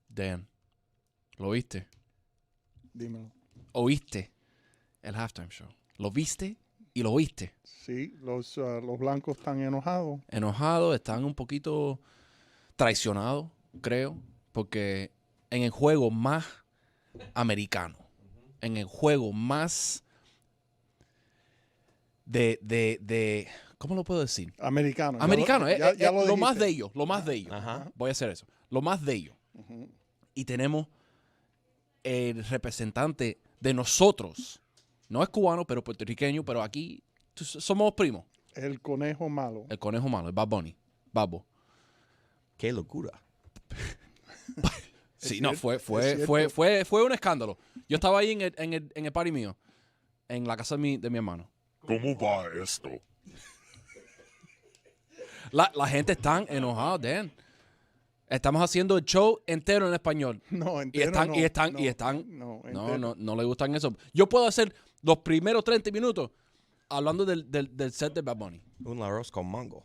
Dan, ¿lo viste? Dímelo. ¿Oíste el halftime show? ¿Lo viste y lo oíste? Sí, los blancos están enojados. Enojados, están un poquito traicionados, creo, porque en el juego más americano, en el juego más de ¿cómo lo puedo decir? Americano. Americano, Ya lo más dijiste. de ellos, lo más de ellos. Ajá. Voy a hacer eso, lo más de ellos. Y tenemos el representante de nosotros. No es cubano, pero puertorriqueño, pero aquí somos primos. El conejo malo. El conejo malo, el Bad Bunny. Babo. Qué locura. Sí, no, fue un escándalo. Yo estaba ahí en el party mío, en la casa de mi hermano. ¿Cómo va esto? La gente está enojada, Dan. Estamos haciendo el show entero en español. No, Y están, no, y están, no, y están. no, No, entero. no le gustan eso. Yo puedo hacer los primeros 30 minutos hablando del set de Bad Bunny. Un arroz con mango.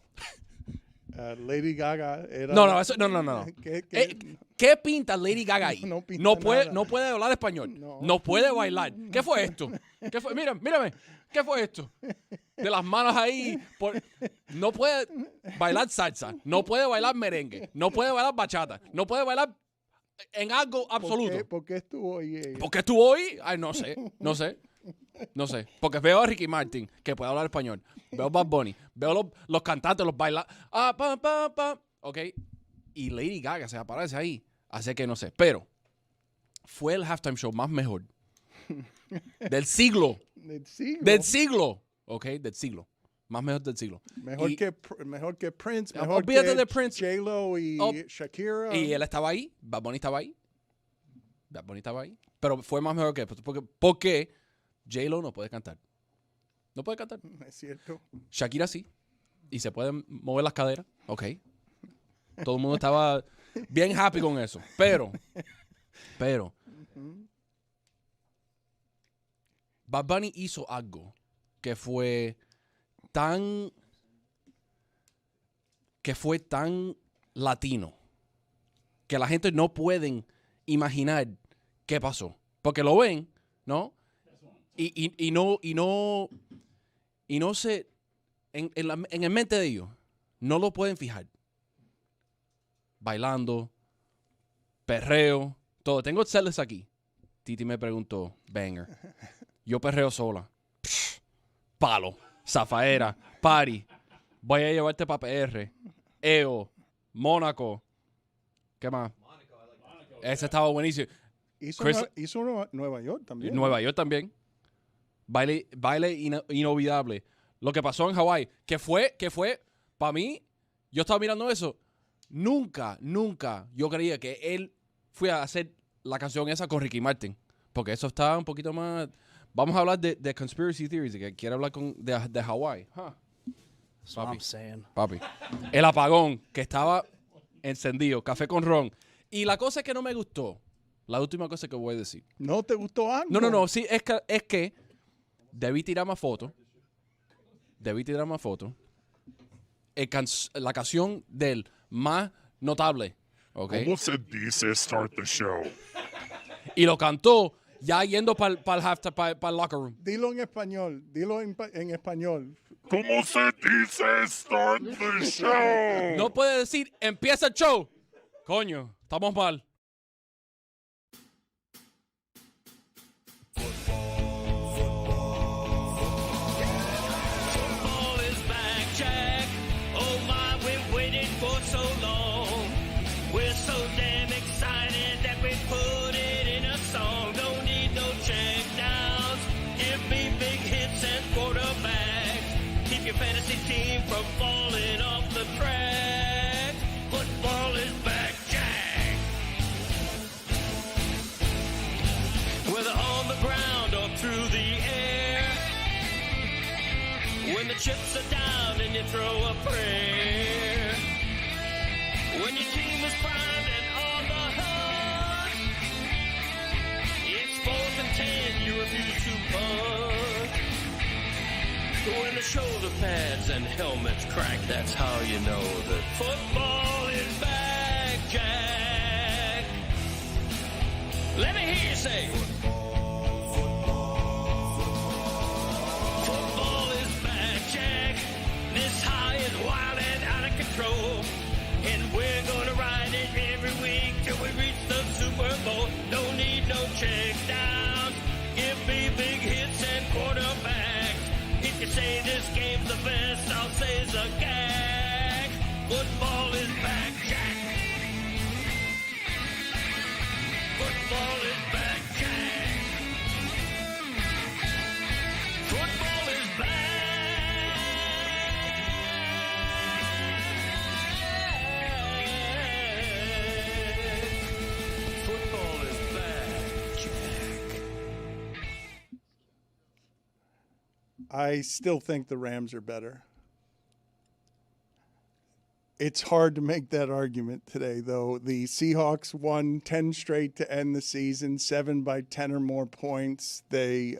Lady Gaga era... No, eso, no. ¿Qué? ¿Qué pinta Lady Gaga ahí? No pinta no puede, nada. no puede hablar español. No. No puede bailar. ¿Qué fue esto? ¿Qué fue? Mírame. ¿Qué fue esto? De las manos ahí. No puede bailar salsa. No puede bailar merengue. No puede bailar bachata. No puede bailar en algo absoluto. ¿Por qué estuvo ahí ella? ¿Por qué estuvo hoy? Ay, no sé. Porque veo a Ricky Martin, que puede hablar español. Veo a Bad Bunny. Veo los cantantes, los bailadores. Ok. Y Lady Gaga se aparece ahí. Así que no sé. Pero fue el halftime show más mejor del siglo. Del siglo. Del siglo. Ok, del siglo. Más mejor del siglo. Mejor que Prince, mejor Olvídate que de Prince. J-Lo y Shakira. Y él estaba ahí. Bad Bunny estaba ahí. Pero fue más mejor que... Porque J-Lo no puede cantar. No puede cantar. Es cierto. Shakira sí. Y se pueden mover las caderas. Ok. Todo el mundo estaba bien happy con eso. Pero. Bad Bunny hizo algo que fue tan latino que la gente no pueden imaginar qué pasó. Porque lo ven, ¿no? Y no se en el mente de ellos no lo pueden fijar. Bailando, perreo, todo. Tengo setlist aquí. Titi me preguntó, banger. Yo perreo sola. Psh, palo, zafaera, party. Voy a llevarte para PR. EO, Mónaco. ¿Qué más? Ese estaba buenísimo. Hizo Nueva York también. Nueva York también. Baile inolvidable. Lo que pasó en Hawái, que fue, para mí, yo estaba mirando eso. Nunca yo creía que él fue a hacer la canción esa con Ricky Martin. Porque eso está un poquito más... Vamos a hablar de conspiracy theories, de que quiere hablar de Hawái. That's what I'm saying. Papi. El apagón, que estaba encendido, café con ron. Y la cosa que no me gustó, la última cosa que voy a decir. ¿No te gustó algo? No, sí, es que debí tirar más fotos. La canción del más notable. ¿Okay? ¿Cómo se dice start the show? Y lo cantó ya yendo para el locker room. Dilo en español. En español. ¿Cómo se dice start the show? No puede decir empieza el show. Coño, estamos mal. Fantasy team from falling off the track. Football is back, Jack. Whether on the ground or through the air, when the chips are down and you throw a prayer, when your team is primed and on the hunt, it's 4th and 10, you refuse to punt. When the shoulder pads and helmets crack, that's how you know that football is back, Jack. Let me hear you say. Football is back, Jack. This high is wild and out of control. And we're gonna ride it every week till we reach the Super Bowl. Don't need no check downs. Give me big hits and quarterbacks. If you say this game's the best, I'll say it's a gag. Football is back, Jack. Football is back, Jack. Football is back. Football is back, Jack. I still think the Rams are better. It's hard to make that argument today, though. The Seahawks won 10 straight to end the season, 7 by 10 or more points. They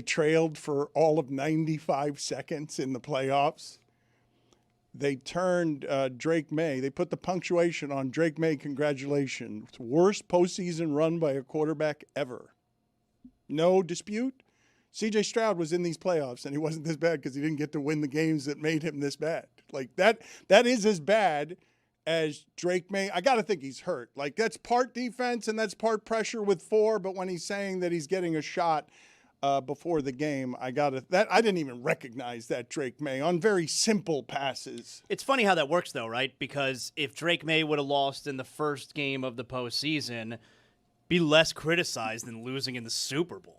trailed for all of 95 seconds in the playoffs. They turned Drake May. They put the punctuation on Drake May. Congratulations. Worst postseason run by a quarterback ever. No dispute. C.J. Stroud was in these playoffs, and he wasn't this bad because he didn't get to win the games that made him this bad. Like, that is as bad as Drake May. I got to think he's hurt. Like, that's part defense and that's part pressure with 4, but when he's saying that he's getting a shot before the game, I didn't even recognize that Drake May on very simple passes. It's funny how that works, though, right? Because if Drake May would have lost in the first game of the postseason, be less criticized than losing in the Super Bowl.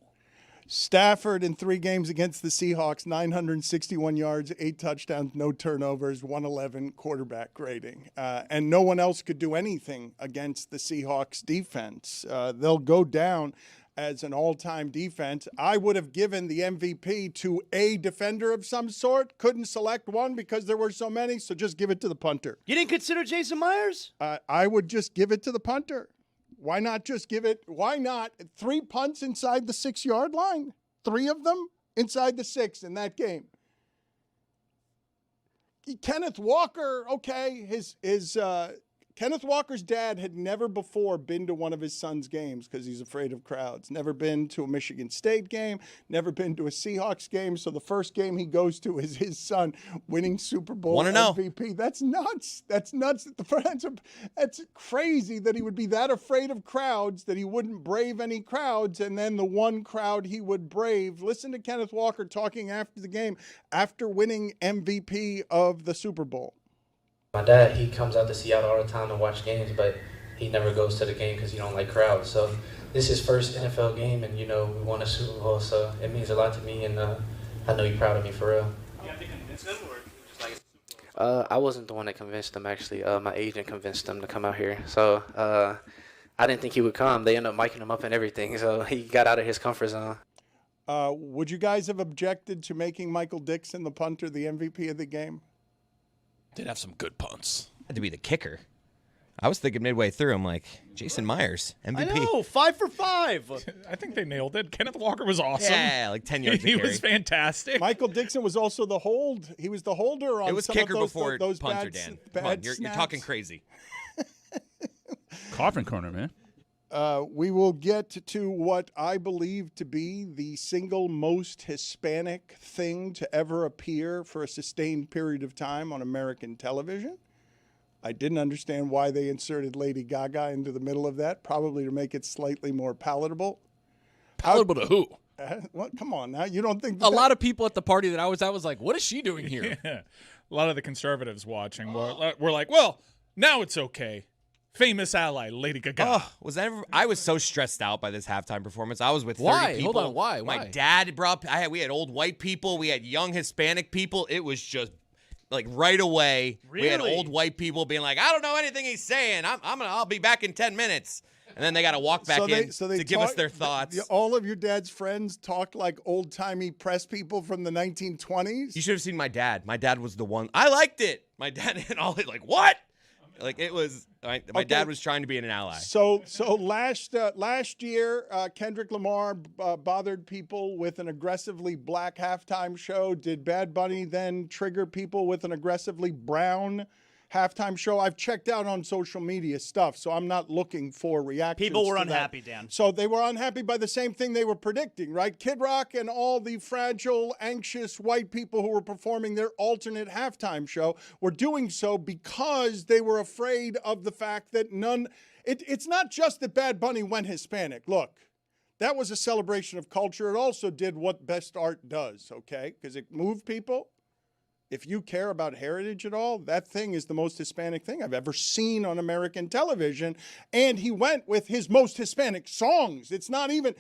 Stafford in 3 games against the Seahawks, 961 yards, 8 touchdowns, no turnovers, 111 quarterback rating. And no one else could do anything against the Seahawks defense. They'll go down as an all-time defense. I would have given the MVP to a defender of some sort. Couldn't select one because there were so many, so just give it to the punter. You didn't consider Jason Myers? I would just give it to the punter. Why not just give it? Why not 3 punts inside the 6-yard line? 3 of them inside the 6 in that game. Kenneth Walker, okay, Kenneth Walker's dad had never before been to one of his son's games because he's afraid of crowds. Never been to a Michigan State game, never been to a Seahawks game. So the first game he goes to is his son winning Super Bowl MVP. That's nuts. That's nuts. That's crazy that he would be that afraid of crowds that he wouldn't brave any crowds. And then the one crowd he would brave. Listen to Kenneth Walker talking after the game, after winning MVP of the Super Bowl. My dad, he comes out to Seattle all the time to watch games, but he never goes to the game because he don't like crowds. So this is his first NFL game, and, we won a Super Bowl, so it means a lot to me, and I know he's proud of me for real. You have to convince him, or just like Super Bowl? I wasn't the one that convinced him, actually. My agent convinced him to come out here. So I didn't think he would come. They ended up miking him up and everything, so he got out of his comfort zone. Would you guys have objected to making Michael Dixon, the punter, the MVP of the game? Did have some good punts. Had to be the kicker. I was thinking midway through, I'm like, Jason Myers, MVP. I know, 5 for 5. I think they nailed it. Kenneth Walker was awesome. Yeah, like 10 yards He was fantastic. Michael Dixon was also the hold. He was the holder on it was some kicker of before those punter, bad, Dan. bad Come on, you're snaps. talking crazy. Coffin corner, man. We will get to what I believe to be the single most Hispanic thing to ever appear for a sustained period of time on American television. I didn't understand why they inserted Lady Gaga into the middle of that, probably to make it slightly more palatable. Palatable to who? Well, come on now. You don't think A lot of people at the party that I was at was like, what is she doing here? Yeah. A lot of the conservatives watching were like, well, now it's okay. Famous ally, Lady Gaga. Oh, I was so stressed out by this halftime performance. I was with 30 Why? people. Hold on, why? My dad brought, we had old white people. We had young Hispanic people. It was just like right away. Really? We had old white people being like, I don't know anything he's saying. I'll be back in 10 minutes. And then they got to walk back in to give us their thoughts. All of your dad's friends talk like old-timey press people from the 1920s. You should have seen my dad. My dad was the one. I liked it. My dad and all like, what? Like it was. My dad was trying to be an ally. So last year, Kendrick Lamar bothered people with an aggressively black halftime show. Did Bad Bunny then trigger people with an aggressively brown halftime show. I've checked out on social media stuff, so I'm not looking for reactions. People were to unhappy, that. Dan. So they were unhappy by the same thing they were predicting, right? Kid Rock and all the fragile, anxious white people who were performing their alternate halftime show were doing so because they were afraid of the fact that it's not just that Bad Bunny went Hispanic. Look, that was a celebration of culture. It also did what best art does, okay? Because it moved people. If you care about heritage at all, that thing is the most Hispanic thing I've ever seen on American television. And he went with his most Hispanic songs. It's not even,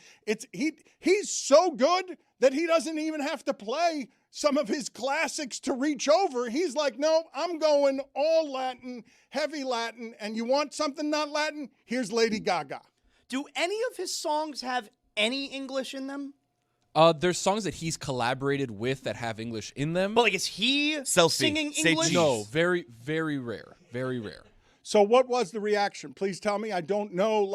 he's so good that he doesn't even have to play some of his classics to reach over. He's like, no, I'm going all Latin, heavy Latin, and you want something not Latin? Here's Lady Gaga. Do any of his songs have any English in them? There's songs that he's collaborated with that have English in them. But like, is he singing English? No, very, very rare. Very rare. So what was the reaction? Please tell me. I don't know.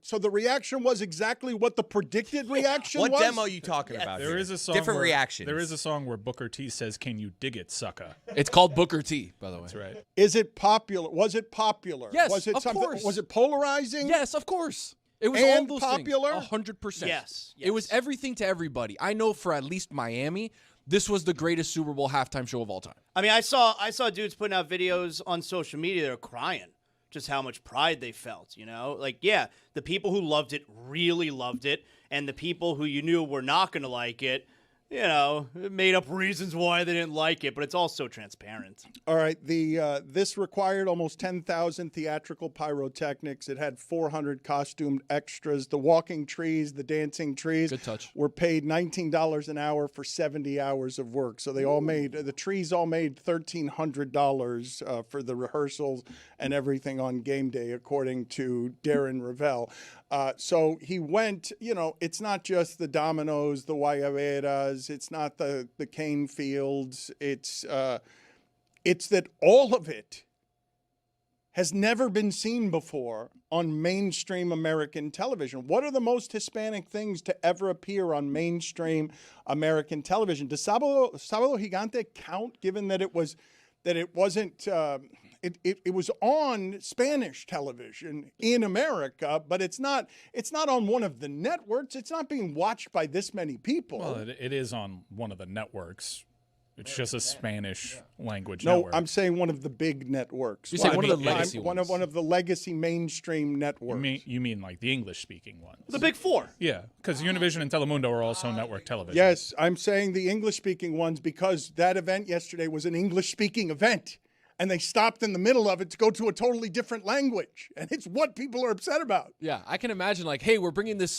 So the reaction was exactly what the predicted reaction was? What demo are you talking about? There here? is a song Different where, reactions. There is a song where Booker T says, "Can you dig it, sucker?" It's called Booker T, by the way. That's right. Is it popular? Was it popular? Yes, was it of course. Was it polarizing? Yes, of course. It was And all those popular? things. 100%. Yes. It was everything to everybody. I know for at least Miami, this was the greatest Super Bowl halftime show of all time. I mean, I saw dudes putting out videos on social media. They're crying, just how much pride they felt. You know, like, yeah, the people who loved it really loved it, and the people who you knew were not going to like it, you know, made up reasons why they didn't like it. But it's all so transparent. All right. This required almost 10,000 theatrical pyrotechnics. It had 400 costumed extras. The walking trees, the dancing trees, Good touch. were paid $19 an hour for 70 hours of work. So the trees all made $1,300 for the rehearsals and everything on game day, according to Darren Ravel. So he went, it's not just the dominoes, the guayaberas, it's not the cane fields, it's that all of it has never been seen before on mainstream American television. What are the most Hispanic things to ever appear on mainstream American television? Does Sábado Gigante count, given that it wasn't it was on Spanish television in America, but it's not on one of the networks. It's not being watched by this many people. Well, it is on one of the networks. It's just a Spanish language No, network. I'm saying one of the big networks. You say one of the legacy ones. One of the legacy mainstream networks. You mean like the English-speaking ones? The big four. Yeah, because Univision and Telemundo are also network television. Yes, I'm saying the English-speaking ones because that event yesterday was an English-speaking event. And they stopped in the middle of it to go to a totally different language. And it's what people are upset about. Yeah, I can imagine like, hey, we're bringing this,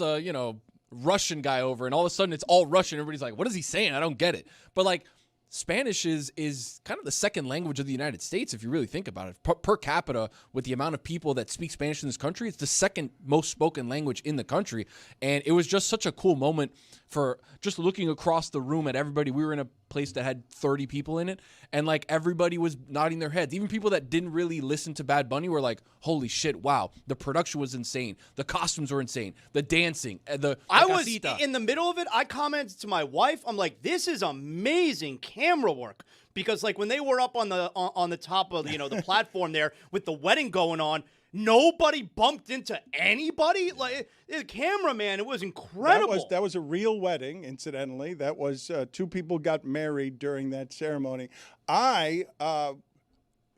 Russian guy over, and all of a sudden it's all Russian. Everybody's like, what is he saying? I don't get it. But like, Spanish is kind of the second language of the United States, if you really think about it. Per capita, with the amount of people that speak Spanish in this country, it's the second most spoken language in the country. And it was just such a cool moment for just looking across the room at everybody. We were in a place that had 30 people in it, and like everybody was nodding their heads. Even people that didn't really listen to Bad Bunny were like, holy shit, wow. The production was insane. The costumes were insane. The dancing. I was in the middle of it. I commented to my wife. I'm like, this is amazing camera work. Because like when they were up on the top of the platform there with the wedding going on, nobody bumped into anybody. Like the cameraman, it was incredible. That was a real wedding, incidentally. That was two people got married during that ceremony. I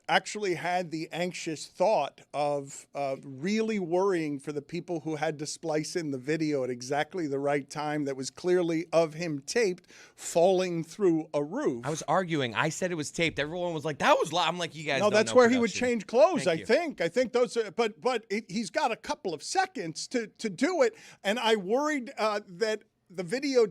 actually had the anxious thought of really worrying for the people who had to splice in the video at exactly the right time that was clearly of him taped falling through a roof. I was arguing. I said it was taped. Everyone was like, that was live. I'm like, you guys No, don't that's know where he would production. change clothes, Thank you. I think those are, but he's got a couple of seconds to do it. And I worried that a video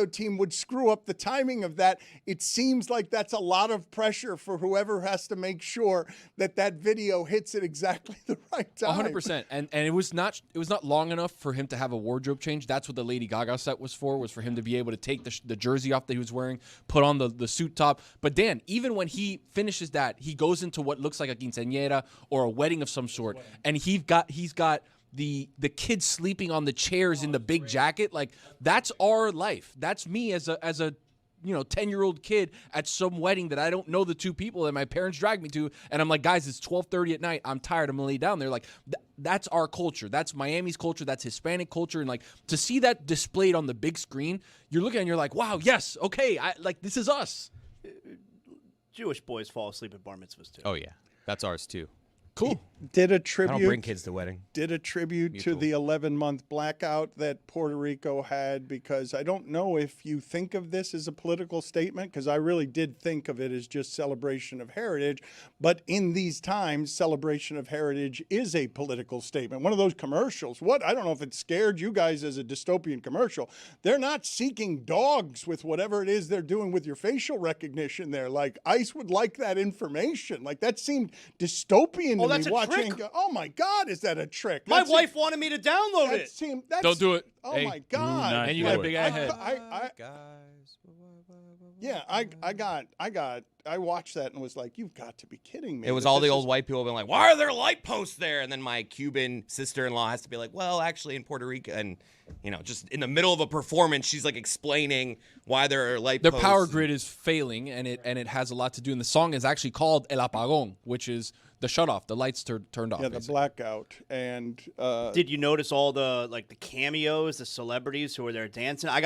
team would screw up the timing of that. It seems like that's a lot of pressure for whoever has to make sure that video hits at exactly the right time. 100%. And it was not long enough for him to have a wardrobe change. That's what the Lady Gaga set was for him to be able to take the jersey off that he was wearing, put on the suit top. But Dan, even when he finishes that, he goes into what looks like a quinceañera or a wedding of some sort, and he's got the kids sleeping on the chairs in the big jacket. Like, that's our life. That's me as a 10-year-old kid at some wedding that I don't know the two people that my parents dragged me to, and I'm like, guys, it's 12:30 at night. I'm tired. I'm gonna lay down. They're like, that's our culture. That's Miami's culture. That's Hispanic culture. And like to see that displayed on the big screen, you're looking and you're like, wow, yes, okay, this is us. Jewish boys fall asleep at bar mitzvahs too. Oh yeah, that's ours too. Cool. Did a I tribute. don't bring kids to wedding. Did a tribute to Mutual. the 11-month blackout that Puerto Rico had, because I don't know if you think of this as a political statement, because I really did think of it as just celebration of heritage. But in these times, celebration of heritage is a political statement. One of those commercials. I don't know if it scared you guys as a dystopian commercial. They're not seeking dogs with whatever it is they're doing with your facial recognition there. Like, ICE would like that information. Like, that seemed dystopian. Oh, that's a watching. trick. Oh my God, is that a trick? My wife wanted me to download it. Don't do it. Oh Hey, my God! not And you got a do big it. ass head. I watched that and was like, you've got to be kidding me. It was that all this the is- old white people being like, why are there light posts there? And then my Cuban sister-in-law has to be like, well, actually in Puerto Rico, and just in the middle of a performance, she's like explaining why there are light Their posts. power grid is failing, and it has a lot to do. And the song is actually called El Apagón, which is the shut off. The lights turned off. Yeah, the basically. blackout. And Did you notice all the the cameos, the celebrities who were there dancing? I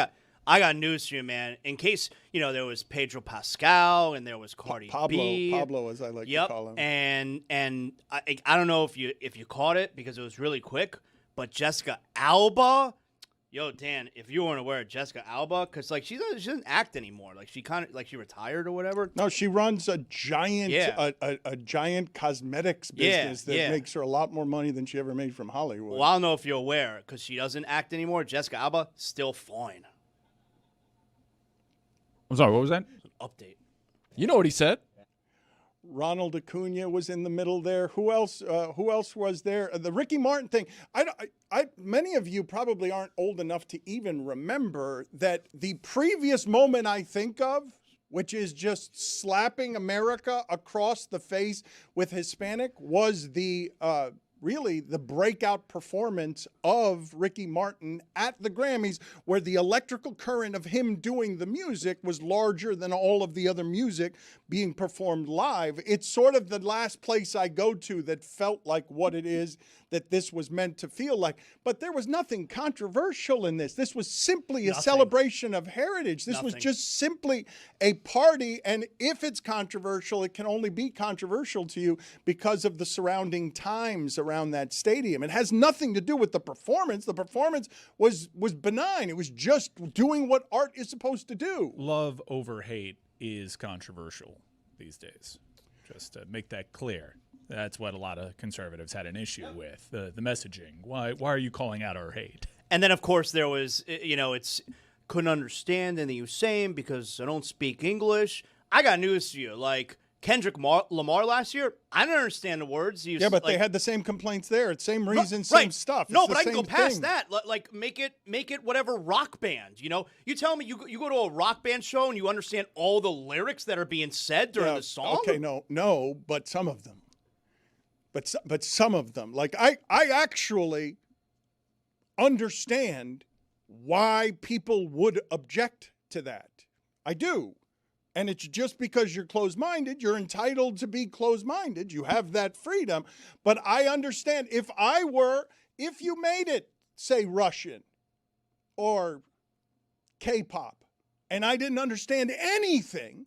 got news for you, man. In case there was Pedro Pascal and there was Cardi B. Pablo, as I like to call him. And I don't know if you caught it because it was really quick, but Jessica Alba. Yo, Dan, if you weren't aware of Jessica Alba, because she doesn't act anymore. Like she kind of she retired or whatever. No, she runs a giant a giant cosmetics business that makes her a lot more money than she ever made from Hollywood. Well, I don't know if you're aware because she doesn't act anymore. Jessica Alba still fine. I'm sorry, what was that? Update. You know what he said? Ronald Acuna was in the middle there. Who else was there? The Ricky Martin thing. Many of you probably aren't old enough to even remember that the previous moment I think of, which is just slapping America across the face with Hispanic, was really the breakout performance of Ricky Martin at the Grammys, where the electrical current of him doing the music was larger than all of the other music being performed live. It's sort of the last place I go to that felt like what it is that this was meant to feel like. But there was nothing controversial in this. This was simply a celebration of heritage. This was just simply a party. And if it's controversial, it can only be controversial to you because of the surrounding times around that stadium. It has nothing to do with the performance. The performance was benign. It was just doing what art is supposed to do. Love over hate is controversial these days. Just to make that clear. That's what a lot of conservatives had an issue with, the messaging. Why are you calling out our hate? And then, of course, there was, it's couldn't understand anything he was saying because I don't speak English. I got news for you. Like Kendrick Lamar last year, I didn't understand the words. Yeah, but they had the same complaints there. It's same reason, same stuff. No, It's but the I can go same past thing. that. Like make it whatever rock band. You tell me you go to a rock band show and you understand all the lyrics that are being said during the song. Okay, no, but some of them. But some of them, like I actually understand why people would object to that. I do. And it's just because you're closed-minded, you're entitled to be closed-minded. You have that freedom. But I understand if you made it, say, Russian or K-pop, and I didn't understand anything,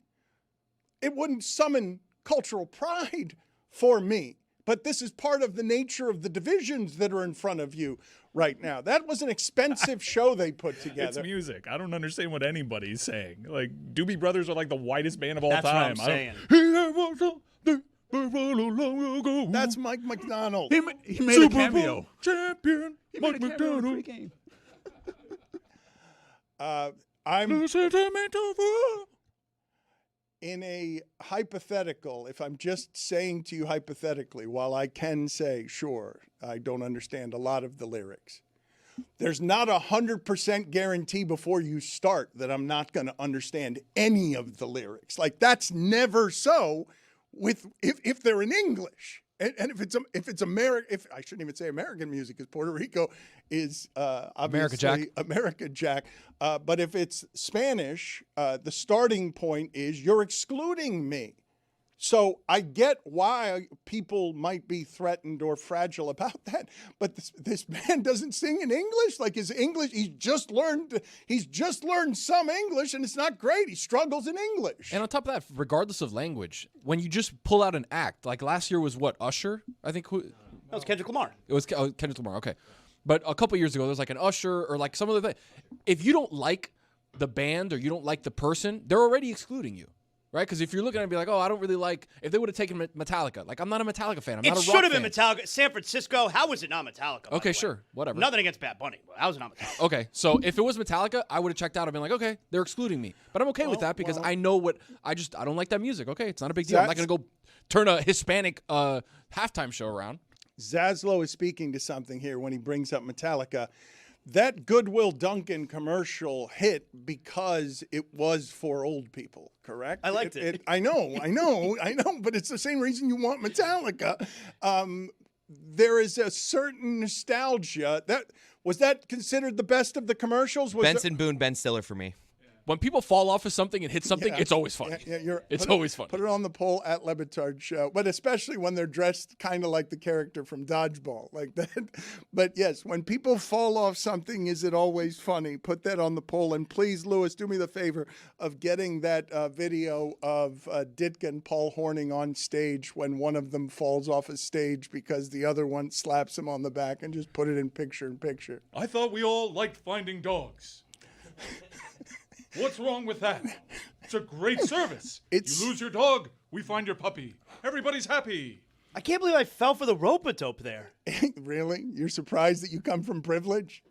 it wouldn't summon cultural pride for me. But this is part of the nature of the divisions that are in front of you right now. That was an expensive show they put together. It's music. I don't understand what anybody's saying. Like, Doobie Brothers are like the whitest band of all That's what time. I'm saying. That's Mike McDonald. He made a cameo. Champion. He made a cameo pregame. I'm in a hypothetical, if I'm just saying to you hypothetically, while I can say, sure, I don't understand a lot of the lyrics, there's not 100% guarantee before you start that I'm not going to understand any of the lyrics. Like, that's never so if they're in English. And if it's American, if I shouldn't even say American music, because Puerto Rico is obviously America Jack. But if it's Spanish, the starting point is you're excluding me. So I get why people might be threatened or fragile about that, but this man doesn't sing in English. Like his English, he's just learned some English, and it's not great. He struggles in English. And on top of that, regardless of language, when you just pull out an act, like last year was what, Usher? I think That was Kendrick Lamar. it was Kendrick Lamar. Okay, but a couple years ago there was like an Usher or like some other thing. If you don't like the band or you don't like the person, they're already excluding you. Right? Because if you're looking at it and be like, oh, I don't really like, if they would have taken Metallica, like, I'm not a Metallica fan. I'm not a rock fan. It should have been Metallica. San Francisco, how was it not Metallica? Okay, sure. Whatever. Nothing against Bad Bunny, but how was it not Metallica? Okay, so if it was Metallica, I would have checked out and been like, okay, they're excluding me. But I'm okay with that because I know I don't like that music. Okay, it's not a big deal. I'm not going to go turn a Hispanic halftime show around. Zaslow is speaking to something here when he brings up Metallica. That Goodwill Duncan commercial hit because it was for old people, correct? I liked it. I know, but it's the same reason you want Metallica. There is a certain nostalgia. Was that considered the best of the commercials? Benson Boone, Ben Stiller for me. When people fall off of something and hit something, it's always funny. It's always funny. Put it on the poll at Le Batard Show, but especially when they're dressed kind of like the character from Dodgeball, like that. But yes, when people fall off something, is it always funny? Put that on the poll, and please, Lewis, do me the favor of getting that video of Ditka and Paul Horning on stage when one of them falls off a stage because the other one slaps him on the back, and just put it in picture. I thought we all liked finding dogs. What's wrong with that? It's a great service. You lose your dog, we find your puppy. Everybody's happy. I can't believe I fell for the rope-a-dope there. Really? You're surprised that you come from privilege?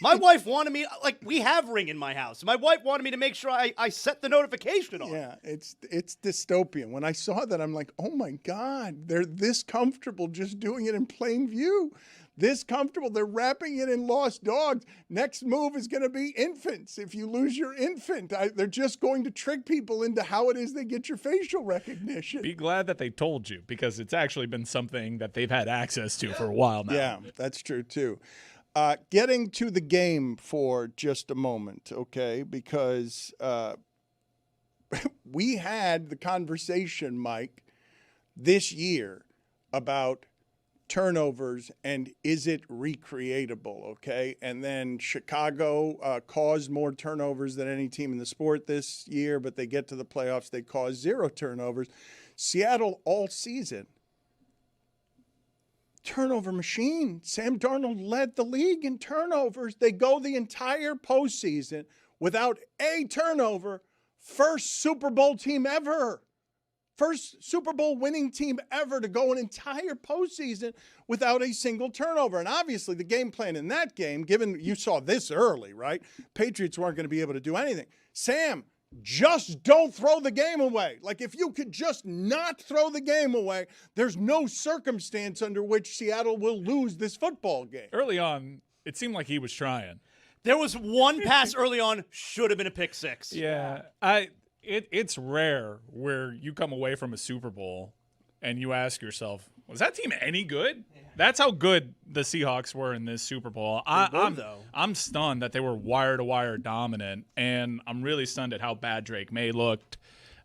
My wife wanted me, like, we have Ring in my house. My wife wanted me to make sure I set the notification on. Yeah, it's dystopian. When I saw that, I'm like, oh my God, they're this comfortable just doing it in plain view. This comfortable. They're wrapping it in lost dogs. Next move is going to be infants. If you lose your infant, they're just going to trick people into how it is they get your facial recognition. Be glad that they told you, because it's actually been something that they've had access to for a while now. Yeah, that's true too. Getting to the game for just a moment, okay? Because we had the conversation, Mike, this year about turnovers and is it recreatable, okay? And then Chicago caused more turnovers than any team in the sport this year, but they get to the playoffs, they cause 0 turnovers. Seattle all season, turnover machine. Sam Darnold led the league in turnovers. They go the entire postseason without a turnover. First Super Bowl team ever. First Super Bowl winning team ever to go an entire postseason without a single turnover. And obviously the game plan in that game, given you saw this early, right? Patriots weren't going to be able to do anything. Sam, just don't throw the game away. Like, if you could just not throw the game away, there's no circumstance under which Seattle will lose this football game. Early on, it seemed like he was trying. There was one pass early on, should have been a pick six. Yeah. It's rare where you come away from a Super Bowl and you ask yourself, was that team any good? Yeah. That's how good the Seahawks were in this Super Bowl. I'm stunned that they were wire-to-wire dominant, and I'm really stunned at how bad Drake May looked.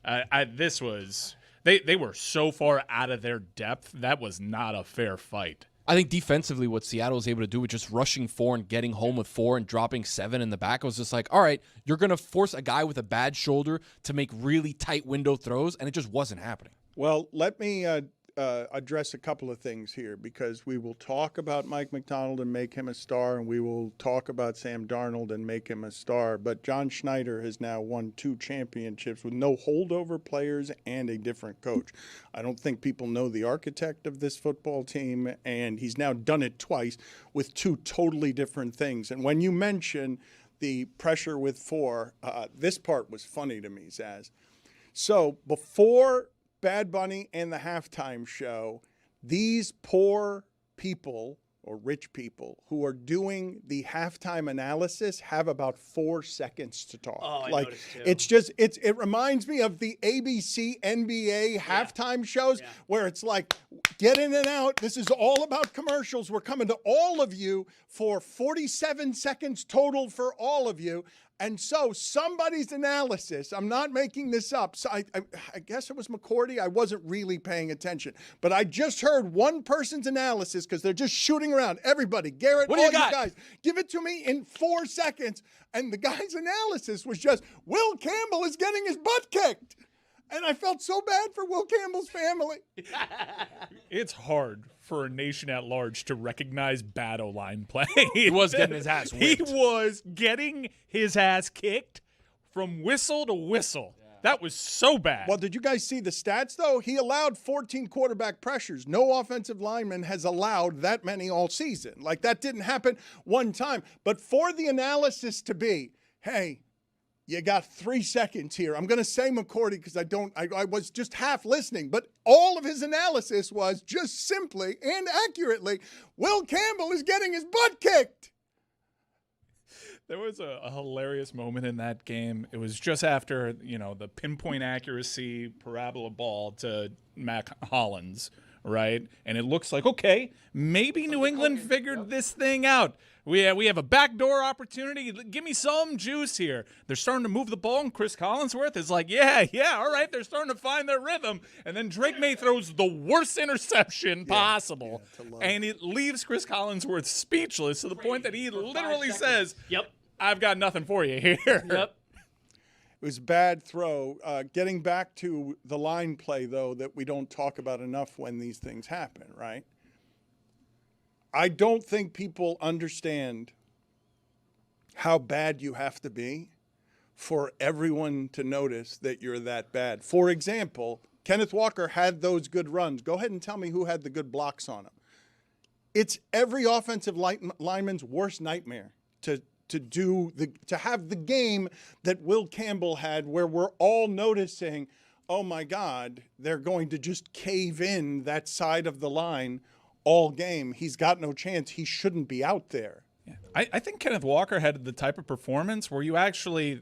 They were so far out of their depth. That was not a fair fight. I think defensively what Seattle was able to do with just rushing 4 and getting home with 4 and dropping 7 in the back, was just like, all right, you're going to force a guy with a bad shoulder to make really tight window throws, and it just wasn't happening. Well, let me address a couple of things here, because we will talk about Mike McDonald and make him a star, and we will talk about Sam Darnold and make him a star. But John Schneider has now won 2 championships with no holdover players and a different coach. I don't think people know the architect of this football team, and he's now done it twice with 2 totally different things. And when you mention the pressure with 4, this part was funny to me, Zaz. So before Bad Bunny and the halftime show, these poor people or rich people who are doing the halftime analysis have about 4 seconds to talk. Oh, I like noticed too. it reminds me of the ABC NBA halftime shows where it's like, get in and out. This is all about commercials. We're coming to all of you for 47 seconds total for all of you. And so somebody's analysis, I'm not making this up. So I guess it was McCourty. I wasn't really paying attention. But I just heard one person's analysis because they're just shooting around. Everybody, Garrett, What do all you got? guys, give it to me in 4 seconds. And the guy's analysis was just, Will Campbell is getting his butt kicked. And I felt so bad for Will Campbell's family. It's hard for a nation at large to recognize bad O-line play. He was getting his ass He whipped. was getting his ass kicked from whistle to whistle. That was so bad. Well, did you guys see the stats, though? He allowed 14 quarterback pressures. No offensive lineman has allowed that many all season. Like, that didn't happen one time. But for the analysis to be, hey, you got 3 seconds here. I'm going to say McCourty because I was just half listening, but all of his analysis was just simply and accurately, Will Campbell is getting his butt kicked. There was a hilarious moment in that game. It was just after, the pinpoint accuracy parabola ball to Mac Hollins, right? And it looks like, okay, maybe New England figured this thing out. We have a backdoor opportunity. Give me some juice here. They're starting to move the ball, and Chris Collinsworth is like, yeah, all right. They're starting to find their rhythm. And then Drake May throws the worst interception possible, and it leaves Chris Collinsworth speechless to the point that he literally says, Yep. I've got nothing for you here. Yep. It was a bad throw. Getting back to the line play, though, that we don't talk about enough when these things happen, right? I don't think people understand how bad you have to be for everyone to notice that you're that bad. For example, Kenneth Walker had those good runs. Go ahead and tell me who had the good blocks on him. It's every offensive lineman's worst nightmare to have the game that Will Campbell had, where we're all noticing, oh my God, they're going to just cave in that side of the line all game. He's got no chance. He shouldn't be out there. Yeah. I think Kenneth Walker had the type of performance where you actually,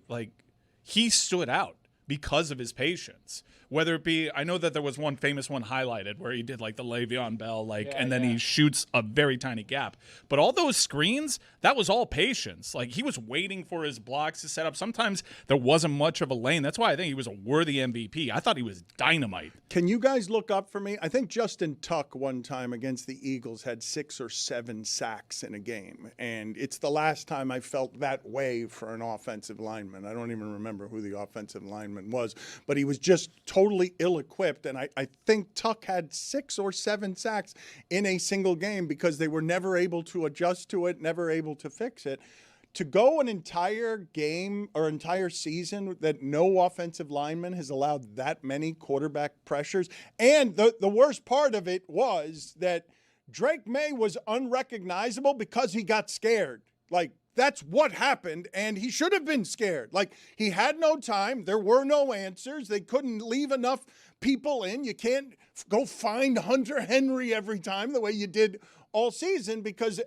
he stood out because of his patience. Whether it be, I know that there was one famous one highlighted where he did the Le'Veon Bell, and then he shoots a very tiny gap. But all those screens, that was all patience. He was waiting for his blocks to set up. Sometimes there wasn't much of a lane. That's why I think he was a worthy MVP. I thought he was dynamite. Can you guys look up for me? I think Justin Tuck one time against the Eagles had 6 or 7 sacks in a game. And it's the last time I felt that way for an offensive lineman. I don't even remember who the offensive lineman was. But he was just totally ill-equipped, and I think Tuck had 6 or 7 sacks in a single game because they were never able to adjust to it, never able to fix it. To go an entire game or entire season that no offensive lineman has allowed that many quarterback pressures, and the worst part of it was that Drake May was unrecognizable because he got scared. That's what happened, and he should have been scared. He had no time. There were no answers. They couldn't leave enough people in. You can't go find Hunter Henry every time the way you did all season because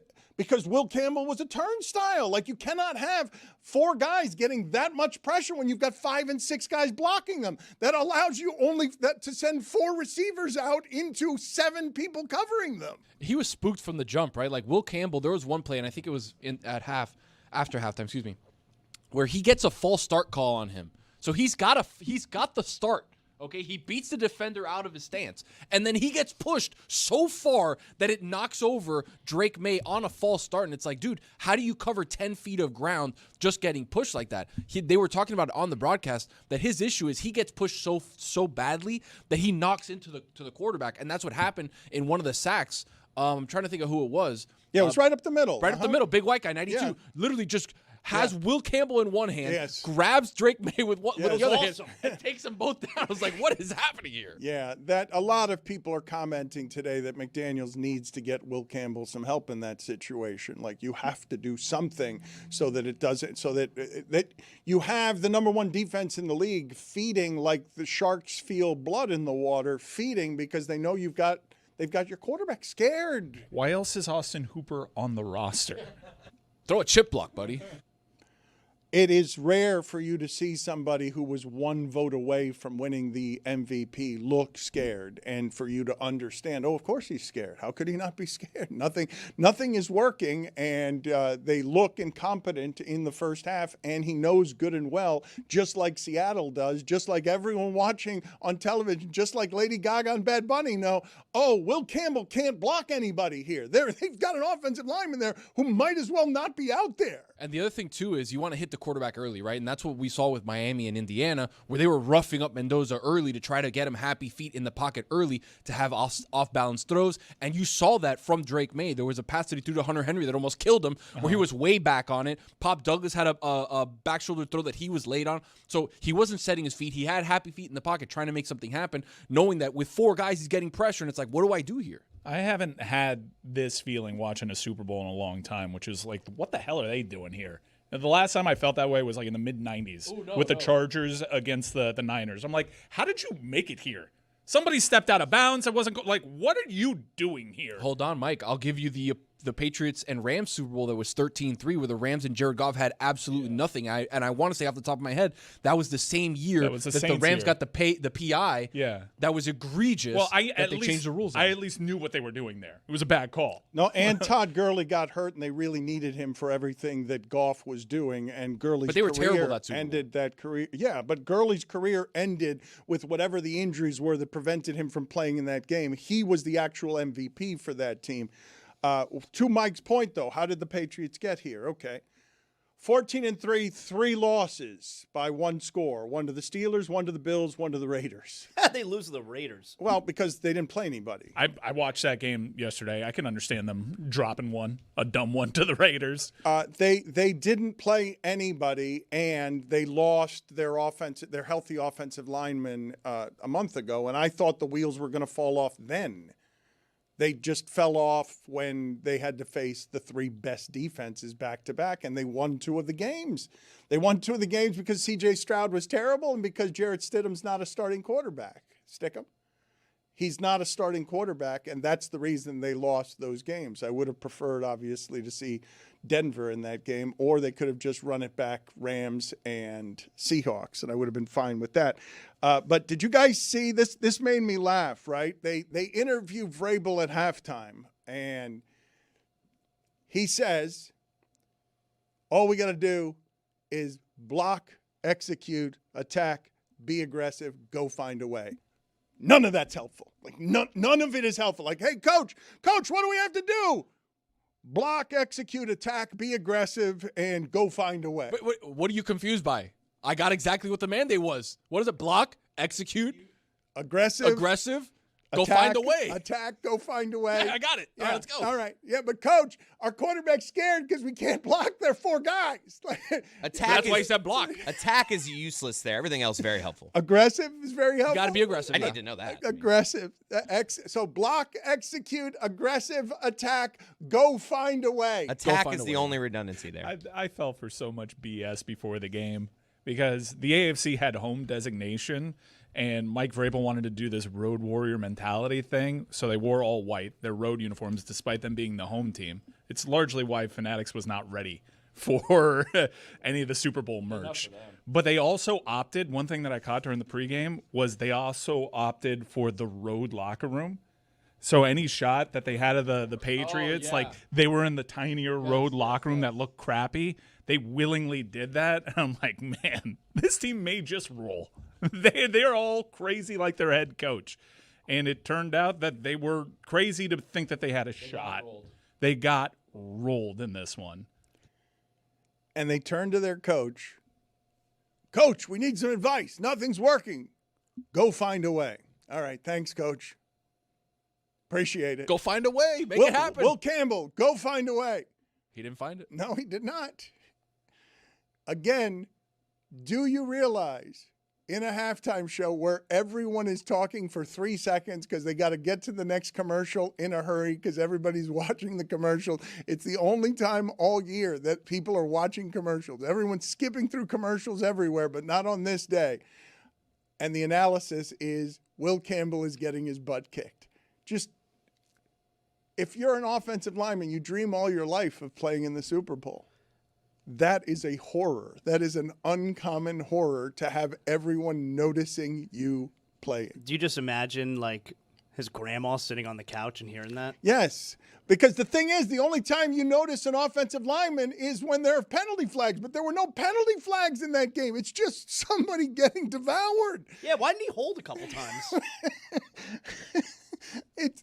Will Campbell was a turnstile. You cannot have 4 guys getting that much pressure when you've got 5 and 6 guys blocking them. That allows you only to send 4 receivers out into 7 people covering them. He was spooked from the jump, right? Will Campbell, there was one play, and I think it was after halftime, where he gets a false start call on him. So he's got the start. Okay, he beats the defender out of his stance, and then he gets pushed so far that it knocks over Drake May on a false start, and it's dude, how do you cover 10 feet of ground just getting pushed like that? They were talking about it on the broadcast that his issue is he gets pushed so badly that he knocks into the quarterback, and that's what happened in one of the sacks. I'm trying to think of who it was. Yeah, it was right up the middle. Right up the middle, big white guy, 92, literally just has Will Campbell in one hand, grabs Drake May with the other hand, and takes them both down. I was like, what is happening here? Yeah, that a lot of people are commenting today that McDaniels needs to get Will Campbell some help in that situation. You have to do something so that it doesn't, so that you have the number 1 defense in the league feeding like the sharks feel blood in the water, feeding because they know you've got They've got your quarterback scared. Why else is Austin Hooper on the roster? Throw a chip block, buddy. It is rare for you to see somebody who was one vote away from winning the MVP look scared, and for you to understand, oh, of course he's scared. How could he not be scared? Nothing is working, and they look incompetent in the first half, and he knows good and well, just like Seattle does, just like everyone watching on television, just like Lady Gaga and Bad Bunny know, oh, Will Campbell can't block anybody here. They've got an offensive lineman there who might as well not be out there. And the other thing, too, is you want to hit the quarterback early, right? And that's what we saw with Miami and Indiana, where they were roughing up Mendoza early to try to get him happy feet in the pocket early to have off-balance throws. And you saw that from Drake May. There was a pass that he threw to Hunter Henry that almost killed him, where he was way back on it. Pop Douglas had a back shoulder throw that he was late on. So he wasn't setting his feet. He had happy feet in the pocket trying to make something happen, knowing that with 4 guys, he's getting pressure. And it's like, what do I do here? I haven't had this feeling watching a Super Bowl in a long time, which is like, what the hell are they doing here? And the last time I felt that way was like in the mid-'90s with the Chargers against the Niners. I'm like, how did you make it here? Somebody stepped out of bounds. I wasn't like, what are you doing here? Hold on, Mike. I'll give you the Patriots and Rams Super Bowl that was 13-3, where the Rams and Jared Goff had absolutely nothing. And I want to say off the top of my head, that was the same year that the Rams got the PI. Yeah. That was egregious. Well, they changed the rules. I at least knew what they were doing there. It was a bad call. No, and Todd Gurley got hurt, and they really needed him for everything that Goff was doing. And Gurley's but they were career terrible that Super Bowl. ended that career. Yeah, but Gurley's career ended with whatever the injuries were that prevented him from playing in that game. He was the actual MVP for that team. To Mike's point, though, how did the Patriots get here? Okay. 14-3, 3 losses by 1 score. 1 to the Steelers, 1 to the Bills, 1 to the Raiders. They lose to the Raiders. Well, because they didn't play anybody. I watched that game yesterday. I can understand them dropping a dumb one to the Raiders. They didn't play anybody, and they lost their healthy offensive lineman a month ago, and I thought the wheels were going to fall off then. They just fell off when they had to face the 3 best defenses back-to-back, and they won 2 of the games. They won 2 of the games because C.J. Stroud was terrible and because Jarrett Stidham's not a starting quarterback. Stickham. He's not a starting quarterback, and that's the reason they lost those games. I would have preferred, obviously, to see Denver in that game, or they could have just run it back Rams and Seahawks, and I would have been fine with that. But did you guys see this? This made me laugh, right? They interview Vrabel at halftime, and he says, all we got to do is block, execute, attack, be aggressive, go find a way. None of that's helpful. Like none of it is helpful. Like, hey, coach, what do we have to do? Block, execute, attack, be aggressive, and go find a way. Wait, what are you confused by? I got exactly what the mandate was. What is it? Block, execute, aggressive, go attack, find a way. Attack, go find a way. Yeah, I got it. Yeah. All right, let's go. All right. Yeah, but coach, our quarterback's scared because we can't block their 4 guys. That's why he said block. Attack is useless there. Everything else very helpful. Aggressive is very helpful. You got to be aggressive. I need to know that. Aggressive. So block, execute, aggressive, attack, go find a way. Attack is the only redundancy there. I fell for so much BS before the game because the AFC had home designation, and Mike Vrabel wanted to do this road warrior mentality thing, so they wore all white, their road uniforms, despite them being the home team. It's largely why Fanatics was not ready for any of the Super Bowl merch. But they also opted, one thing that I caught during the pregame was they also opted for the road locker room. So any shot that they had of the Patriots, like they were in the tinier road locker room that looked crappy, they willingly did that. And I'm like, man, this team may just roll. They're all crazy like their head coach. And it turned out that they were crazy to think that they had a shot. They got rolled in this one. And they turned to their coach. Coach, we need some advice. Nothing's working. Go find a way. All right, thanks, coach. Appreciate it. Go find a way. Make it happen. Will Campbell, go find a way. He didn't find it. No, he did not. Again, do you realize in a halftime show where everyone is talking for 3 seconds because they got to get to the next commercial in a hurry because everybody's watching the commercial. It's the only time all year that people are watching commercials. Everyone's skipping through commercials everywhere, but not on this day. And the analysis is Will Campbell is getting his butt kicked. Just if you're an offensive lineman, you dream all your life of playing in the Super Bowl. That is a horror. That is an uncommon horror to have everyone noticing you playing. Do you just imagine, like, his grandma sitting on the couch and hearing that? Yes, because the thing is, the only time you notice an offensive lineman is when there are penalty flags, but there were no penalty flags in that game. It's just somebody getting devoured. Yeah, why didn't he hold a couple times?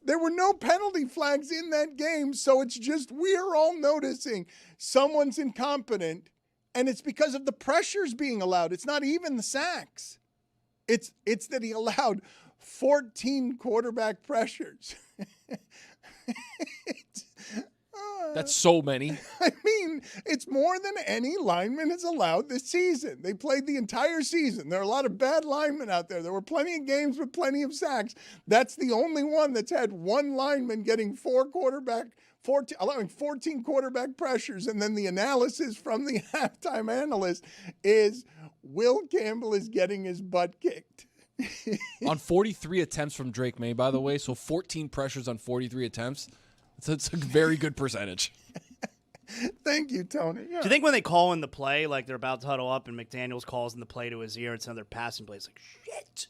There were no penalty flags in that game, so it's just we're all noticing someone's incompetent, and it's because of the pressures being allowed. It's not even the sacks. It's that he allowed 14 quarterback pressures. That's so many. I mean, it's more than any lineman has allowed this season. They played the entire season. There are a lot of bad linemen out there. There were plenty of games with plenty of sacks. That's the only one that's had one lineman getting allowing 14 quarterback pressures. And then the analysis from the halftime analyst is Will Campbell is getting his butt kicked. On 43 attempts from Drake May, by the way, so 14 pressures on 43 attempts. It's a very good percentage. Thank you, Tony. Yeah. Do you think when they call in the play, like they're about to huddle up and McDaniels calls in the play to his ear, it's another passing play, it's like, shit.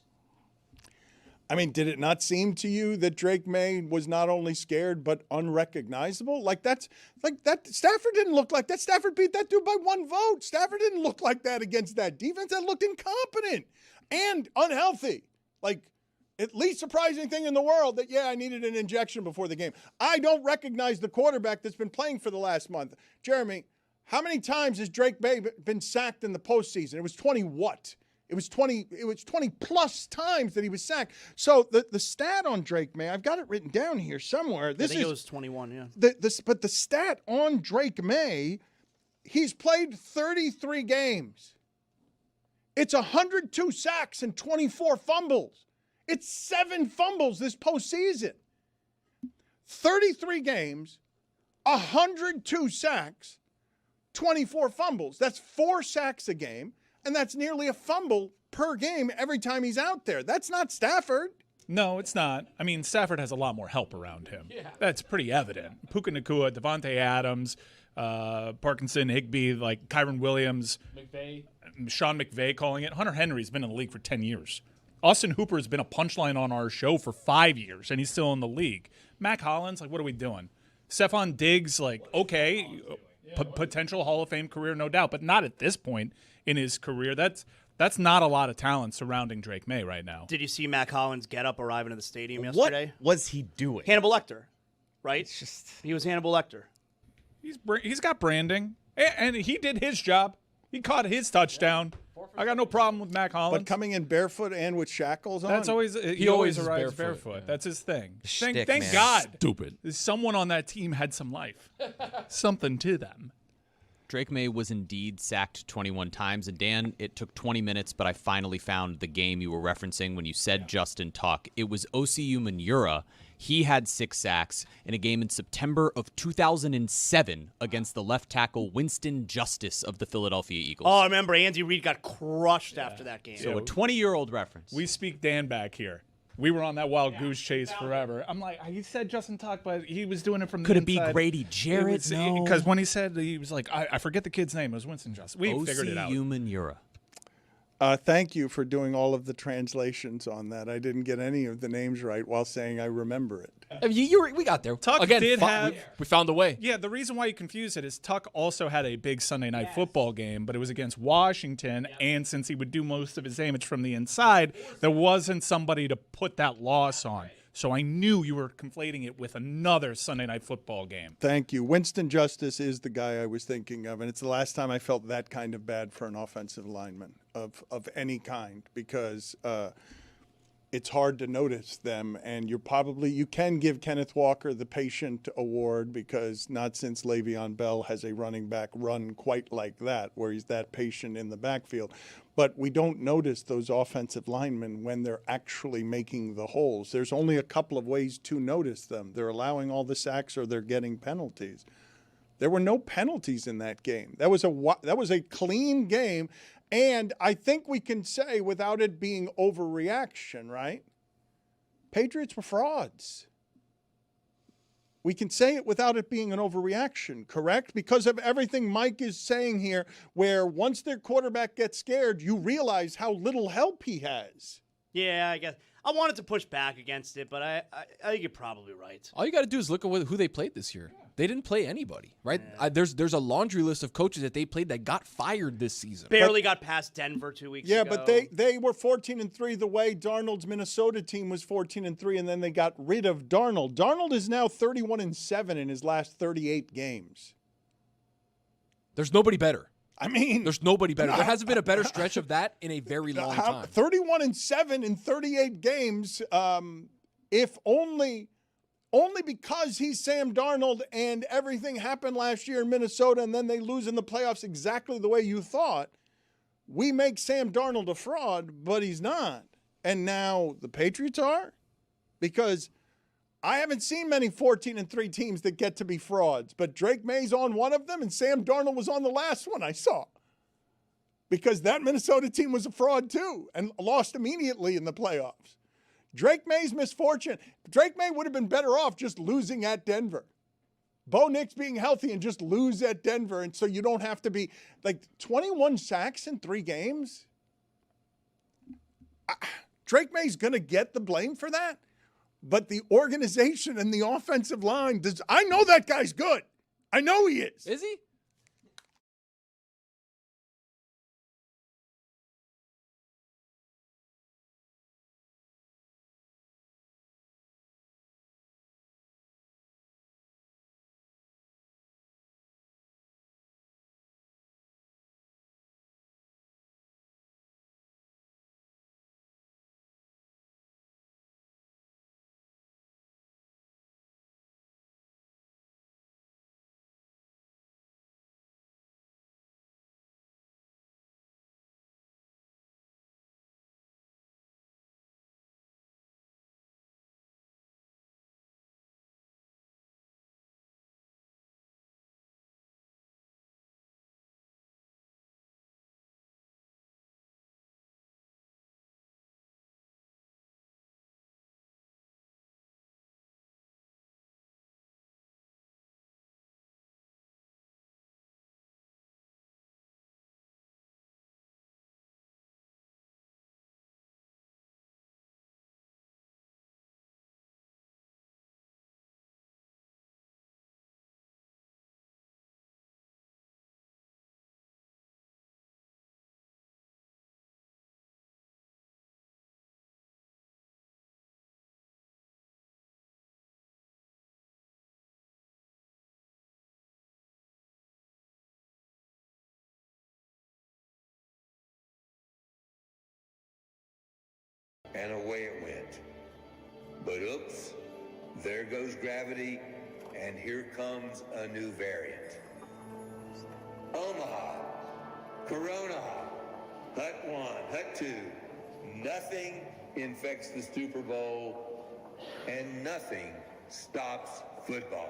I mean, did it not seem to you that Drake May was not only scared but unrecognizable? That Stafford didn't look like that. Stafford beat that dude by 1 vote. Stafford didn't look like that against that defense. That looked incompetent and unhealthy. At least surprising thing in the world that, I needed an injection before the game. I don't recognize the quarterback that's been playing for the last month. Jeremy, how many times has Drake May been sacked in the postseason? It was 20 what? It was 20 plus times that he was sacked. So the stat on Drake May, I've got it written down here somewhere. I think it was 21, yeah. But the stat on Drake May, he's played 33 games. It's 102 sacks and 24 fumbles. It's 7 fumbles this postseason. 33 games, 102 sacks, 24 fumbles. That's 4 sacks a game, and that's nearly a fumble per game every time he's out there. That's not Stafford. No, it's not. I mean, Stafford has a lot more help around him. Yeah. That's pretty evident. Puka Nacua, Devontae Adams, Parkinson, Higbee, like Kyron Williams, Sean McVay calling it. Hunter Henry's been in the league for 10 years. Austin Hooper has been a punchline on our show for 5 years, and he's still in the league. Mac Hollins, what are we doing? Stephon Diggs, okay, potential Hall of Fame career, no doubt, but not at this point in his career. That's not a lot of talent surrounding Drake May right now. Did you see Mac Hollins get up arriving to the stadium yesterday? What was he doing? Hannibal Lecter, right? He was Hannibal Lecter. He's got branding, and he did his job. He caught his touchdown. I got no problem with Mac Hollins. But coming in barefoot and with shackles on? That's always he always arrives barefoot. Yeah. That's his thing. Thank God. Stupid. Someone on that team had some life. Something to them. Drake May was indeed sacked 21 times. And Dan, it took 20 minutes, but I finally found the game you were referencing when you said Justin Tuck. It was OCU Manura. He had 6 sacks in a game in September of 2007 against the left tackle Winston Justice of the Philadelphia Eagles. Oh, I remember Andy Reid got crushed after that game. So a 20-year-old reference. We speak Dan back here. We were on that wild goose chase forever. I'm like, he said Justin Tuck, but he was doing it from Could the it be inside. Grady Jarrett? No. Because when he said, he was like, I forget the kid's name. It was Winston Justice. We figured it out. OCU Manura. Thank you for doing all of the translations on that. I didn't get any of the names right while saying I remember it. We got there. Tuck Again, did have... We found a way. Yeah, the reason why you confused it is Tuck also had a big Sunday night football game, but it was against Washington, and since he would do most of his damage from the inside, there wasn't somebody to put that loss on. So I knew you were conflating it with another Sunday night football game. Thank you. Winston Justice is the guy I was thinking of, and it's the last time I felt that kind of bad for an offensive lineman of any kind, because it's hard to notice them, and you can give Kenneth Walker the patient award, because not since Le'Veon Bell has a running back run quite like that, where he's that patient in the backfield. But we don't notice those offensive linemen when they're actually making the holes. There's only a couple of ways to notice them. They're allowing all the sacks or they're getting penalties. There were no penalties in that game. That was a clean game, and I think we can say, without it being overreaction, right? Patriots were frauds. We can say it without it being an overreaction, correct? Because of everything Mike is saying here, where once their quarterback gets scared, you realize how little help he has. Yeah, I guess. I wanted to push back against it, but I think you're probably right. All you got to do is look at who they played this year. They didn't play anybody, right? There's a laundry list of coaches that they played that got fired this season. Barely got past Denver 2 weeks ago. Yeah, but they were 14-3 the way Darnold's Minnesota team was 14-3, and then they got rid of Darnold. Darnold is now 31-7 in his last 38 games. There's nobody better. I mean, there's nobody better. There hasn't been a better stretch of that in a very long time. 31-7 in 38 games, if only because he's Sam Darnold and everything happened last year in Minnesota and then they lose in the playoffs exactly the way you thought. We make Sam Darnold a fraud, but he's not. And now the Patriots are? Because I haven't seen many 14-3 teams that get to be frauds, but Drake May's on one of them and Sam Darnold was on the last one I saw. Because that Minnesota team was a fraud too and lost immediately in the playoffs. Drake May's misfortune. Drake May would have been better off just losing at Denver. Bo Nix being healthy and just lose at Denver, and so you don't have to be like 21 sacks in 3 games. Drake May's going to get the blame for that, but the organization and the offensive line does. I know that guy's good. I know he is. Is he? And away it went. But oops, there goes gravity, and here comes a new variant. Omaha, Corona, Hut 1, Hut 2, nothing infects the Super Bowl, and nothing stops football.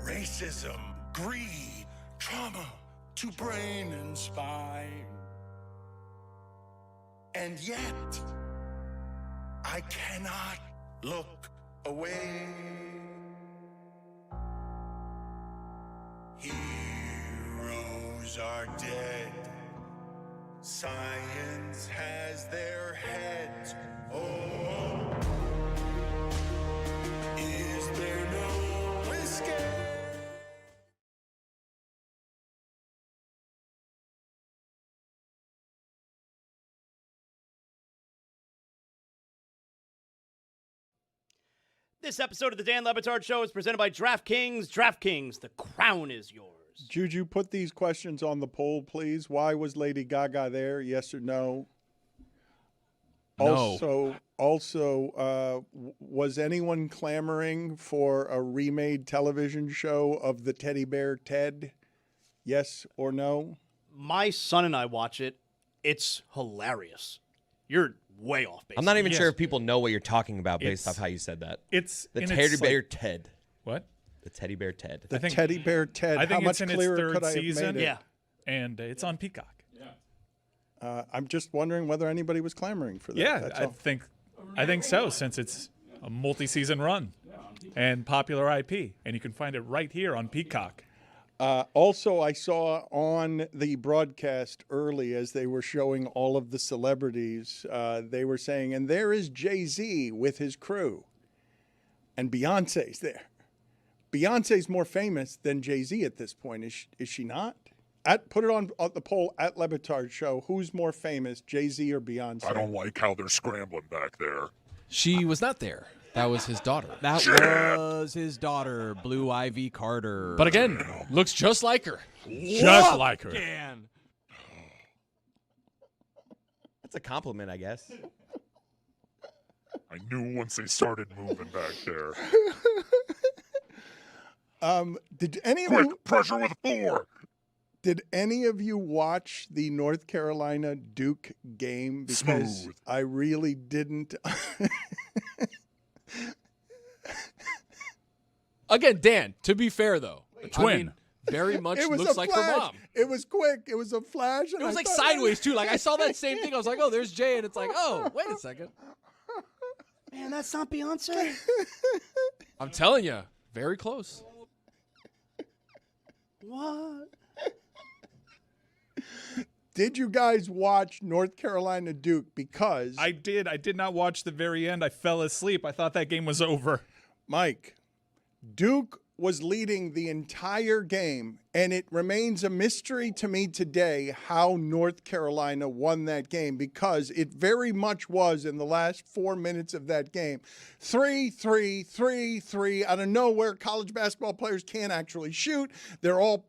Racism, greed, trauma to brain and spine. And yet, I cannot look away. Heroes are dead. Science has their heads. Oh, is there no escape? This episode of the Dan Le Batard Show is presented by DraftKings. DraftKings, the crown is yours. Juju, put these questions on the poll, please. Why was Lady Gaga there? Yes or no? No. Also, was anyone clamoring for a remade television show of the teddy bear Ted? Yes or no? My son and I watch it. It's hilarious. You're way off base. I'm not even sure if people know what you're talking about based off how you said that. It's the in teddy its, bear like- Ted. What? The teddy bear Ted. The teddy bear Ted. I think How it's much in clearer its third could I have season. made it? Yeah. And it's on Peacock. I'm just wondering whether anybody was clamoring for that. Yeah, That's I all. think so, since it's a multi-season run and popular IP, and you can find it right here on Peacock. Also, I saw on the broadcast early as they were showing all of the celebrities, they were saying, and there is Jay-Z with his crew. And Beyonce's there. Beyonce's more famous than Jay-Z at this point, is she not? Put it on the poll at Le Batard Show. Who's more famous, Jay-Z or Beyonce? I don't like how they're scrambling back there. She was not there. That was his daughter. That was his daughter, Blue Ivy Carter. But again, looks just like her. Just like her. Dan. That's a compliment, I guess. I knew once they started moving back there. Did any of Quick, you pressure with 4. Did any of you watch the North Carolina Duke game? Because Smooth. I really didn't. Again, Dan, to be fair, though. Twin. I mean, very much It was looks a like flash. her mom. It was quick. It was a flash. And It was I like thought- sideways, too. Like, I saw that same thing. I was like, oh, there's Jay. And it's like, oh, wait a second. Man, that's not Beyonce. I'm telling you, very close. What? Did you guys watch North Carolina Duke? Because I did. I did not watch the very end. I fell asleep. I thought that game was over. Mike, Duke was leading the entire game, and it remains a mystery to me today how North Carolina won that game, because it very much was in the last 4 minutes of that game. 3-3 out of nowhere. College basketball players can't actually shoot. They're all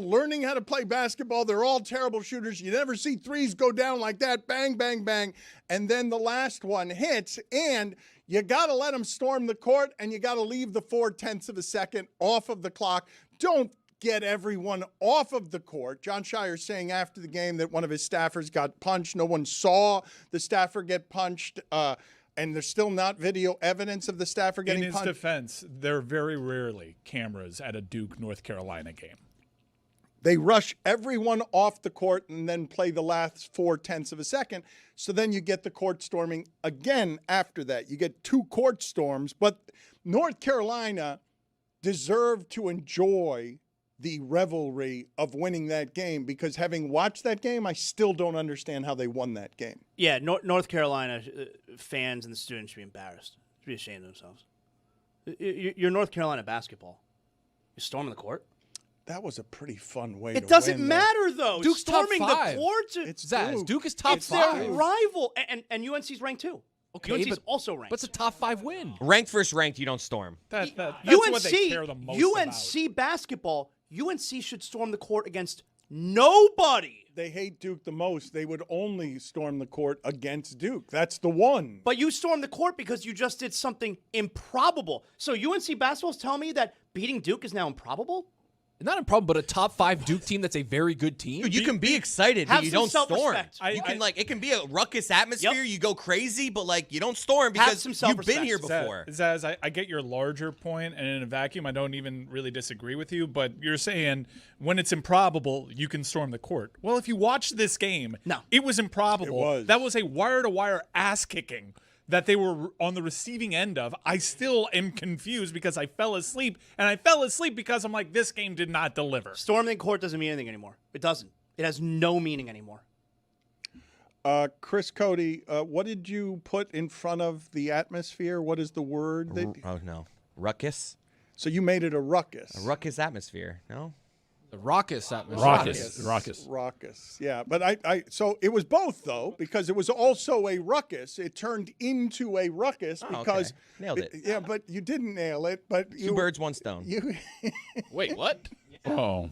learning how to play basketball. They're all terrible shooters. You never see threes go down like that. Bang, bang, bang. And then the last one hits, and you got to let them storm the court, and you got to leave the 0.4 of a second off of the clock. Don't get everyone off of the court. John Shire saying after the game that one of his staffers got punched. No one saw the staffer get punched, and there's still not video evidence of the staffer getting In his punched. defense, there are very rarely cameras at a Duke North Carolina game. They rush everyone off the court and then play the last 0.4 of a second. So then you get the court storming again after that. You get 2 court storms, but North Carolina deserved to enjoy the revelry of winning that game, because having watched that game, I still don't understand how they won that game. Yeah, North Carolina fans and the students should be embarrassed. Should be ashamed of themselves. You're North Carolina basketball. You're storming the court. That was a pretty fun way It to doesn't win, matt though. Duke's Storming top the 5. court. It's Zaz, Duke. Duke is top It's 5. their rival, and UNC's ranked too. Okay, UNC's but, also ranked. but it's a top 5 win. Ranked versus ranked, you don't storm. That's UNC, what they care the most UNC basketball. UNC should storm the court against nobody. They hate Duke the most. They would only storm the court against Duke. That's the one. But you stormed the court because you just did something improbable. So UNC basketball's telling me that beating Duke is now improbable? Not a problem, but a top 5 Duke team that's a very good team. Dude, you can be excited, Have but you some don't storm. self-respect. You can it can be a ruckus atmosphere. Yep. You go crazy, but you don't storm Have because some you've self-respect. been here before. Zaz, I get your larger point, and in a vacuum, I don't even really disagree with you, but you're saying when it's improbable, you can storm the court. Well, if you watch this game, No. it was improbable. It was. That was a wire-to-wire ass-kicking that they were on the receiving end of. I still am confused because I fell asleep, and I fell asleep because I'm like, this game did not deliver. Storming the court doesn't mean anything anymore. It doesn't. It has no meaning anymore. Chris Cody, what did you put in front of the atmosphere? What is the word? Oh no, ruckus. So you made it a ruckus. A ruckus atmosphere. No. The raucous atmosphere. Raucous. Yeah, but so it was both though, because it was also a ruckus. It turned into a ruckus because nailed it. Yeah, but you didn't nail it. But Two birds, one stone. You Wait, what? Oh.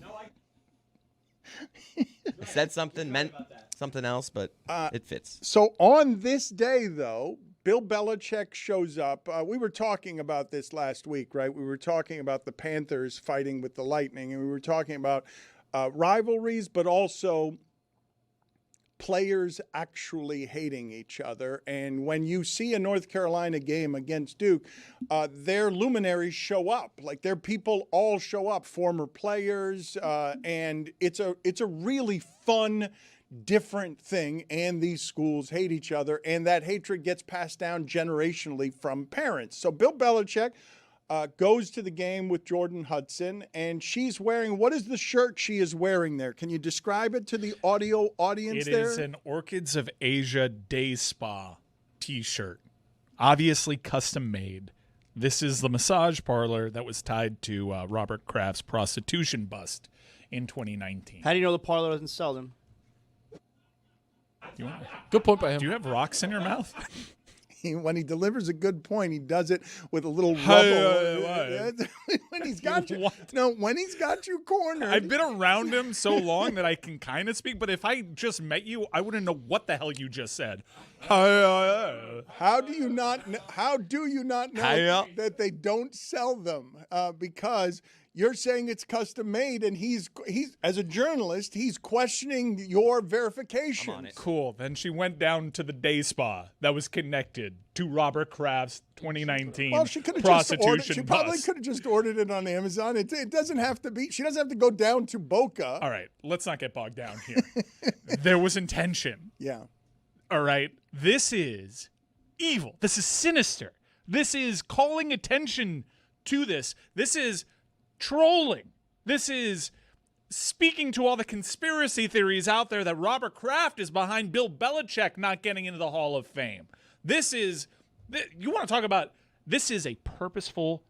I said something, meant something else, but it fits. So on this day, though, Bill Belichick shows up. We were talking about this last week, right? We were talking about the Panthers fighting with the Lightning, and we were talking about rivalries, but also players actually hating each other. And when you see a North Carolina game against Duke, their luminaries show up. Like their people all show up, former players, and it's a really fun, different thing. And these schools hate each other, and that hatred gets passed down generationally from parents. So Bill Belichick goes to the game with Jordan Hudson, and she's wearing, what is the shirt she is wearing there? Can you describe it to the audio audience there? It is an Orchids of Asia Day Spa t-shirt, obviously custom made. This is the massage parlor that was tied to Robert Kraft's prostitution bust in 2019. How do you know the parlor doesn't sell them? Good point by him. Do you have rocks in your mouth? When he delivers a good point, he does it with a little rubble. When he's got you, when he's got you cornered. I've been around him so long that I can kind of speak, but if I just met you, I wouldn't know what the hell you just said. How do you not know that they don't sell them? Because you're saying it's custom made, and he's as a journalist, he's questioning your verification. Cool. Then she went down to the day spa that was connected to Robert Kraft's 2019 Well, she could have prostitution just ordered. She probably bust. could have just ordered it on Amazon. It doesn't have to be. She doesn't have to go down to Boca. All right, let's not get bogged down here. There was intention. Yeah. All right, this is evil. This is sinister. This is calling attention to this. This is trolling. This is speaking to all the conspiracy theories out there that Robert Kraft is behind Bill Belichick not getting into the Hall of Fame. This is, you want to talk about, this is a purposeful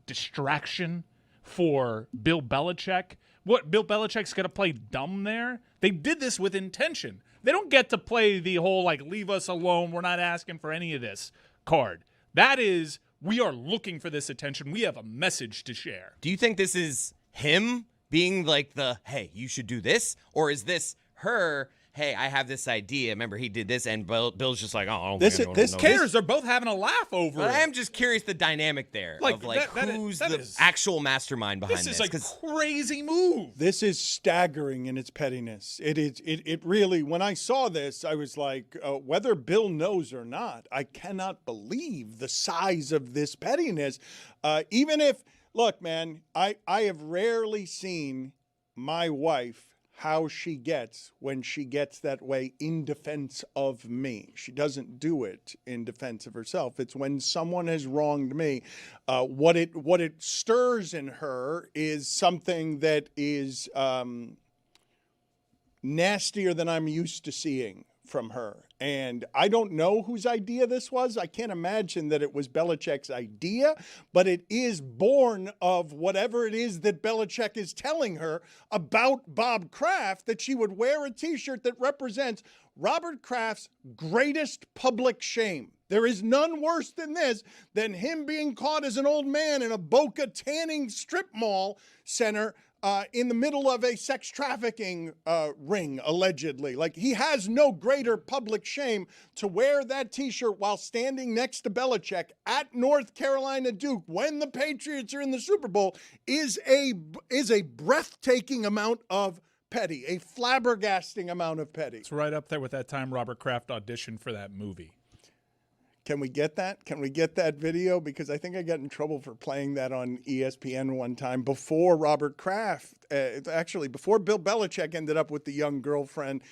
distraction for Bill Belichick. What, Bill Belichick's going to play dumb there? They did this with intention. They don't get to play the whole, leave us alone, we're not asking for any of this card. That is, we are looking for this attention. We have a message to share. Do you think this is him being like hey, you should do this? Or is this her, hey, I have this idea. Remember, he did this, and Bill's just like, oh, I don't think anyone this knows cares. They're both having a laugh over But it. I am just curious the dynamic there who's the actual mastermind behind this. This is a crazy move. This is staggering in its pettiness. It really, when I saw this, I was like, whether Bill knows or not, I cannot believe the size of this pettiness. Even if, look, man, I have rarely seen my wife how she gets when she gets that way in defense of me. She doesn't do it in defense of herself. It's when someone has wronged me. What it stirs in her is something that is nastier than I'm used to seeing from her. And I don't know whose idea this was. I can't imagine that it was Belichick's idea, but it is born of whatever it is that Belichick is telling her about Bob Kraft, that she would wear a t-shirt that represents Robert Kraft's greatest public shame. There is none worse than this, than him being caught as an old man in a Boca tanning strip mall center in the middle of a sex trafficking ring, allegedly. Like, he has no greater public shame to wear that t-shirt while standing next to Belichick at North Carolina Duke when the Patriots are in the Super Bowl is a breathtaking amount of petty, a flabbergasting amount of petty. It's right up there with that time Robert Kraft auditioned for that movie. Can we get that? Can we get that video? Because I think I got in trouble for playing that on ESPN one time before Robert Kraft, actually before Bill Belichick ended up with the young girlfriend.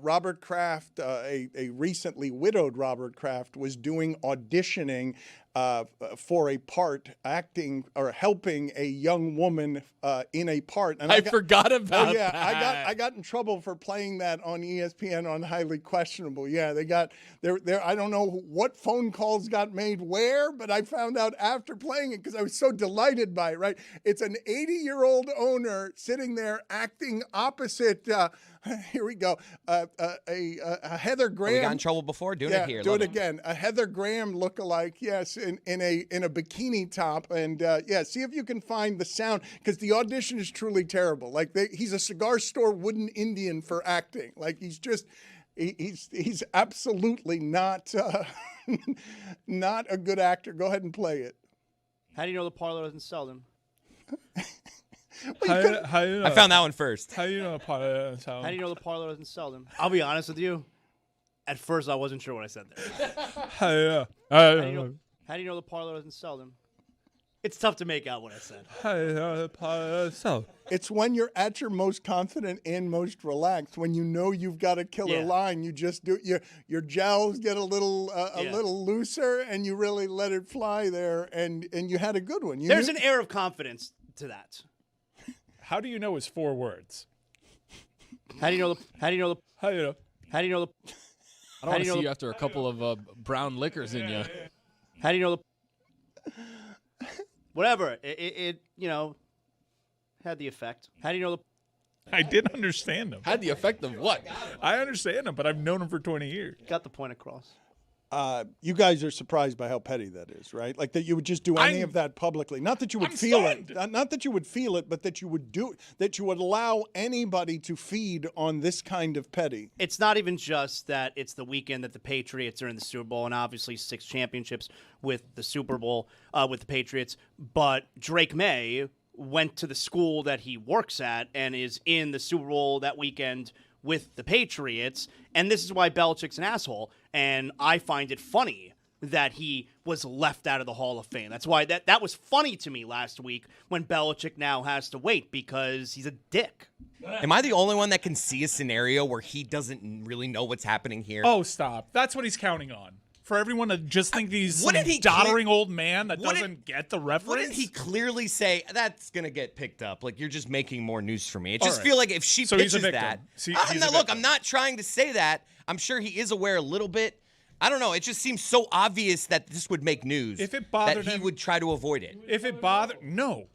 Robert Kraft, a recently widowed Robert Kraft, was doing auditioning for a part, acting or helping a young woman in a part. And I forgot about yeah, that. I got in trouble for playing that on ESPN on Highly Questionable. Yeah, they got there. I don't know what phone calls got made where, but I found out after playing it because I was so delighted by it. Right, it's an 80-year-old owner sitting there acting opposite. Here we go. A Heather Graham. We got in trouble before. Doing it here. Do it again. A Heather Graham lookalike. Yes, in a bikini top, and see if you can find the sound because the audition is truly terrible. Like he's a cigar store wooden Indian for acting. Like he's absolutely not not a good actor. Go ahead and play it. How do you know the parlor doesn't sell them? How you know? I found that one first. How you know the parlor doesn't sell them? How do you know the parlor doesn't sell them? I'll be honest with you. At first, I wasn't sure what I said there. How do you know? How do you know the parlor doesn't sell them? It's tough to make out what I said. How do you know the parlor doesn't sell them? It's when you're at your most confident and most relaxed, when you know you've got a killer line, you just do your jowls get a little looser, and you really let it fly there, and you had a good one. There's an air of confidence to that. How do you know is 4 words? How do you know? How do you know? How do you know? I don't want to see you after a couple of brown liquors in you. How do you know? Whatever. It had the effect. How do you know? I did understand him. Had the effect of what? I understand him, but I've known him for 20 years. Got the point across. You guys are surprised by how petty that is, right? Like that you would just do any of that publicly. Not that you would feel it. Not that you would feel it, but that you would do it. That you would allow anybody to feed on this kind of petty. It's not even just that it's the weekend that the Patriots are in the Super Bowl, and obviously 6 championships with the Super Bowl with the Patriots. But Drake May went to the school that he works at and is in the Super Bowl that weekend with the Patriots, and this is why Belichick's an asshole, and I find it funny that he was left out of the Hall of Fame. That's why that was funny to me last week when Belichick now has to wait because he's a dick. Am I the only one that can see a scenario where he doesn't really know what's happening here? Oh, stop. That's what he's counting on. For everyone to just think he's some Wouldn't he doddering old man that doesn't get the reference. Wouldn't he clearly say, that's going to get picked up? Like, you're just making more news for me. It All just right. feel like if she So he's a pitches victim. that. See, I'm he's not, a look, victim. I'm not trying to say that. I'm sure he is aware a little bit. I don't know. It just seems so obvious that this would make news. If it bothered that he him- would try to avoid it. If it bothered... No.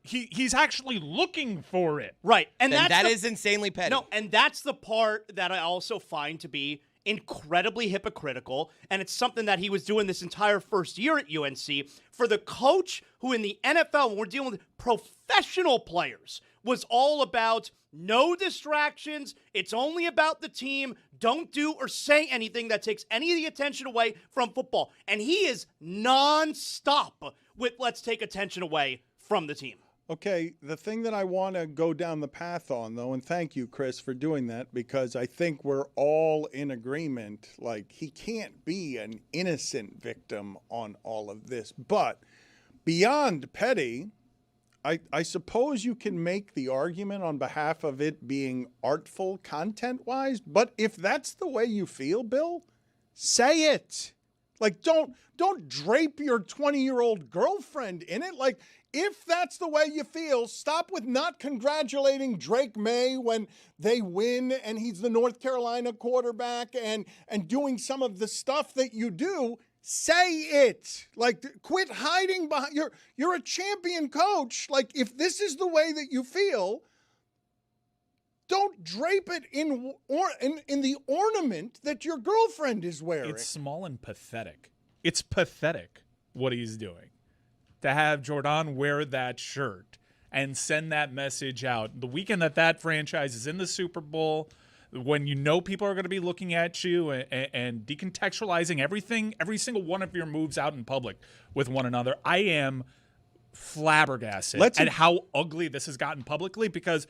He's actually looking for it. Right, and Then that is insanely petty. No, and that's the part that I also find to be incredibly hypocritical, and it's something that he was doing this entire first year at UNC. For the coach who in the NFL, when we're dealing with professional players, was all about no distractions, it's only about the team, don't do or say anything that takes any of the attention away from football. And he is non-stop with let's take attention away from the team. Okay, the thing that I want to go down the path on, though, and thank you, Chris, for doing that, because I think we're all in agreement, like, he can't be an innocent victim on all of this. But beyond petty, I suppose you can make the argument on behalf of it being artful content-wise, but if that's the way you feel, Bill, say it. Like, don't drape your 20-year-old girlfriend in it. Like, if that's the way you feel, stop with not congratulating Drake May when they win and he's the North Carolina quarterback and doing some of the stuff that you do. Say it. Like, quit hiding behind. You're a champion coach. Like, if this is the way that you feel, don't drape it in the ornament that your girlfriend is wearing. It's small and pathetic. It's pathetic what he's doing. To have Jordan wear that shirt and send that message out the weekend that franchise is in the Super Bowl, when you know people are going to be looking at you and decontextualizing everything, every single one of your moves out in public with one another. I am flabbergasted at how ugly this has gotten publicly, because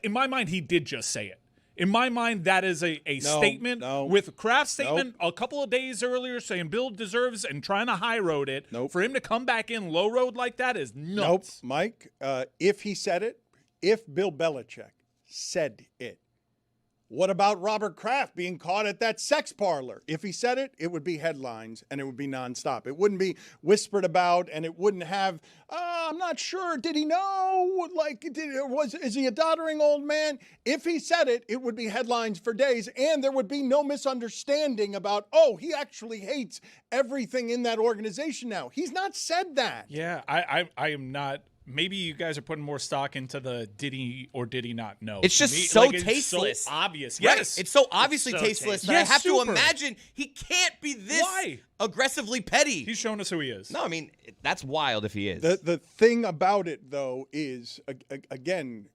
in my mind, he did just say it. In my mind, that is a statement with Kraft's statement a couple of days earlier saying Bill deserves and trying to high road it. For him to come back in low road like that is nuts. Mike, if he said it, if Bill Belichick said it, What about Robert Kraft being caught at that sex parlor? If he said it, it would be headlines and it would be nonstop. It wouldn't be whispered about, and it wouldn't have, I'm not sure, did he know? Like, is he a doddering old man? If he said it, it would be headlines for days, and there would be no misunderstanding about, oh, he actually hates everything in that organization now. He's not said that. Yeah, I am not. Maybe you guys are putting more stock into the did he or did he not know. It's just so tasteless. It's so obvious. Right. Yes. It's so obviously tasteless that I have to imagine he can't be this aggressively petty. He's shown us who he is. No, I mean, that's wild if he is. The thing about it, though, is, again,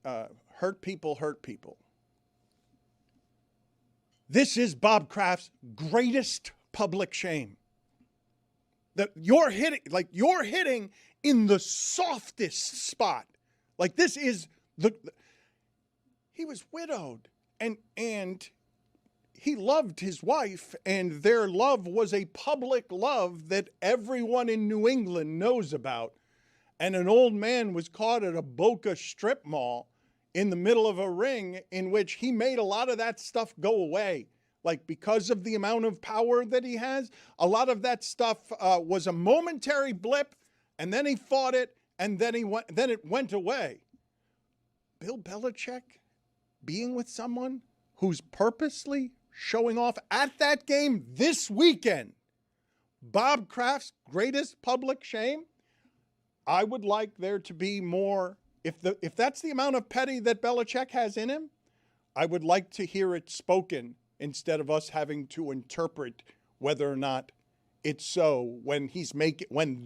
hurt people hurt people. This is Bob Kraft's greatest public shame. That you're hitting in the softest spot. Like, this is he was widowed and he loved his wife, and their love was a public love that everyone in New England knows about. And an old man was caught at a Boca strip mall in the middle of a ring in which he made a lot of that stuff go away. Like, because of the amount of power that he has, a lot of that stuff was a momentary blip, and then he fought it, and then it went away. Bill Belichick being with someone who's purposely showing off at that game this weekend, Bob Kraft's greatest public shame, I would like there to be more. If that's the amount of petty that Belichick has in him, I would like to hear it spoken instead of us having to interpret whether or not it's so when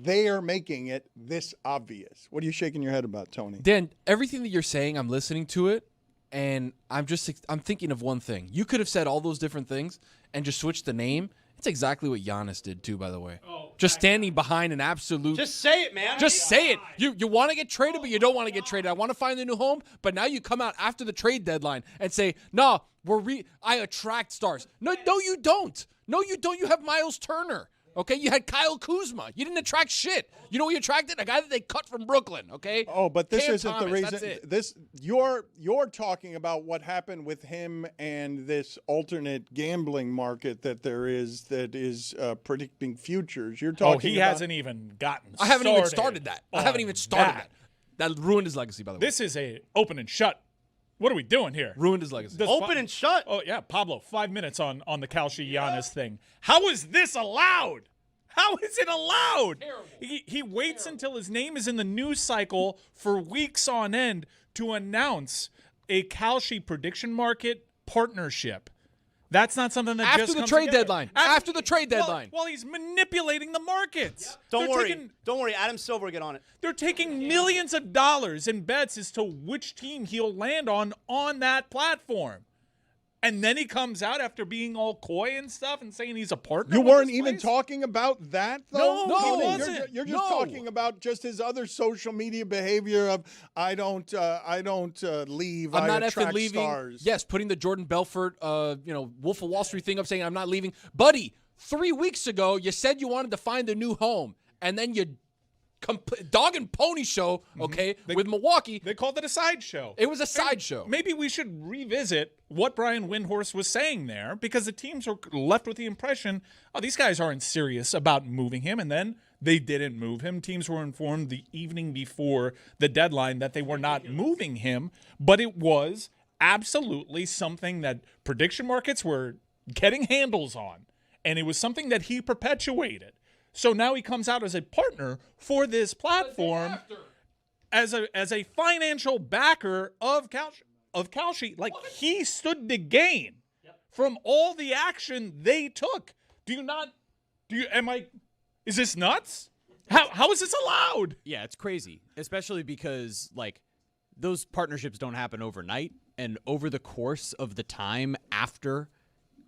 they're making it this obvious. What are you shaking your head about, Tony? Dan, everything that you're saying, I'm listening to it, and I'm thinking of one thing. You could have said all those different things and just switched the name. It's exactly what Giannis did too, by the way. Just standing behind an absolute. Just say it, man. Just say it. You want to get traded, but you don't want to get traded. I want to find a new home, but now you come out after the trade deadline and say, "No, I attract stars." No, you don't. No, you don't. You have Miles Turner. Okay, you had Kyle Kuzma. You didn't attract shit. You know what you attracted? A guy that they cut from Brooklyn. Okay. Oh, but this Cam isn't Thomas, the reason. that's it. This you're talking about what happened with him and this alternate gambling market that is predicting futures. You're talking. He hasn't even gotten. I haven't even started that. I haven't even started that. That ruined his legacy, by the way. This is a open and shut. What are we doing here? Ruined his legacy. Open and shut. Oh, yeah, Pablo, 5 minutes on the Kalshi Giannis thing. How is this allowed? How is it allowed? He waits until his name is in the news cycle for weeks on end to announce a Kalshi prediction market partnership. That's not something that after just the comes trade together. deadline. After the trade deadline. While he's manipulating the markets. Don't worry. Adam Silver will get on it. They're taking millions of dollars in bets as to which team he'll land on that platform. And then he comes out after being all coy and stuff and saying he's a partner. You with weren't this even place? talking about that, though? No, Tony? he wasn't. You're just talking about just his other social media behavior of I don't leave. I'm I not attract effing leaving. stars. Yes, putting the Jordan Belfort, Wolf of Wall Street thing up, saying I'm not leaving. Buddy, 3 weeks ago you said you wanted to find a new home, and then you dog and pony show, okay, with Milwaukee. They called it a sideshow. It was a sideshow. Maybe we should revisit what Brian Windhorst was saying there, because the teams were left with the impression, oh, these guys aren't serious about moving him, and then they didn't move him. Teams were informed the evening before the deadline that they were not moving him, but it was absolutely something that prediction markets were getting handles on, and it was something that he perpetuated. So now he comes out as a partner for this platform, as a financial backer of Kalshi. Like, he stood to gain from all the action they took. Is this nuts? How is this allowed? Yeah, it's crazy, especially because, like, those partnerships don't happen overnight, and over the course of the time after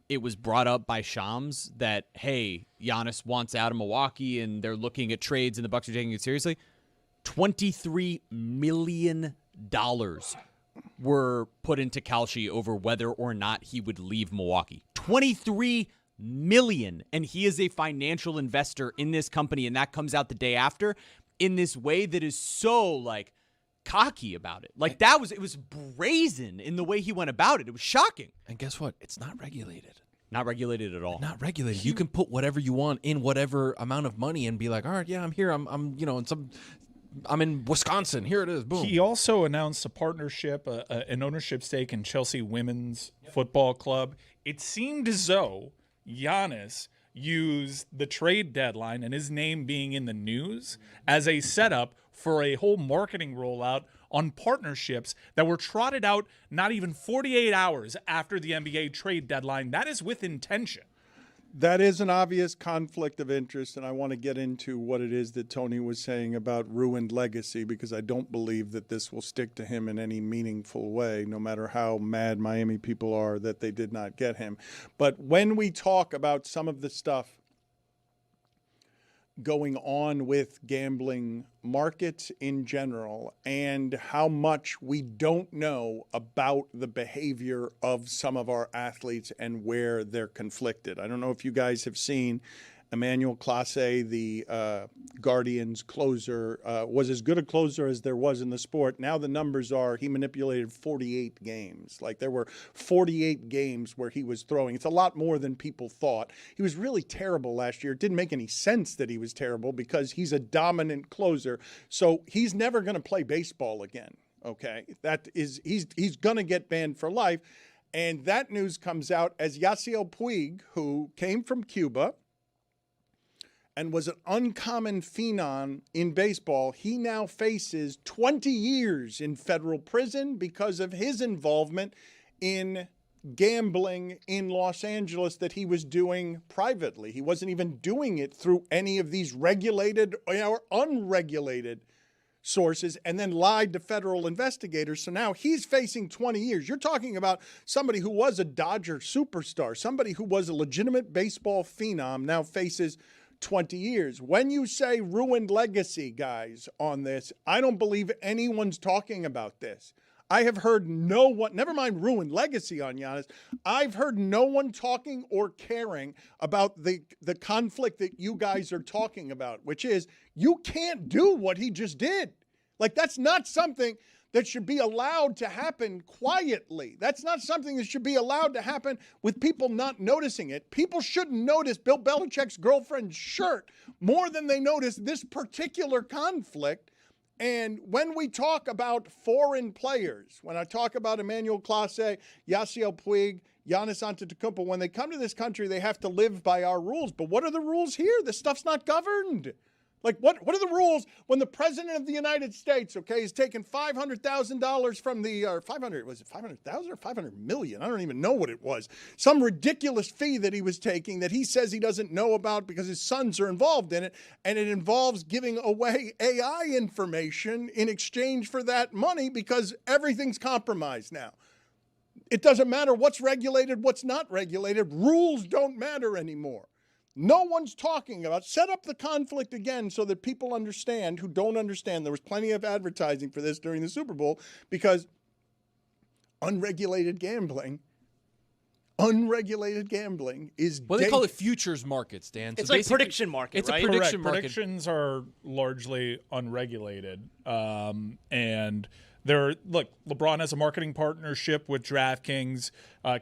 it was brought up by Shams that, hey, Giannis wants out of Milwaukee and they're looking at trades and the Bucks are taking it seriously, $23 million were put into Kalshi over whether or not he would leave Milwaukee. $23 million, and he is a financial investor in this company, and that comes out the day after in this way that is so, like, cocky about it. Like it was brazen in the way he went about it. It was shocking. And guess what? It's not regulated. Not regulated at all. Not regulated. You can put whatever you want in whatever amount of money and be like, all right, yeah, I'm here. I'm in Wisconsin. Here it is. Boom. He also announced a partnership, an ownership stake in Chelsea Women's Football Club. It seemed as though Giannis used the trade deadline and his name being in the news as a setup for a whole marketing rollout on partnerships that were trotted out not even 48 hours after the NBA trade deadline. That is with intention. That is an obvious conflict of interest, and I want to get into what it is that Tony was saying about ruined legacy, because I don't believe that this will stick to him in any meaningful way, no matter how mad Miami people are that they did not get him. But when we talk about some of the stuff going on with gambling markets in general and how much we don't know about the behavior of some of our athletes and where they're conflicted. I don't know if you guys have seen Emmanuel Clase, the Guardians closer, was as good a closer as there was in the sport. Now the numbers are he manipulated 48 games. Like there were 48 games where he was throwing. It's a lot more than people thought. He was really terrible last year. It didn't make any sense that he was terrible because he's a dominant closer. So he's never going to play baseball again. Okay, that is he's going to get banned for life. And that news comes out as Yasiel Puig, who came from Cuba and was an uncommon phenom in baseball, he now faces 20 years in federal prison because of his involvement in gambling in Los Angeles that he was doing privately. He wasn't even doing it through any of these regulated or unregulated sources, and then lied to federal investigators. So now he's facing 20 years. You're talking about somebody who was a Dodger superstar, somebody who was a legitimate baseball phenom, now faces 20 years. When you say ruined legacy, guys, on this, I don't believe anyone's talking about this. I have heard no one, never mind ruined legacy on Giannis, I've heard no one talking or caring about the conflict that you guys are talking about, which is you can't do what he just did. Like, that's not something that should be allowed to happen quietly. That's not something that should be allowed to happen with people not noticing it. People shouldn't notice Bill Belichick's girlfriend's shirt more than they notice this particular conflict. And when we talk about foreign players, when I talk about Emmanuel Clase, Yasiel Puig, Giannis Antetokounmpo, when they come to this country, they have to live by our rules. But what are the rules here? This stuff's not governed. Like, what are the rules when the president of the United States, okay, is taking $500,000 from the, or 500, was it 500,000 or 500 million? I don't even know what it was. Some ridiculous fee that he was taking that he says he doesn't know about because his sons are involved in it, and it involves giving away AI information in exchange for that money because everything's compromised now. It doesn't matter what's regulated, what's not regulated. Rules don't matter anymore. No one's talking about, set up the conflict again so that people understand who don't understand. There was plenty of advertising for this during the Super Bowl because unregulated gambling is... Well, they call it futures markets, Dan. It's like prediction market, it's right? a prediction Correct. market. Predictions are largely unregulated. And LeBron has a marketing partnership with DraftKings.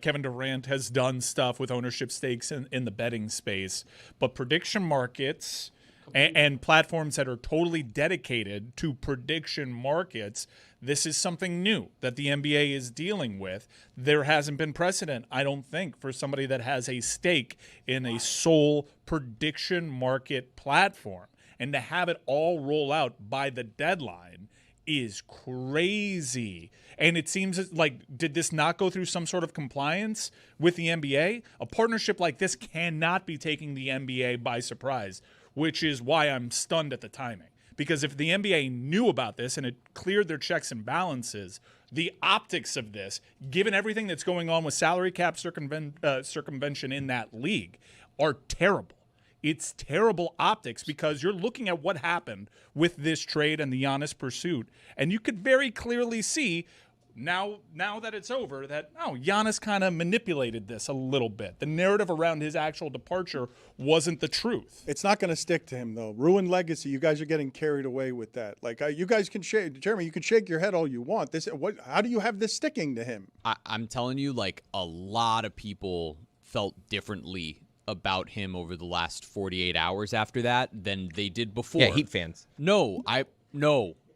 Kevin Durant has done stuff with ownership stakes in the betting space. But prediction markets and platforms that are totally dedicated to prediction markets, this is something new that the NBA is dealing with. There hasn't been precedent, I don't think, for somebody that has a stake in a sole prediction market platform. And to have it all roll out by the deadline is crazy. And it seems like, did this not go through some sort of compliance with the NBA? A partnership like this cannot be taking the NBA by surprise, which is why I'm stunned at the timing. Because if the NBA knew about this and it cleared their checks and balances, the optics of this, given everything that's going on with salary cap circumvention in that league, are terrible. It's terrible optics because you're looking at what happened with this trade and the Giannis pursuit, and you could very clearly see now that it's over, that Giannis kind of manipulated this a little bit. The narrative around his actual departure wasn't the truth. It's not going to stick to him, though. Ruined legacy. You guys are getting carried away with that. Like you guys can shake, Jeremy. You can shake your head all you want. How do you have this sticking to him? I'm telling you, like, a lot of people felt differently about him over the last 48 hours after that than they did before. Yeah, Heat fans. No.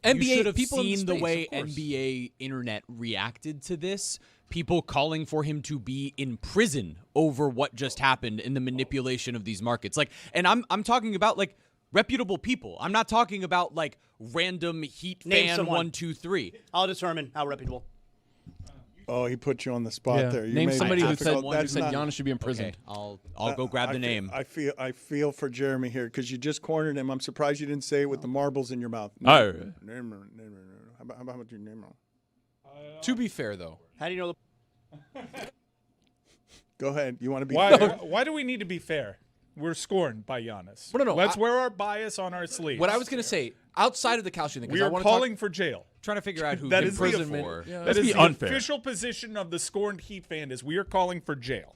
NBA you should have people in the seen the space, way of course. NBA internet reacted to this. People calling for him to be in prison over what just happened in the manipulation of these markets. Like, and I'm talking about like reputable people. I'm not talking about like random Heat Name fan someone. 1, 2, 3. I'll determine how reputable. Oh, he put you on the spot there. You Name made it somebody who difficult. said That's not- Giannis should be imprisoned. Okay, I'll go grab the name. I feel for Jeremy here because you just cornered him. I'm surprised you didn't say it with the marbles in your mouth. Oh. How about your name? To be fair, though, How do you know the Go ahead. You want to be Why do we need to be fair? We're scorned by Giannis. No. Let's wear our bias on our sleeves. what I was going to say, outside of the Kalshi thing, we because I are want calling for jail. Trying to figure out who That can is prison the, for. Yeah, that let's is be the unfair. official position of the scorned Heat fan is we are calling for jail.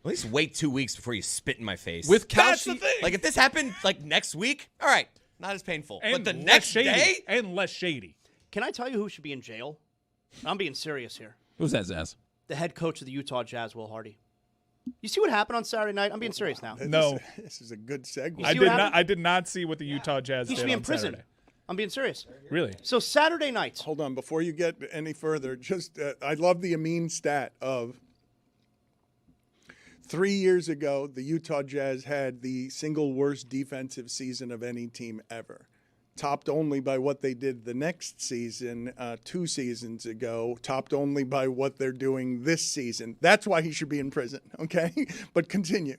At least wait 2 weeks before you spit in my face. with That's the Kalshi, thing. like if this happened like next week, all right, not as painful. And but the less next shady. day, And less shady. Can I tell you who should be in jail? I'm being serious here. who's that, Zaz? The head coach of the Utah Jazz, Will Hardy. You see what happened on Saturday night? I'm being serious now. No. This is a good segue. You see what happened? I did not see what the Utah Jazz He did should be in on prison. Saturday. I'm being serious. Really? So Saturday night, Hold on, before you get any further, just I love the Amin stat of 3 years ago, the Utah Jazz had the single worst defensive season of any team ever, topped only by what they did the next season, 2 seasons ago, topped only by what they're doing this season. That's why he should be in prison, okay? But continue.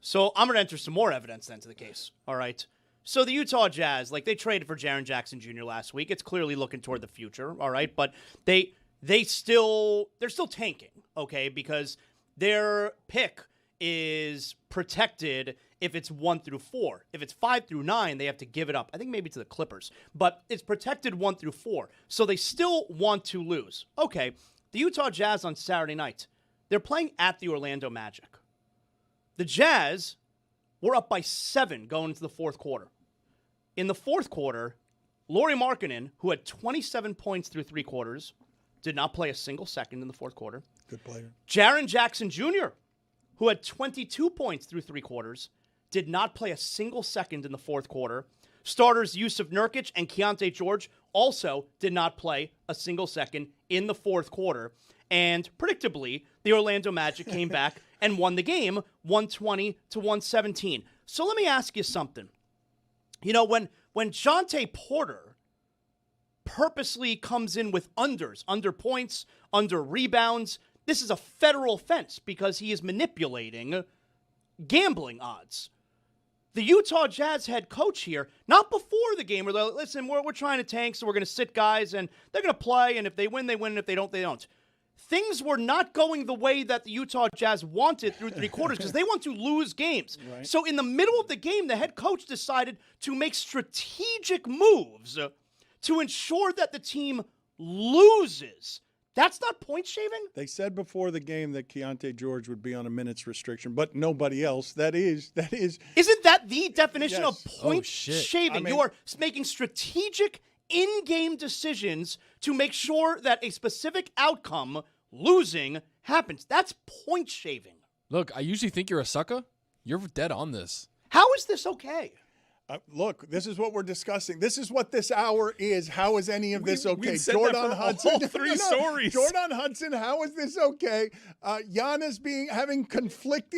so I'm going to enter some more evidence then to the case. All right. So the Utah Jazz, like they traded for Jaren Jackson Jr. last week. It's clearly looking toward the future. All right. But they're still tanking, okay, because their pick is protected if it's 1 through 4. If it's 5 through 9, they have to give it up. I think maybe to the Clippers, but it's protected 1 through 4. So they still want to lose. Okay. The Utah Jazz on Saturday night, they're playing at the Orlando Magic. The Jazz were up by 7 going into the fourth quarter. In the fourth quarter, Lauri Markkanen, who had 27 points through 3 quarters, did not play a single second in the fourth quarter. Good player. Jaren Jackson Jr., who had 22 points through 3 quarters, did not play a single second in the fourth quarter. Starters Yusuf Nurkic and Keontae George also did not play a single second in the fourth quarter. And predictably, the Orlando Magic came back and won the game 120-117. So let me ask you something. You know, when Jonte Porter purposely comes in with unders, under points, under rebounds, this is a federal offense because he is manipulating gambling odds. The Utah Jazz head coach here, not before the game, where they're like, listen, we're trying to tank, so we're going to sit guys, and they're going to play, and if they win, they win, and if they don't, they don't. Things were not going the way that the Utah Jazz wanted through 3 quarters because they want to lose games. Right. So in the middle of the game, the head coach decided to make strategic moves to ensure that the team loses. That's not point shaving? They said before the game that Keontae George would be on a minutes restriction, but nobody else. That is. Isn't that the definition Yes. of point shaving? I mean- You are making strategic in-game decisions to make sure that a specific outcome, losing, happens. That's point shaving. Look, I usually think you're a sucker. You're dead on this. How is this okay? Look, this is what we're discussing. This is what this hour is. How is any of this okay? we've said Jordan that for Hudson. all 3 stories. Jordan Hudson, how is this okay? Giannis having conflict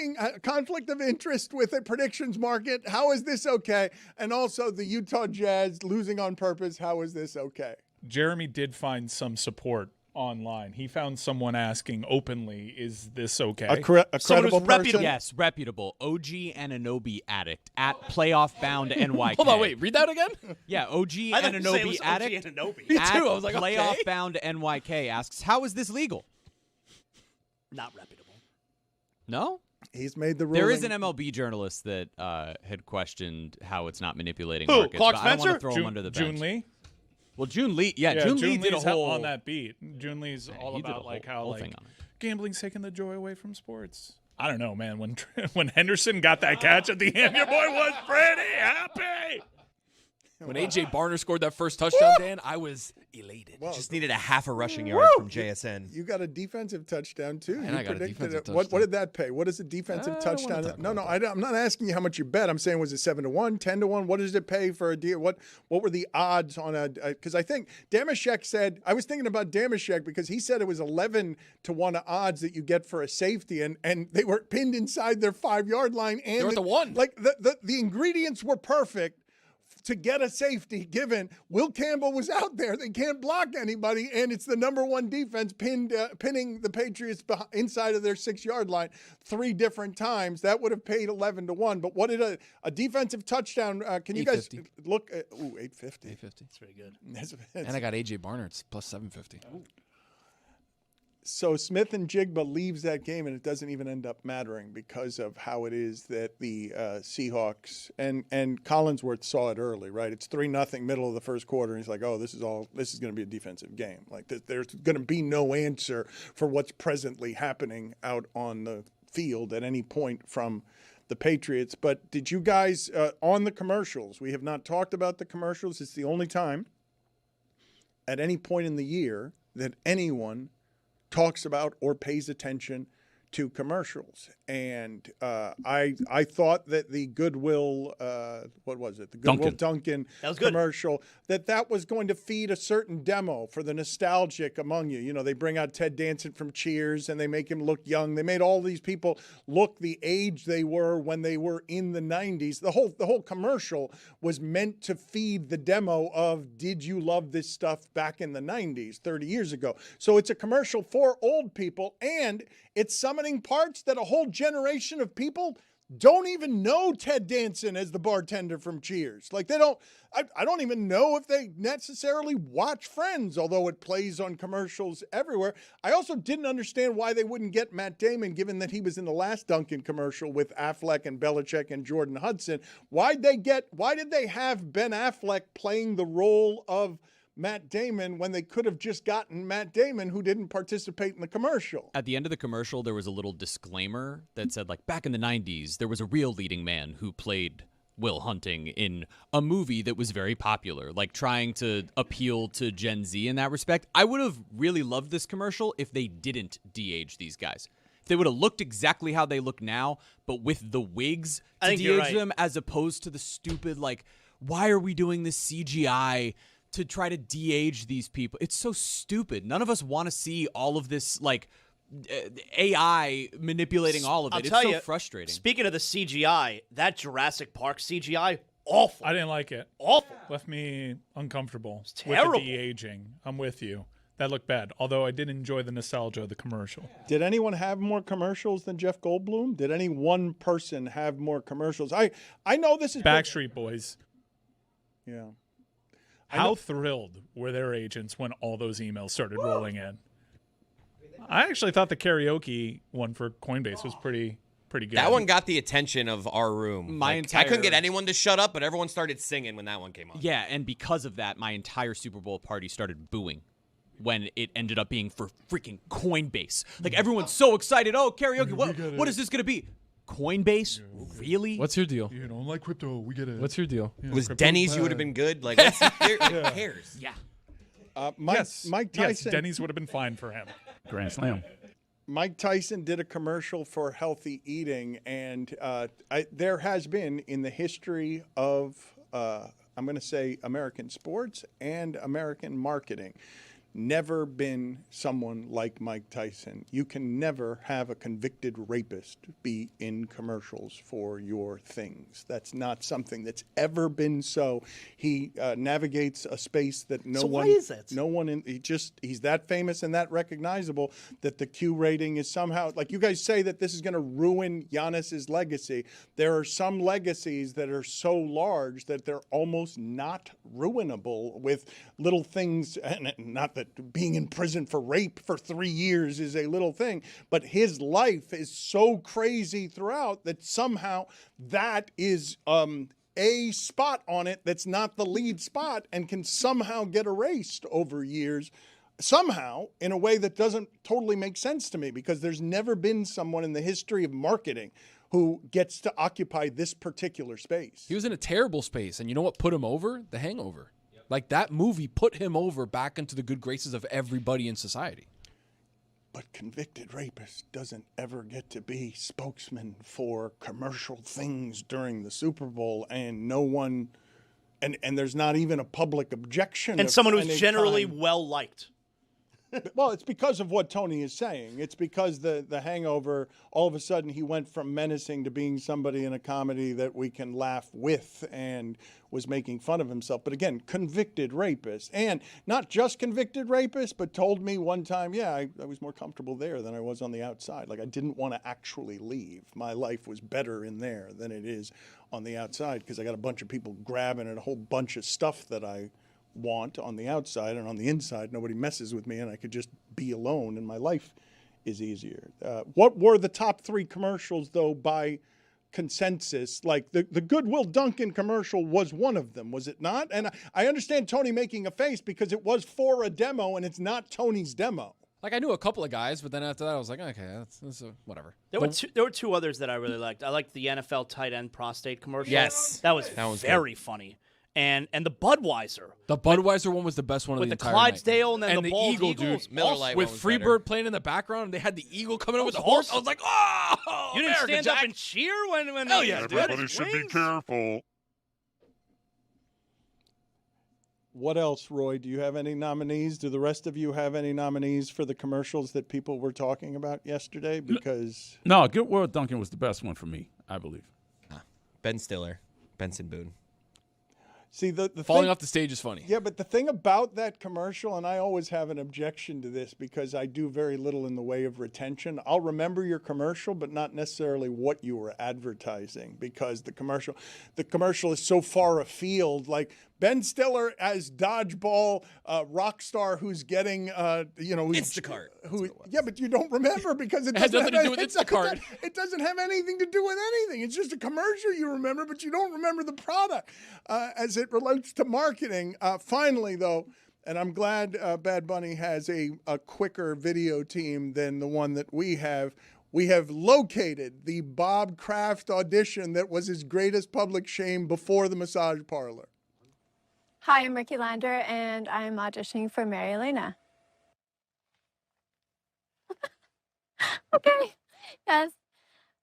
of interest with a predictions market. How is this okay? And also the Utah Jazz losing on purpose. How is this okay? Jeremy did find some support online. He found someone asking openly, is this okay? A credible person. reputable. Yes, reputable. OG Ananobi addict at playoff bound NYK. Hold on, wait. Read that again? Yeah, OG I thought you said it Ananobi was OG addict Anunoby. Me at too. I was like, okay. playoff bound NYK asks, how is this legal? Not reputable. No? He's made the ruling. There is an MLB journalist that had questioned how it's not manipulating Who? markets. Clark but I don't want Spencer? to throw him under the bench. June Lee? Well, June Lee, June Lee did a Lee's whole on that beat. June Lee's all he did a about like whole- how whole like thing on it. gambling's taking the joy away from sports. I don't know, man. When Henderson got that catch at the end, your boy was pretty happy. When A.J. Barner scored that first touchdown, Dan, I was elated. Well, Just needed a half a rushing yard from JSN. You got a defensive touchdown too. And You I got a predicted defensive it. What touchdown. did that pay? What is a defensive I don't wanna touchdown? talk No, about I'm not asking you how much you bet. I'm saying was it 7-1, 10-1? What does it pay for a deal? What were the odds on a? Because I think Damashek said I was thinking about Damashek because he said it was 11-1 odds that you get for a safety, and they were pinned inside their 5-yard line, and They were at the one. Like the ingredients were perfect to get a safety, given Will Campbell was out there. They can't block anybody, and it's the number one defense pinning the Patriots inside of their 6-yard line 3 different times. That would have paid 11-1. But what did a defensive touchdown? Can you guys look at 850? 850. That's very good. And I got A.J. Barner. It's plus 750. So Smith and Jigba leaves that game, and it doesn't even end up mattering because of how it is that the Seahawks and Collinsworth saw it early, right? It's 3-0 middle of the first quarter, and he's like, "Oh, this is going to be a defensive game. Like there's going to be no answer for what's presently happening out on the field at any point from the Patriots." But did you guys on the commercials? We have not talked about the commercials. It's the only time at any point in the year that anyone talks about or pays attention to commercials. And I thought that the Goodwill, what was it? The Goodwill Dunkin commercial, that was going to feed a certain demo for the nostalgic among you. You know, they bring out Ted Danson from Cheers and they make him look young. They made all these people look the age they were when they were in the 90s. The whole commercial was meant to feed the demo of, did you love this stuff back in the 90s, 30 years ago? So it's a commercial for old people, and it's summoning parts that a whole generation of people don't even know Ted Danson as the bartender from Cheers. Like I don't even know if they necessarily watch Friends, although it plays on commercials everywhere. I also didn't understand why they wouldn't get Matt Damon, given that he was in the last Dunkin' commercial with Affleck and Belichick and Jordan Hudson. Why did they have Ben Affleck playing the role of Matt Damon when they could have just gotten Matt Damon, who didn't participate in the commercial? At the end of the commercial, there was a little disclaimer that said, like, back in the 90s, there was a real leading man who played Will Hunting in a movie that was very popular, like trying to appeal to Gen Z in that respect. I would have really loved this commercial if they didn't de-age these guys. If they would have looked exactly how they look now, but with the wigs to de-age them, as opposed to the stupid, like, why are we doing this CGI to try to de-age these people? It's so stupid. None of us want to see all of this, like, AI manipulating all of it. It's so frustrating. Speaking of the CGI, that Jurassic Park CGI, awful. I didn't like it. Awful. Left me uncomfortable with terrible. the de-aging. I'm with you. That looked bad, although I did enjoy the nostalgia of the commercial. Did anyone have more commercials than Jeff Goldblum? Did any one person have more commercials? I know this is Backstreet Boys. Yeah. How thrilled were their agents when all those emails started rolling in? I actually thought the karaoke one for Coinbase was pretty good. That one got the attention of our room. I couldn't get anyone to shut up, but everyone started singing when that one came on. Yeah, and because of that, my entire Super Bowl party started booing when it ended up being for freaking Coinbase. Like, everyone's so excited. Oh, karaoke. What is this going to be? Coinbase? Really? What's your deal? You don't like crypto. We get it. What's your deal? It was Denny's, you would have been good. Like, who cares? Yeah. Mike Tyson. Yes, Denny's would have been fine for him. Grand Slam. Mike Tyson did a commercial for healthy eating, and there has been in the history of, I'm going to say, American sports and American marketing, never been someone like Mike Tyson. You can never have a convicted rapist be in commercials for your things. That's not something that's ever been so. He navigates a space that why is that? No one he's that famous and that recognizable that the Q rating is somehow, like you guys say that this is going to ruin Giannis's legacy. There are some legacies that are so large that they're almost not ruinable with little things, and not that being in prison for rape for 3 years is a little thing, but his life is so crazy throughout that somehow that is a spot on it that's not the lead spot and can somehow get erased over years, somehow in a way that doesn't totally make sense to me, because there's never been someone in the history of marketing who gets to occupy this particular space. He was in a terrible space, and you know what put him over? The Hangover. Yep. Like, that movie put him over back into the good graces of everybody in society. But convicted rapist doesn't ever get to be spokesman for commercial things during the Super Bowl, and no one, and there's not even a public objection. And someone who's generally well-liked. Well, it's because of what Tony is saying. It's because the Hangover, all of a sudden he went from menacing to being somebody in a comedy that we can laugh with, and was making fun of himself. But again, convicted rapist. And not just convicted rapist, but told me one time, yeah, I was more comfortable there than I was on the outside. Like, I didn't want to actually leave. My life was better in there than it is on the outside, because I got a bunch of people grabbing at a whole bunch of stuff that I want on the outside, and on the inside nobody messes with me, and I could just be alone, and my life is easier. What were the top 3 commercials, though, by consensus? Like, the Goodwill Dunkin' commercial was one of them, was it not? And I understand Tony making a face because it was for a demo, and it's not Tony's demo. Like, I knew a couple of guys, but then after that I was like, okay, that's whatever. There were two others that I really liked. I liked the NFL tight end prostate commercial. Yes. That was very good. funny. And the Budweiser. The Budweiser one was the best one of the entire night. With the Clydesdale and then the bald Eagle, Eagles. dude. Miller Lite with one was Freebird better. playing in the background, and they had the Eagle coming in with the was horse. awesome. I was like, oh, You didn't America, stand Jack. up and cheer when Hell yeah, dude. Everybody should be careful. What else, Roy? Do you have any nominees? Do the rest of you have any nominees for the commercials that people were talking about yesterday? Because No, Goodwill Dunkin' was the best one for me, I believe. Ben Stiller, Benson Boone. see, the Falling thing, off the stage is funny. Yeah, but the thing about that commercial, and I always have an objection to this because I do very little in the way of retention. I'll remember your commercial, but not necessarily what you were advertising, because the commercial is so far afield. Like Ben Stiller as dodgeball rock star who's getting, Instacart. Yeah, but you don't remember because it has doesn't nothing to do with Instacart. It doesn't have anything to do with anything. It's just a commercial you remember, but you don't remember the product as it relates to marketing. Finally, though, and I'm glad Bad Bunny has a quicker video team than the one that we have located the Bob Kraft audition that was his greatest public shame before the massage parlor. Hi, I'm Ricky Lander, and I'm auditioning for Mary Elena. Okay, yes,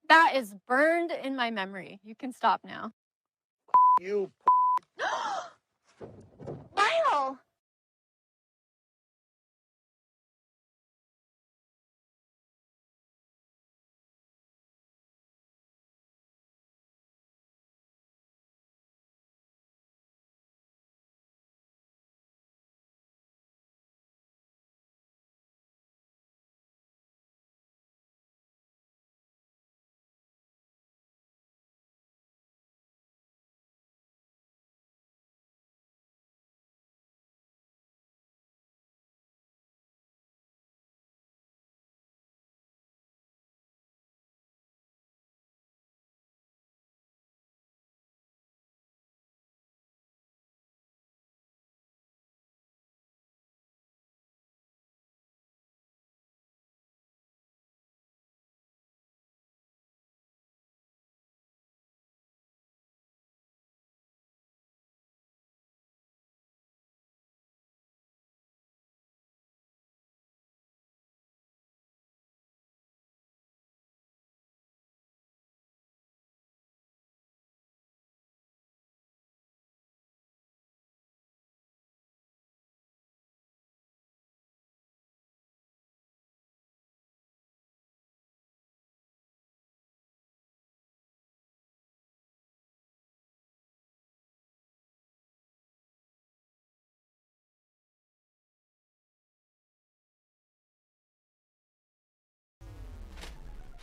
that is burned in my memory. You can stop now. You. Lyle!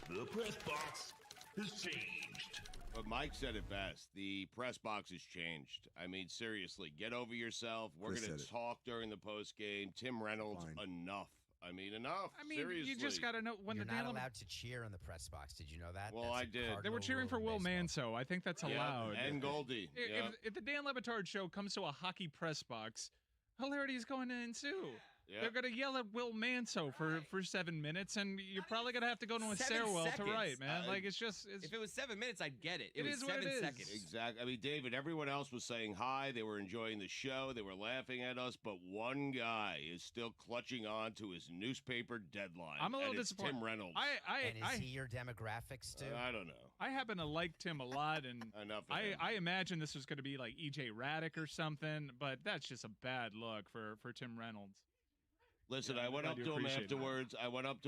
The press box has changed. But Mike said it best. The press box has changed. I mean, seriously, get over yourself. We're going to talk during the post game. Tim Reynolds, enough. I mean, enough. I mean, Seriously. you just got to know when You're the not Dan allowed to cheer in the press box. Did you know that? Well, I did. They were cheering for Will Manso. I think that's allowed. And Goldie. If the Dan Le Batard Show comes to a hockey press box, hilarity is going to ensue. Yeah. They're going to yell at Will Manso for 7 minutes, and you're probably going to have to go to a 7 stairwell seconds. to write, man. It's if it was 7 minutes, I'd get it. It was is what 7 it is. seconds. Exactly. I mean, David, everyone else was saying hi. They were enjoying the show. They were laughing at us. But one guy is still clutching on to his newspaper deadline. I'm a little and it's disappointed. Tim Reynolds. And is he your demographics, Stu? I don't know. I happen to like Tim a lot, and Enough of him. I imagine this was going to be like E.J. Raddick or something, but that's just a bad look for Tim Reynolds. Listen, I went up to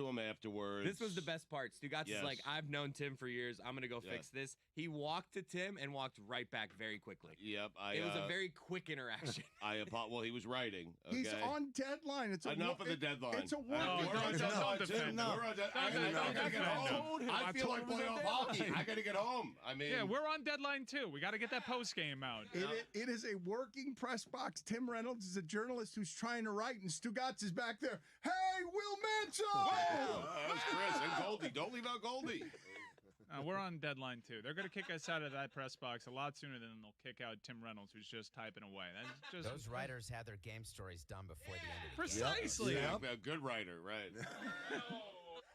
him afterwards. This was the best part. Stugotz Yes. is like, I've known Tim for years. I'm going to go fix this. He walked to Tim and walked right back very quickly. Yep. It was a very quick interaction. Well, he was writing. Okay? He's on deadline. It's Enough of the deadline. It's a work. We're on deadline, too. We're on deadline. I gotta get home. I feel like playoff hockey. I got to get home. I mean, Yeah, we're on deadline too. We got to get that post game out. It is a working press box. Tim Reynolds is a journalist who's trying to write, and Stugotz is back there. Hey, Will Manso! that was Chris and Goldie. Don't leave out Goldie. We're on deadline too. They're going to kick us out of that press box a lot sooner than they'll kick out Tim Reynolds, who's just typing away. That's just Those writers had their game stories done before the end of the game. Precisely. Yeah, a good writer, right?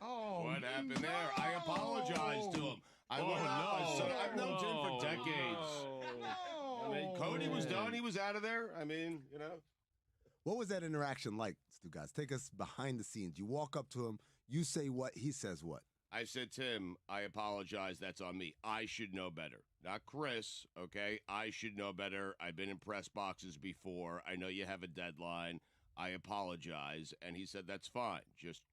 Oh, What happened there? I apologize to him. I've known Tim for decades. I mean, Cody was done. He was out of there. I mean, you know. What was that interaction like, Stugotz? Take us behind the scenes. You walk up to him, you say what, he says what. I said, Tim, I apologize. That's on me. I should know better. Not Chris, okay? I should know better. I've been in press boxes before. I know you have a deadline. I apologize. And he said, that's fine. Just,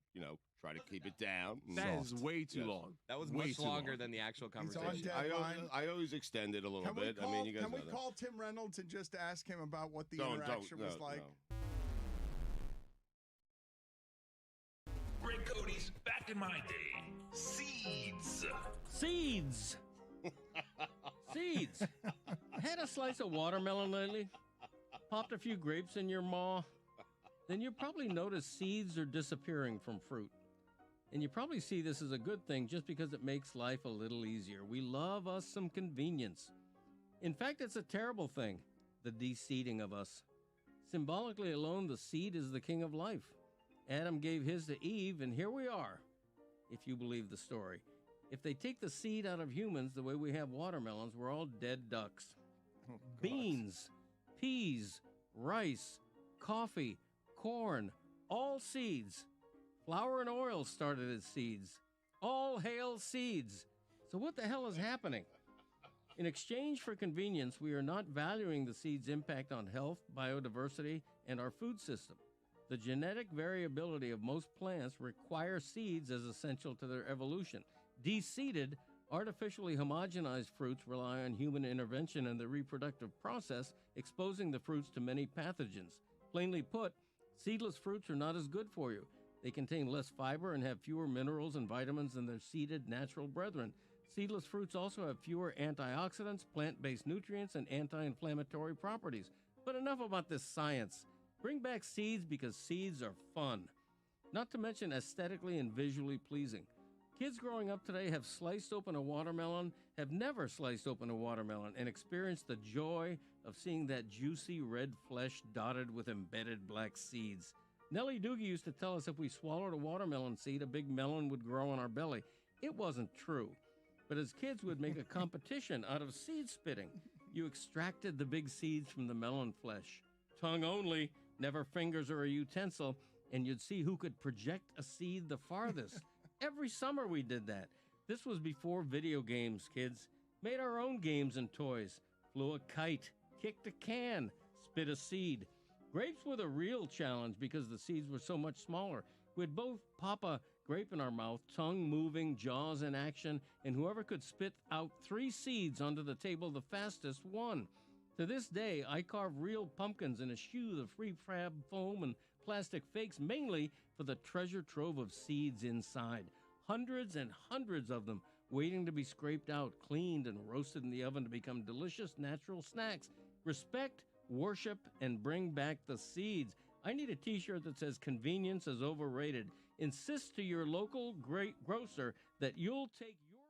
try to keep it down. That is way too long. That was Way much too longer long. than the actual He's on conversation. deadline. I always extend it a little Can we bit. call, I mean, you guys can we know that. call Tim Reynolds and just ask him about what the Don't, interaction was no, like? no. Greg Cody's back in my day. Seeds. Seeds. Seeds. Had a slice of watermelon lately? Popped a few grapes in your maw? Then you probably notice seeds are disappearing from fruit. And you probably see this as a good thing just because it makes life a little easier. We love us some convenience. In fact, it's a terrible thing, the de-seeding of us. Symbolically alone, the seed is the king of life. Adam gave his to Eve, and here we are, if you believe the story. If they take the seed out of humans the way we have watermelons, we're all dead ducks. Beans, peas, rice, coffee, corn, all seeds. Flour and oil started as seeds. All hail seeds. So what the hell is happening? In exchange for convenience, we are not valuing the seed's impact on health, biodiversity, and our food system. The genetic variability of most plants require seeds as essential to their evolution. De-seeded, artificially homogenized fruits rely on human intervention in the reproductive process, exposing the fruits to many pathogens. Plainly put, seedless fruits are not as good for you. They contain less fiber and have fewer minerals and vitamins than their seeded natural brethren. Seedless fruits also have fewer antioxidants, plant-based nutrients, and anti-inflammatory properties. But enough about this science. Bring back seeds because seeds are fun. Not to mention aesthetically and visually pleasing. Kids growing up today have sliced open a watermelon, have never sliced open a watermelon, and experienced the joy of seeing that juicy red flesh dotted with embedded black seeds. Nellie Doogie used to tell us if we swallowed a watermelon seed, a big melon would grow in our belly. It wasn't true. But as kids would make a competition out of seed spitting. You extracted the big seeds from the melon flesh. Tongue only, never fingers or a utensil, and you'd see who could project a seed the farthest. Every summer we did that. This was before video games, kids. Made our own games and toys. Flew a kite, kicked a can, spit a seed. Grapes were the real challenge because the seeds were so much smaller. We'd both pop a grape in our mouth, tongue moving, jaws in action, and whoever could spit out 3 seeds onto the table the fastest won. To this day, I carve real pumpkins and eschew the free-fab foam and plastic fakes, mainly for the treasure trove of seeds inside. Hundreds and hundreds of them waiting to be scraped out, cleaned, and roasted in the oven to become delicious natural snacks. Respect, worship, and bring back the seeds. I need a t-shirt that says convenience is overrated. Insist to your local great grocer that you'll take your...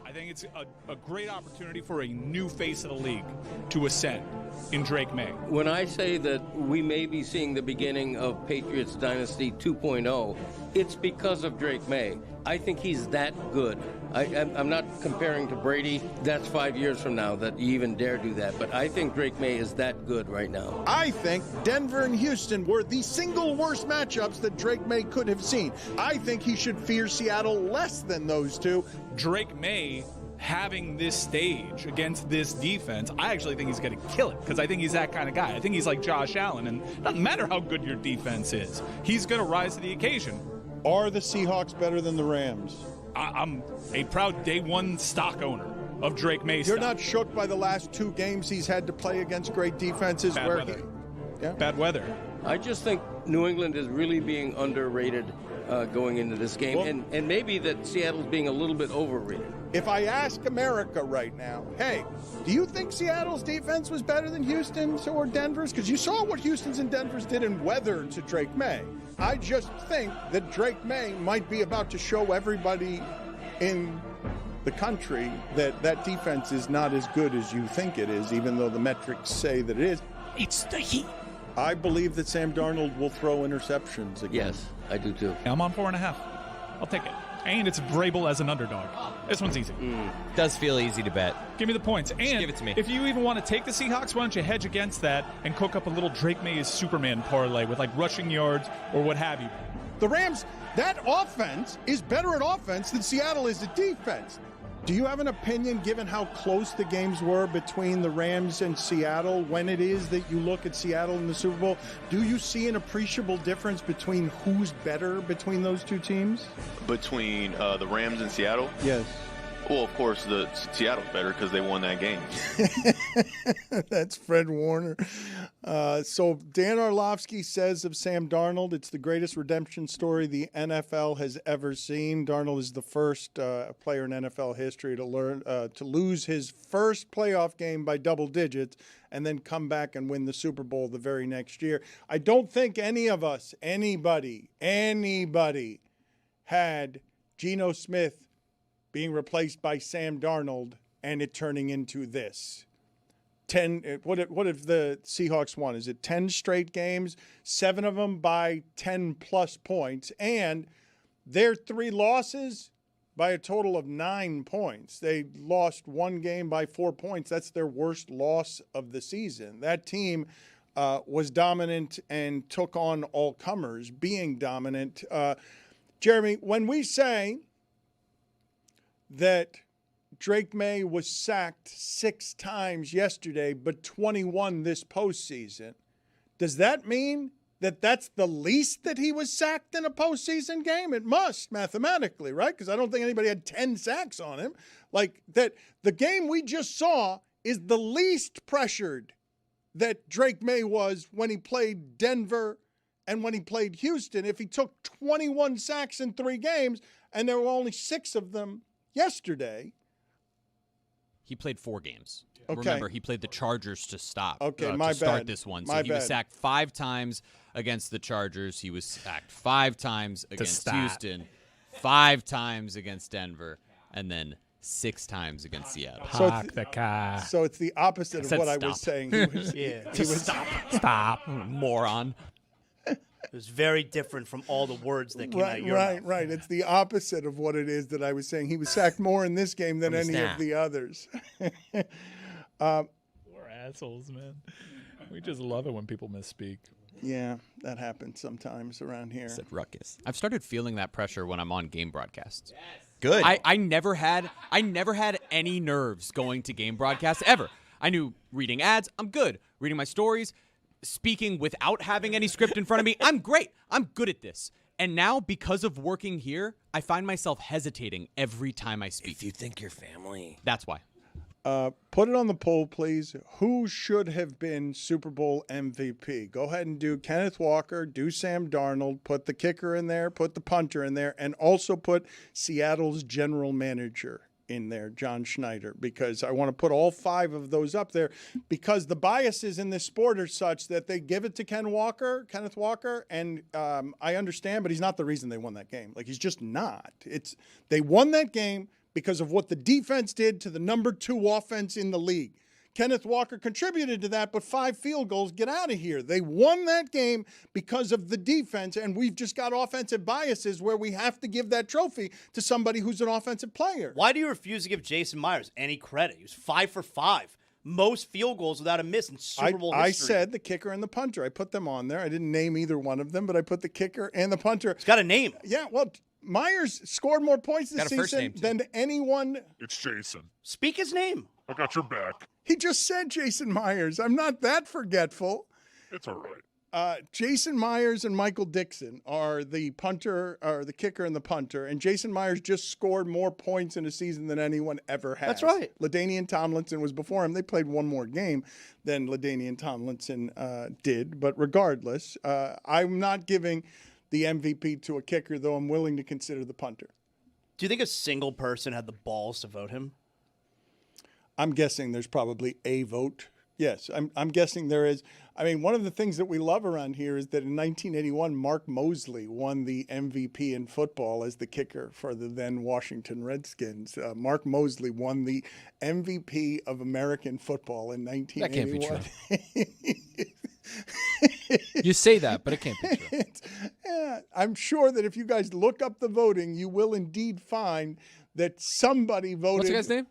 I think it's a great opportunity for a new face of the league to ascend in Drake May. When I say that we may be seeing the beginning of Patriots Dynasty 2.0, it's because of Drake May. I think he's that good. I'm not comparing to Brady. That's 5 years from now that you even dare do that. But I think Drake May is that good right now. I think Denver and Houston were the single worst matchups that Drake May could have seen. I think he should fear Seattle less than those two. Drake May having this stage against this defense, I actually think he's going to kill it because I think he's that kind of guy. I think he's like Josh Allen, and it doesn't matter how good your defense is. He's going to rise to the occasion. Are the Seahawks better than the Rams? I'm a proud day one stock owner of Drake May. You're not shook by the last 2 games he's had to play against great defenses? Bad weather. Bad weather. I just think New England is really being underrated going into this game, and maybe that Seattle's being a little bit overrated. If I ask America right now, hey, do you think Seattle's defense was better than Houston's or Denver's? Because you saw what Houston's and Denver's did in weather to Drake May. I just think that Drake May might be about to show everybody in the country that that defense is not as good as you think it is, even though the metrics say that it is. It's the Heat. I believe that Sam Darnold will throw interceptions again. Yes, I do too. I'm on 4.5. I'll take it. And it's Vrabel as an underdog. This one's easy. Does feel easy to bet. Give me the points. And give it to me. If you even want to take the Seahawks, why don't you hedge against that and cook up a little Drake May as Superman parlay with like rushing yards or what have you. The Rams, that offense is better at offense than Seattle is at defense. Do you have an opinion, given how close the games were between the Rams and Seattle, when it is that you look at Seattle in the Super Bowl? Do you see an appreciable difference between who's better between those two teams? Between the Rams and Seattle? Yes. Well, of course, the Seattle's better because they won that game. That's Fred Warner. So Dan Orlovsky says of Sam Darnold, it's the greatest redemption story the NFL has ever seen. Darnold is the first player in NFL history to lose his first playoff game by double digits and then come back and win the Super Bowl the very next year. I don't think any of us, anybody had Geno Smith being replaced by Sam Darnold and it turning into this. 10. What if the Seahawks won? Is it 10 straight games? 7 of them by 10-plus points. And their 3 losses by a total of 9 points. They lost 1 game by 4 points. That's their worst loss of the season. That team was dominant and took on all comers, being dominant. Jeremy, when we say that Drake May was sacked 6 times yesterday, but 21 this postseason, does that mean that that's the least that he was sacked in a postseason game? It must, mathematically, right? Because I don't think anybody had 10 sacks on him. Like, that the game we just saw is the least pressured that Drake May was when he played Denver and when he played Houston. If he took 21 sacks in 3 games, and there were only 6 of them yesterday. He played 4 games. Okay. Remember, he played the Chargers to stop. Okay, to my start bad. this one. My So he was bad. sacked 5 times against the Chargers. He was sacked 5 times against stop. Houston, 5 times against Denver, and then 6 times against Seattle. Park the car. So it's the opposite of said what I stop. was saying. He was, Yeah. he was, Stop. Moron. It was very different from all the words that came out of your mouth. right. It's the opposite of what it is that I was saying. He was sacked more in this game than From any snap. of the others. We're assholes, man. We just love it when people misspeak. Yeah, that happens sometimes around here. Said ruckus. I've started feeling that pressure when I'm on game broadcasts. Good. I never had any nerves going to game broadcasts ever. I knew reading ads, I'm good. Reading my stories, speaking without having any script in front of me, I'm great. I'm good at this. And now, because of working here, I find myself hesitating every time I speak. If you think you're family. That's why. Put it on the poll, please. Who should have been Super Bowl MVP? Go ahead and do Kenneth Walker, do Sam Darnold, put the kicker in there, put the punter in there, and also put Seattle's general manager in there, John Schneider, because I want to put all 5 of those up there because the biases in this sport are such that they give it to Kenneth Walker, and I understand, but he's not the reason they won that game. Like, he's just not. They won that game because of what the defense did to the number 2 offense in the league. Kenneth Walker contributed to that, but 5 field goals, get out of here. They won that game because of the defense, and we've just got offensive biases where we have to give that trophy to somebody who's an offensive player. Why do you refuse to give Jason Myers any credit? He was 5 for 5. Most field goals without a miss in Super Bowl history. I said the kicker and the punter. I put them on there. I didn't name either one of them, but I put the kicker and the punter. It's got a name. Yeah, well, Myers scored more points this season than anyone. It's Jason. Speak his name. I got your back. He just said Jason Myers. I'm not that forgetful. It's all right. Jason Myers and Michael Dixon are the punter, or the kicker and the punter, and Jason Myers just scored more points in a season than anyone ever has. That's right. LaDainian Tomlinson was before him. They played one more game than LaDainian Tomlinson did, but regardless, I'm not giving the MVP to a kicker, though I'm willing to consider the punter. Do you think a single person had the balls to vote him? I'm guessing there's probably a vote. Yes, I'm guessing there is. I mean, one of the things that we love around here is that in 1981, Mark Mosley won the MVP in football as the kicker for the then Washington Redskins. Mark Mosley won the MVP of American football in 1981. That can't be true. You say that, but it can't be true. Yeah, I'm sure that if you guys look up the voting, you will indeed find that somebody voted. What's the guy's name?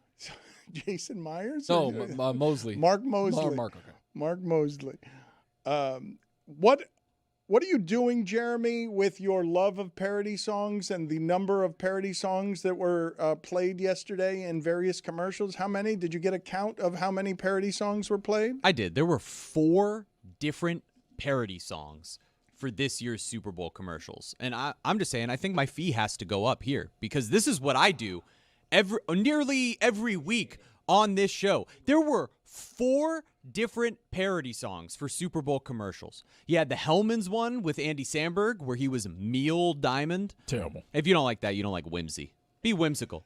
Jason Myers? No, Mosley. Mark Mosley. Mark, okay. Mark Mosley. What are you doing, Jeremy, with your love of parody songs and the number of parody songs that were played yesterday in various commercials? How many? Did you get a count of how many parody songs were played? I did. There were 4 different parody songs for this year's Super Bowl commercials. And I'm just saying, I think my fee has to go up here because this is what I do nearly every week on this show. There were 4 different parody songs for Super Bowl commercials. You had the Hellman's one with Andy Samberg where he was Meal Diamond. Terrible. If you don't like that, you don't like whimsy. Be whimsical.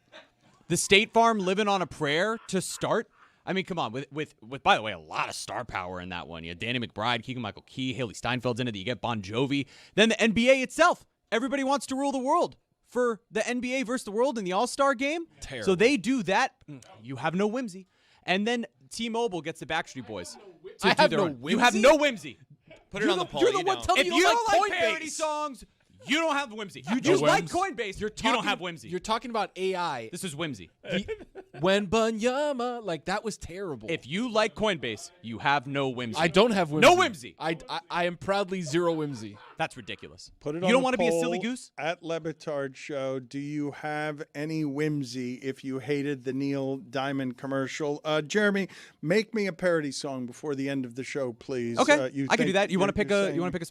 The State Farm Living on a Prayer to start. I mean, come on, with by the way, a lot of star power in that one. You had Danny McBride, Keegan-Michael Key, Haley Steinfeld's in it. You get Bon Jovi. Then the NBA itself. Everybody wants to rule the world for the NBA versus the world in the All-Star game. Terrible. So they do that. You have no whimsy. And then T-Mobile gets the Backstreet Boys. I have no whimsy? You have no whimsy. Put it on the poll. You're the one telling If me you don't don't like like parody Coinbase. songs, you don't have whimsy. You No just like whims. Coinbase. You don't have whimsy. You're talking about AI. This is whimsy. When Banyama, like that was terrible. If you like Coinbase, you have no whimsy. I don't have whimsy. No whimsy. I am proudly zero whimsy. That's ridiculous. Put it you on don't the want to be a silly poll goose? At Le Batard Show, do you have any whimsy if you hated the Neil Diamond commercial? Jeremy, make me a parody song before the end of the show, please. Okay, I can do that. You want to pick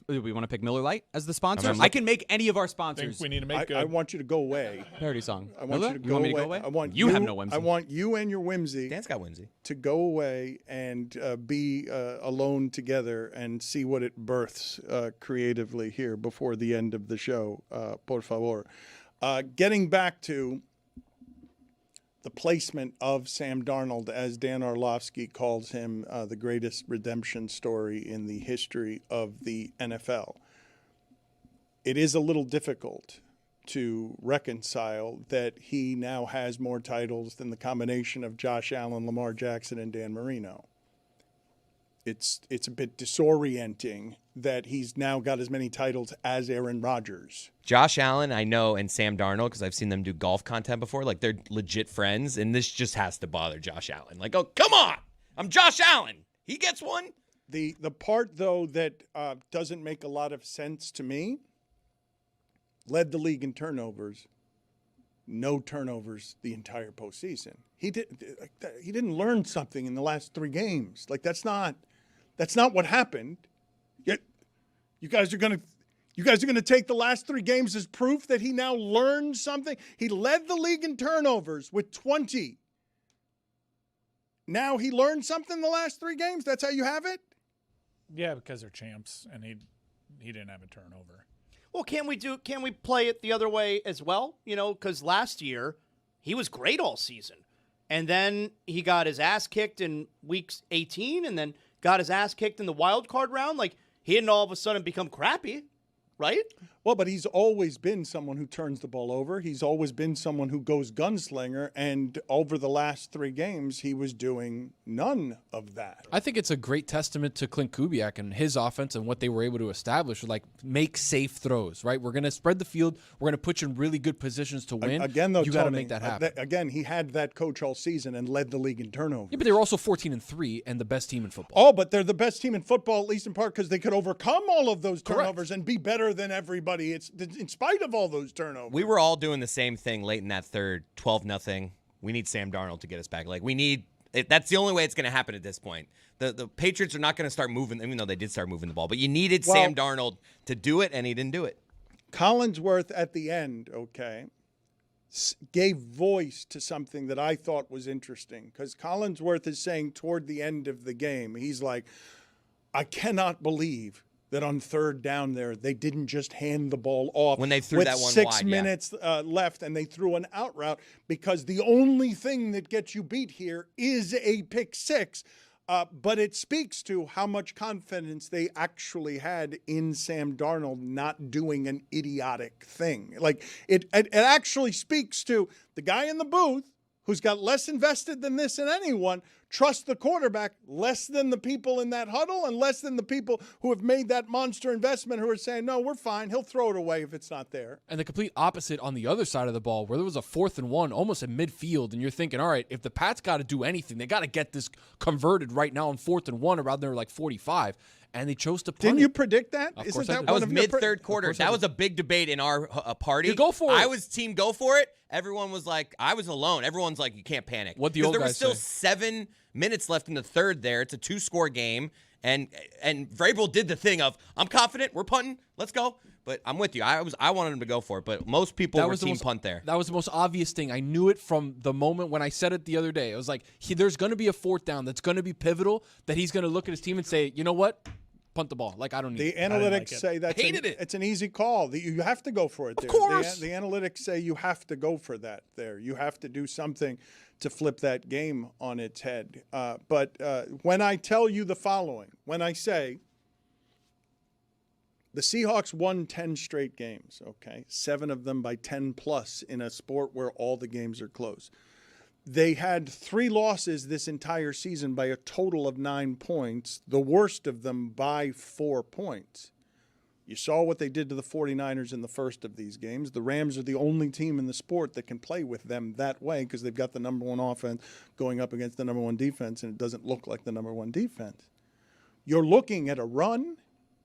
we want to pick Miller Lite as the sponsor? I can make any of our I sponsors. think we need to make I want you to go away. Parody song. I want Miller? you to You go want me to away. go away? I want You have no whimsy. I want you and your whimsy Dan's got whimsy. to go away and be alone together and see what it births creatively here before the end of the show, por favor. Getting back to the placement of Sam Darnold, as Dan Orlovsky calls him, the greatest redemption story in the history of the NFL. It is a little difficult to reconcile that he now has more titles than the combination of Josh Allen, Lamar Jackson, and Dan Marino. It's a bit disorienting that he's now got as many titles as Aaron Rodgers. Josh Allen, I know, and Sam Darnold, because I've seen them do golf content before. Like, they're legit friends, and this just has to bother Josh Allen. Like, oh, come on! I'm Josh Allen. He gets one. The part, though, that doesn't make a lot of sense to me, led the league in turnovers. No turnovers the entire postseason. He didn't learn something in the last 3 games. Like, that's not what happened. Yet you guys are going to You guys are going to take the last 3 games as proof that he now learned something? He led the league in turnovers with 20. Now he learned something the last 3 games? That's how you have it? Yeah, because they're champs, and he didn't have a turnover. Well, can we play it the other way as well? You know, because last year he was great all season. And then he got his ass kicked in weeks 18 and then got his ass kicked in the wild card round. Like, he didn't all of a sudden become crappy, right? Well, but he's always been someone who turns the ball over. He's always been someone who goes gunslinger. And over the last 3 games, he was doing none of that. I think it's a great testament to Clint Kubiak and his offense and what they were able to establish. Like, make safe throws, right? We're going to spread the field. We're going to put you in really good positions to win. Again, though, you got to Tony, make that happen. Again, he had that coach all season and led the league in turnovers. Yeah, but they were also 14-3 and the best team in football. Oh, but they're the best team in football, at least in part because they could overcome all of those turnovers and be better than everybody. It's in spite of all those turnovers. We were all doing the same thing late in that third, 12-0. We need Sam Darnold to get us back. Like, we need – that's the only way it's going to happen at this point. The Patriots are not going to start moving, even though they did start moving the ball. But you needed Sam Darnold to do it, and he didn't do it. Collinsworth at the end, gave voice to something that I thought was interesting because Collinsworth is saying toward the end of the game, he's like, I cannot believe that on 3rd down there, they didn't just hand the ball off when they threw with that one 6 wide, minutes left and they threw an out route because the only thing that gets you beat here is a pick 6. But it speaks to how much confidence they actually had in Sam Darnold not doing an idiotic thing. Like it actually speaks to the guy in the booth who's got less invested than this in anyone, trust the quarterback less than the people in that huddle and less than the people who have made that monster investment who are saying, no, we're fine. He'll throw it away if it's not there. And the complete opposite on the other side of the ball where there was a 4th and 1 almost in midfield and you're thinking, all right, if the Pats got to do anything, they got to get this converted right now on 4th and 1 around there like 45. And they chose to punt. Didn't you predict that? Of Isn't course that That was one of your mid-third quarter. That was a big debate in our party. You go for it. I was team go for it. Everyone was like, I was alone. Everyone's like, you can't panic. What the old there was guys still say. 7 minutes left in the third there. It's a 2-score game. And Vrabel did the thing of, I'm confident. We're punting. Let's go. But I'm with you. I wanted him to go for it. But most people were team punt there. That was the most obvious thing. I knew it from the moment when I said it the other day. It was like, there's going to be a 4th down that's going to be pivotal that he's going to look at his team and say, you know what? Punt the ball. Like, I don't need the it. analytics say that's it's an easy call. You have to go for it there. Of course. The analytics say you have to go for that there. You have to do something to flip that game on its head. But when I tell you the following, when I say the Seahawks won 10 straight games, 7 of them by 10 plus in a sport where all the games are close. They had 3 losses this entire season by a total of 9 points, the worst of them by 4 points. You saw what they did to the 49ers in the first of these games. The Rams are the only team in the sport that can play with them that way because they've got the number 1 offense going up against the number 1 defense, and it doesn't look like the number 1 defense. You're looking at a run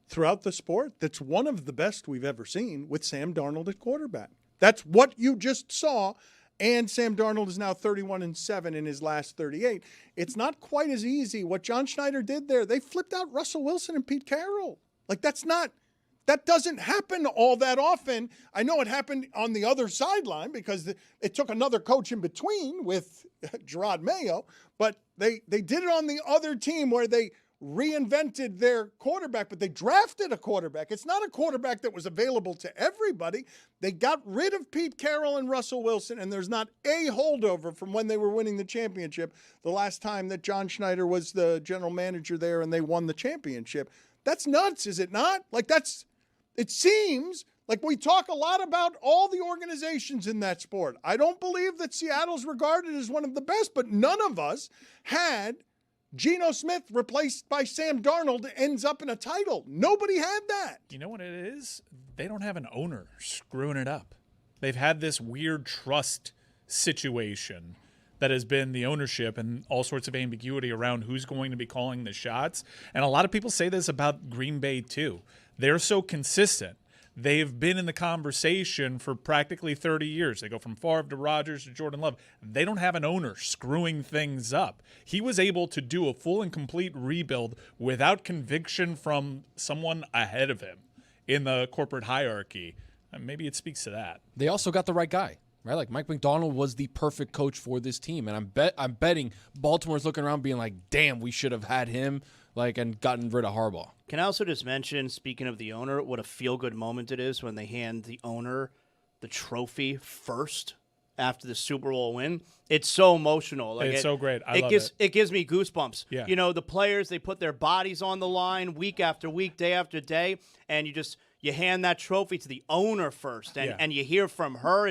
throughout the sport that's one of the best we've ever seen with Sam Darnold at quarterback. That's what you just saw. And Sam Darnold is now 31-7 in his last 38. It's not quite as easy. What John Schneider did there, they flipped out Russell Wilson and Pete Carroll. Like, that doesn't happen all that often. I know it happened on the other sideline because it took another coach in between with Gerard Mayo, but they did it on the other team where they reinvented their quarterback, but they drafted a quarterback. It's not a quarterback that was available to everybody. They got rid of Pete Carroll and Russell Wilson, and there's not a holdover from when they were winning the championship the last time that John Schneider was the general manager there and they won the championship. That's nuts, is it not? Like, it seems like we talk a lot about all the organizations in that sport. I don't believe that Seattle's regarded as one of the best, but none of us had Geno Smith replaced by Sam Darnold ends up in a title. Nobody had that. You know what it is? They don't have an owner screwing it up. They've had this weird trust situation that has been the ownership and all sorts of ambiguity around who's going to be calling the shots. And a lot of people say this about Green Bay too. They're so consistent. They've been in the conversation for practically 30 years. They go from Favre to Rodgers to Jordan Love. They don't have an owner screwing things up. He was able to do a full and complete rebuild without conviction from someone ahead of him. in the corporate hierarchy. Maybe it speaks to that. They also got the right guy, right? Like Mike McDonald was the perfect coach for this team, and I'm betting Baltimore's looking around being like, damn, we should have had him, like, and gotten rid of Harbaugh. Can I also just mention, speaking of the owner, what a feel-good moment it is when they hand the owner the trophy first after the Super Bowl win. It's so emotional. Like, it's so great. I love it. it. It gives me goosebumps. Yeah. You know, the players, they put their bodies on the line week after week, day after day, and you hand that trophy to the owner first, and you hear from her.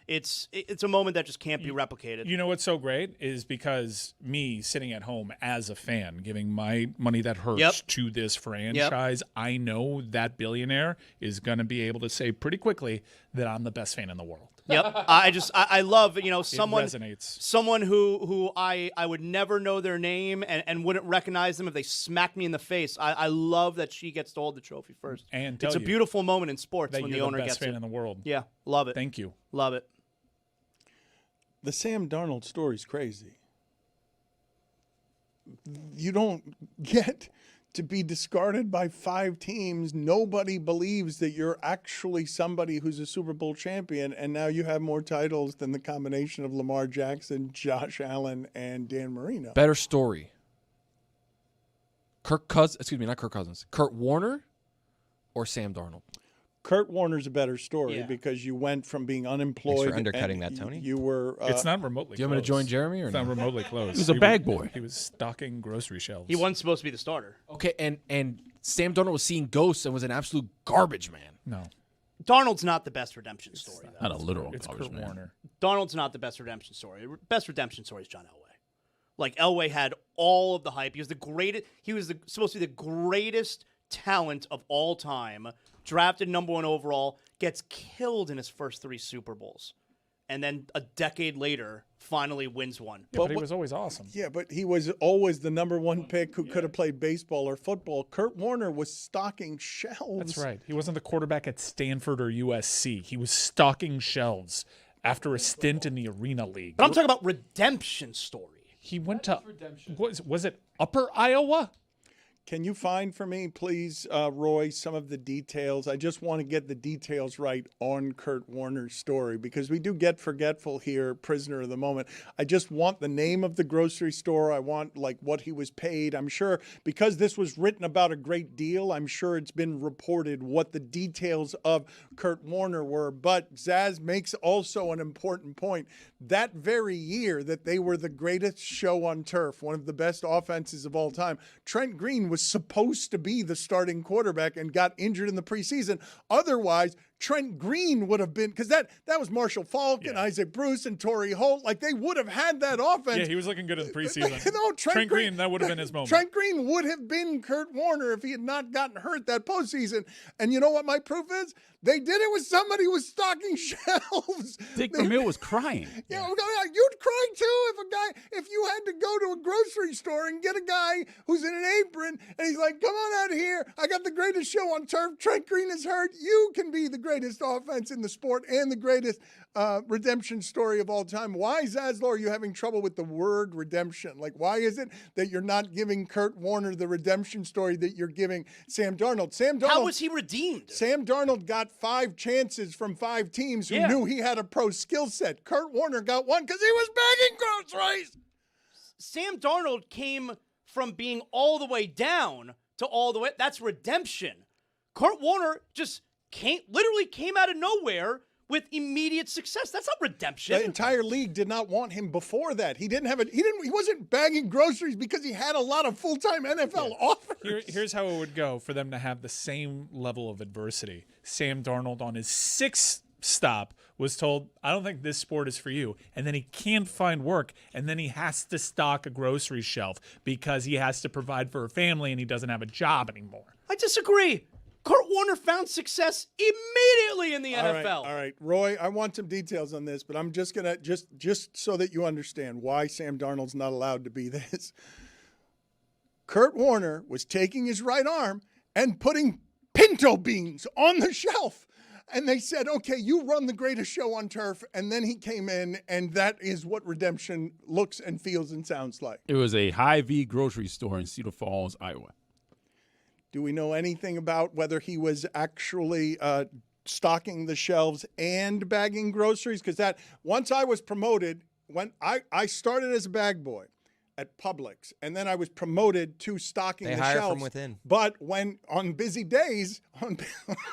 It's a moment that just can't be replicated. You know what's so great is because me sitting at home as a fan, giving my money that hurts to this franchise, I know that billionaire is going to be able to say pretty quickly that I'm the best fan in the world. Yep. I love, someone resonates. Someone who I would never know their name and wouldn't recognize them if they smacked me in the face. I love that she gets to hold the trophy first. And it's a beautiful moment in sports when the owner best gets fan it. in the world. Yeah, love it. Thank you. Love it. The Sam Darnold story's crazy. You don't get to be discarded by 5 teams. Nobody believes that you're actually somebody who's a Super Bowl champion, and now you have more titles than the combination of Lamar Jackson, Josh Allen, and Dan Marino. Better story. Kurt Warner or Sam Darnold? Kurt Warner's a better story because you went from being unemployed. Thanks for undercutting that, Tony. You were. It's not remotely. Do you want me to join Jeremy or it's no? not remotely close? He was a bag boy. He was stocking grocery shelves. He wasn't supposed to be the starter. Okay, and Sam Darnold was seeing ghosts and was an absolute garbage man. No. Darnold's not the best redemption story, though. Not a literal It's garbage Kurt man. Warner. Darnold's not the best redemption story. Best redemption story is John Elway. Like, Elway had all of the hype. He was the greatest. He was supposed to be the greatest talent of all time. Drafted #1 overall, gets killed in his first 3 Super Bowls, and then a decade later finally wins one. Yeah, but he was always awesome. Yeah, but he was always the #1 pick who could have played baseball or football. Kurt Warner was stocking shelves. That's right. He wasn't the quarterback at Stanford or USC. He was stocking shelves after a stint in the Arena League. But I'm talking about redemption story. He went to was it Upper Iowa? Can you find for me, please, Roy, some of the details? I just want to get the details right on Kurt Warner's story because we do get forgetful here, prisoner of the moment. I just want the name of the grocery store. I want, like, what he was paid. I'm sure because this was written about a great deal, I'm sure it's been reported what the details of Kurt Warner were. But Zaz makes also an important point. That very year that they were the greatest show on turf, one of the best offenses of all time, Trent Green was supposed to be the starting quarterback and got injured in the preseason. Otherwise, Trent Green would have been, because that was Marshall Faulk and Isaac Bruce and Torrey Holt. Like, they would have had that offense. Yeah, he was looking good in the preseason. No, Trent Green, that would have been his moment. Trent Green would have been Kurt Warner if he had not gotten hurt that postseason. And you know what my proof is? They did it with somebody who was stocking shelves. Dick Vermeil was crying. Yeah, you'd cry too if you had to go to a grocery store and get a guy who's in an apron and he's like, "Come on out here. I got the greatest show on turf. Trent Green is hurt. You can be the greatest offense in the sport and the greatest redemption story of all time." Why, Zaslow, are you having trouble with the word redemption? Like, why is it that you're not giving Kurt Warner the redemption story that you're giving Sam Darnold? How was he redeemed? Sam Darnold got 5 chances from 5 teams who knew he had a pro skill set. Kurt Warner got 1 because he was bagging groceries. Sam Darnold came from being all the way down to all the way. That's redemption. Kurt Warner just literally came out of nowhere with immediate success. That's not redemption. The entire league did not want him before that. He wasn't bagging groceries because he had a lot of full-time NFL offers. Here's how it would go for them to have the same level of adversity. Sam Darnold on his 6th stop was told, "I don't think this sport is for you." And then he can't find work, and then he has to stock a grocery shelf because he has to provide for a family and he doesn't have a job anymore. I disagree. Kurt Warner found success immediately in the NFL. All right, Roy, I want some details on this, but I'm just going to, just so that you understand why Sam Darnold's not allowed to be this. Kurt Warner was taking his right arm and putting pinto beans on the shelf. And they said, okay, you run the greatest show on turf. And then he came in, and that is what redemption looks and feels and sounds like. It was a Hy-Vee grocery store in Cedar Falls, Iowa. Do we know anything about whether he was actually stocking the shelves and bagging groceries? Because that once I was promoted, when I started as a bag boy at Publix, and then I was promoted to stocking They the hire shelves. from within. But when on busy days,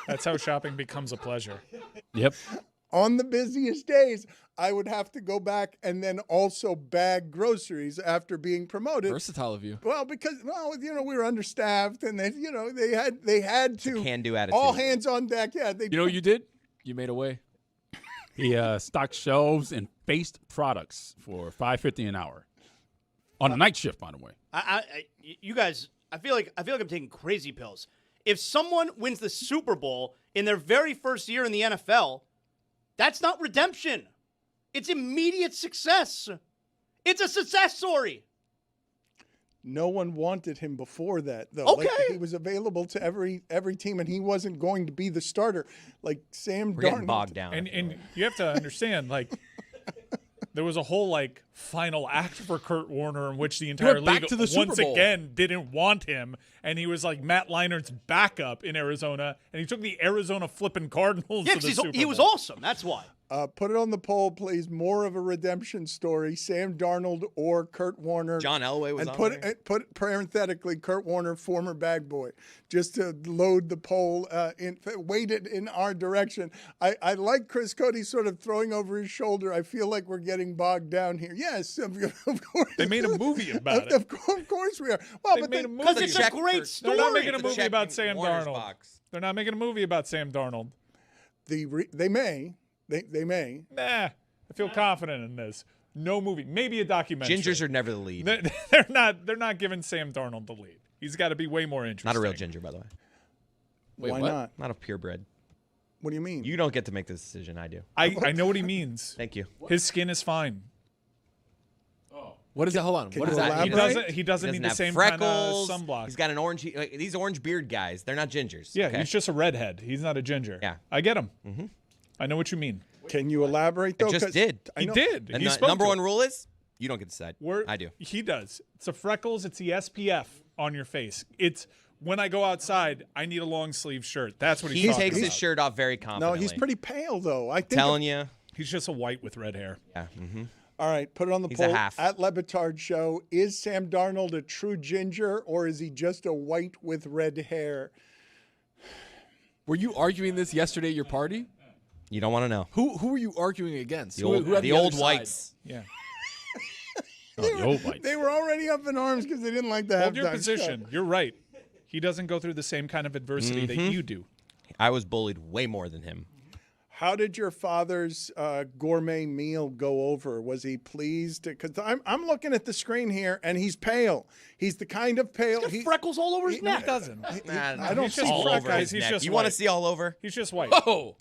That's how shopping becomes a pleasure. Yep. on the busiest days, I would have to go back and then also bag groceries after being promoted. Versatile of you. Well, because we were understaffed, and they had to can-do attitude. all hands on deck. Yeah, You know what you did? You made a way. He stocked shelves and faced products for $5.50 an hour on a night shift, by the way. You guys, I feel like I'm taking crazy pills. If someone wins the Super Bowl in their very first year in the NFL, that's not redemption. It's immediate success. It's a success story. No one wanted him before that, though. Okay. Like, he was available to every team, and he wasn't going to be the starter. Like Sam We're getting Darnold. bogged down. And you have to understand, like, there was a whole final act for Kurt Warner in which the entire went back league to the Super once Bowl. again didn't want him, and he was like Matt Leinert's backup in Arizona, and he took the Arizona flipping Cardinals Yeah, to the 'cause Super Bowl. he was awesome. That's why. Put it on the poll, please. More of a redemption story: Sam Darnold or Kurt Warner. John Elway was and on there. put parenthetically Kurt Warner, former bag boy, just to load the poll. Weighted in our direction. I like Chris Cody sort of throwing over his shoulder. I feel like we're getting bogged down here. Yes, of course. They made a movie about it. Of course we are. Well, They but made a movie. Because it's a great story. They're not making a movie Check about Sam Warner's Darnold. box. They're not making a movie about Sam Darnold. they may. They may. Nah, I feel confident in this. No movie, maybe a documentary. Gingers are never the lead. They're not giving Sam Darnold the lead. He's got to be way more interesting. Not a real ginger, by the way. Wait, Why what? not? Not a purebred. What do you mean? You don't get to make this decision. I do. I know what he means. Thank you. His skin is fine. What is that? Hold on. Can What you is that? elaborate? He doesn't need the have same kind freckles. of sunblock. He's got an orange. These orange beard guys, they're not gingers. Yeah, okay? he's just a redhead. He's not a ginger. Yeah. I get him. Mm-hmm. I know what you mean. Can you elaborate though? I just 'Cause did. I He know- did. And He the spoke number to one it. rule is you don't get to decide. I do. He does. It's the freckles. It's the SPF on your face. It's when I go outside, I need a long sleeve shirt. That's what He he's takes talking his about. shirt off very No, confidently. he's pretty pale though. I think. Telling you. He's just a white with red hair. Yeah. Mm-hmm. All right, put it on the He's a poll half. at Le Batard Show. Is Sam Darnold a true ginger, or is he just a white with red hair? Were you arguing this yesterday at your party? You don't want to know. Who were you arguing against? The Who old, had the other old side? whites. Yeah. The old whites. They were already up in arms because they didn't like the Hold your halftime position. show. You're right. He doesn't go through the same kind of adversity that you do. I was bullied way more than him. How did your father's gourmet meal go over? Was he pleased? Because I'm looking at the screen here, and he's pale. He's the kind of pale. He's got freckles all over his neck. He doesn't. I don't He's see just all freckles. over his He's neck. just You want to white. see all over? He's just white. Oh,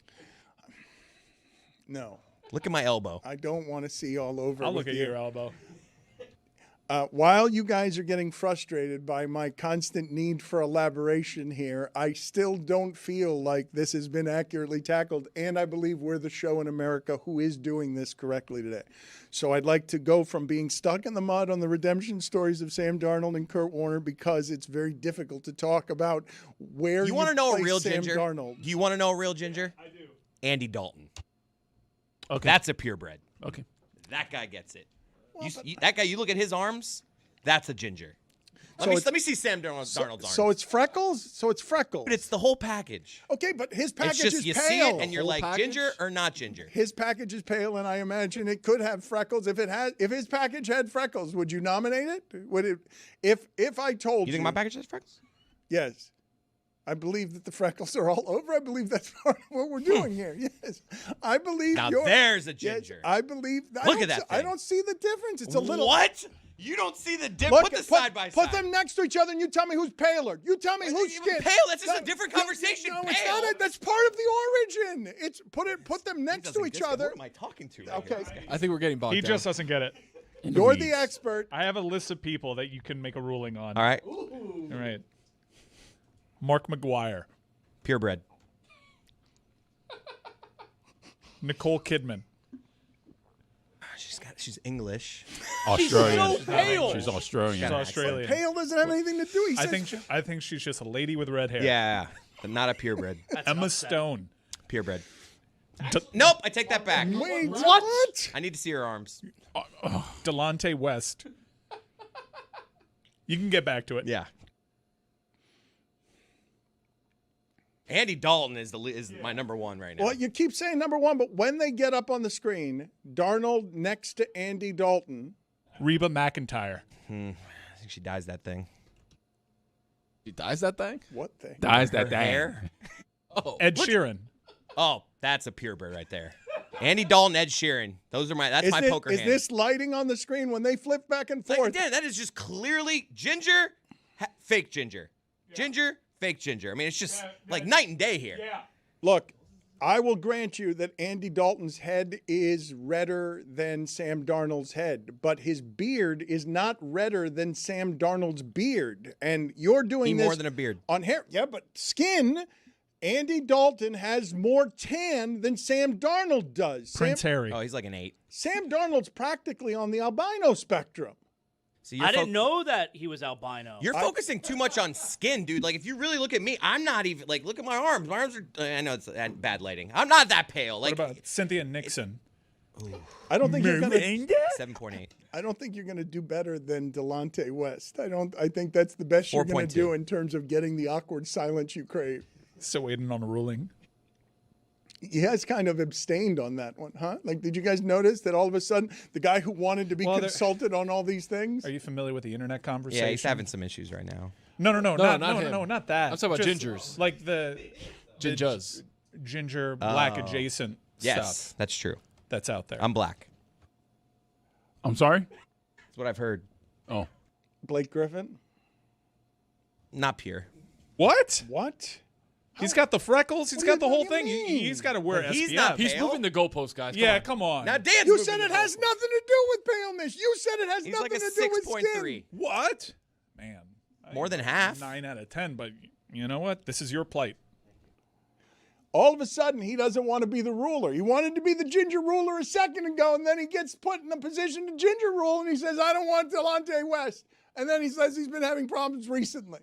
No, Look at my elbow. I don't want to see all over. I'll with look at you. your elbow. While you guys are getting frustrated by my constant need for elaboration here, I still don't feel like this has been accurately tackled, and I believe we're the show in America who is doing this correctly today. So I'd like to go from being stuck in the mud on the redemption stories of Sam Darnold and Kurt Warner, because it's very difficult to talk about where You want to know a place real Sam ginger? Darnold. Do you want to know a real ginger? I do. Andy Dalton. Okay. That's a purebred. Okay. That guy gets it. That guy, you look at his arms, that's a ginger. Let me see Sam Darnold's arms. So it's freckles? So it's freckles. But it's the whole package. Okay, but his package It's just is you pale. see it and you're Whole like package? ginger or not ginger. His package is pale, and I imagine it could have freckles. If his package had freckles, would you nominate it? Would it? If I told you, You think my package has freckles? yes, I believe that the freckles are all over. I believe that's part of what we're doing here. Yes, I believe. Now you're, there's a yes, ginger. I believe. Look at that I thing. don't see the difference. It's a little. What? You don't see the difference? Put the side by side. Put them next to each other, and you tell me who's paler. You tell me who's Even skin. pale, that's just a different conversation. No, it's Pale. not. That's part of the origin. It's put them next to each other. What am I talking to? Right Okay. here? I think we're getting bogged He down. just doesn't get it. You're the expert. I have a list of people that you can make a ruling on. All right. All right. Mark McGuire. Purebred. Nicole Kidman. She's English. Australian. She's so pale. She's Australian. She's Australian. Pale doesn't have anything to do. I think she's just a lady with red hair. Yeah, but not a purebred. Emma Stone. Purebred. Nope, I take that back. Wait, what? I need to see her arms. Delonte West. You can get back to it. Yeah. Andy Dalton is my number one right now. Well, you keep saying number one, but when they get up on the screen, Darnold next to Andy Dalton. Reba McEntire. I think she dyes that thing. He dyes that thing? What thing? Dyes that Her thing. hair? Ed Sheeran. Oh, that's a purebred right there. Andy Dalton, Ed Sheeran. That's my poker hand. Is this lighting on the screen when they flip back and forth? Dan, that is just clearly ginger, fake ginger. Ginger, fake ginger. I mean, it's just like night and day here. Yeah. Look, I will grant you that Andy Dalton's head is redder than Sam Darnold's head, but his beard is not redder than Sam Darnold's beard. And you're doing this more than a beard. On hair. Yeah, but skin, Andy Dalton has more tan than Sam Darnold does. Prince Harry. Oh, he's like an 8. Sam Darnold's practically on the albino spectrum. So I didn't know that he was albino. You're focusing too much on skin, dude. Like, if you really look at me, I'm not even, like, look at my arms. My arms are, I know it's bad lighting. I'm not that pale. Like, what about Cynthia Nixon? I don't think you're going to 7.8. I don't think you're going to do better than Delonte West. I think that's the best you're going to do in terms of getting the awkward silence you crave. Still waiting on a ruling. He has kind of abstained on that one, huh? Like, did you guys notice that all of a sudden the guy who wanted to be consulted on all these things? Are you familiar with the internet conversation? Yeah, he's having some issues right now. No, not that. I'm talking about Just gingers. Like the Gingers. Ginger black adjacent Yes, stuff that's true. that's out there. I'm black. I'm sorry? That's what I've heard. Oh. Blake Griffin? Not pure. What? What? He's got the freckles. He's got the whole thing. He's got to wear SPF. He's not He's pale. moving the goalpost, guys. Yeah, come on. Now, Dan's You moving said the it has goalpost. nothing to do with paleness. You said it has He's nothing like a to do with 6.3. skin. What? Man. More than half. 9 out of 10, but you know what? This is your plight. All of a sudden, he doesn't want to be the ruler. He wanted to be the ginger ruler a second ago, and then he gets put in the position to ginger rule, and he says, I don't want Delonte West. And then he says he's been having problems recently.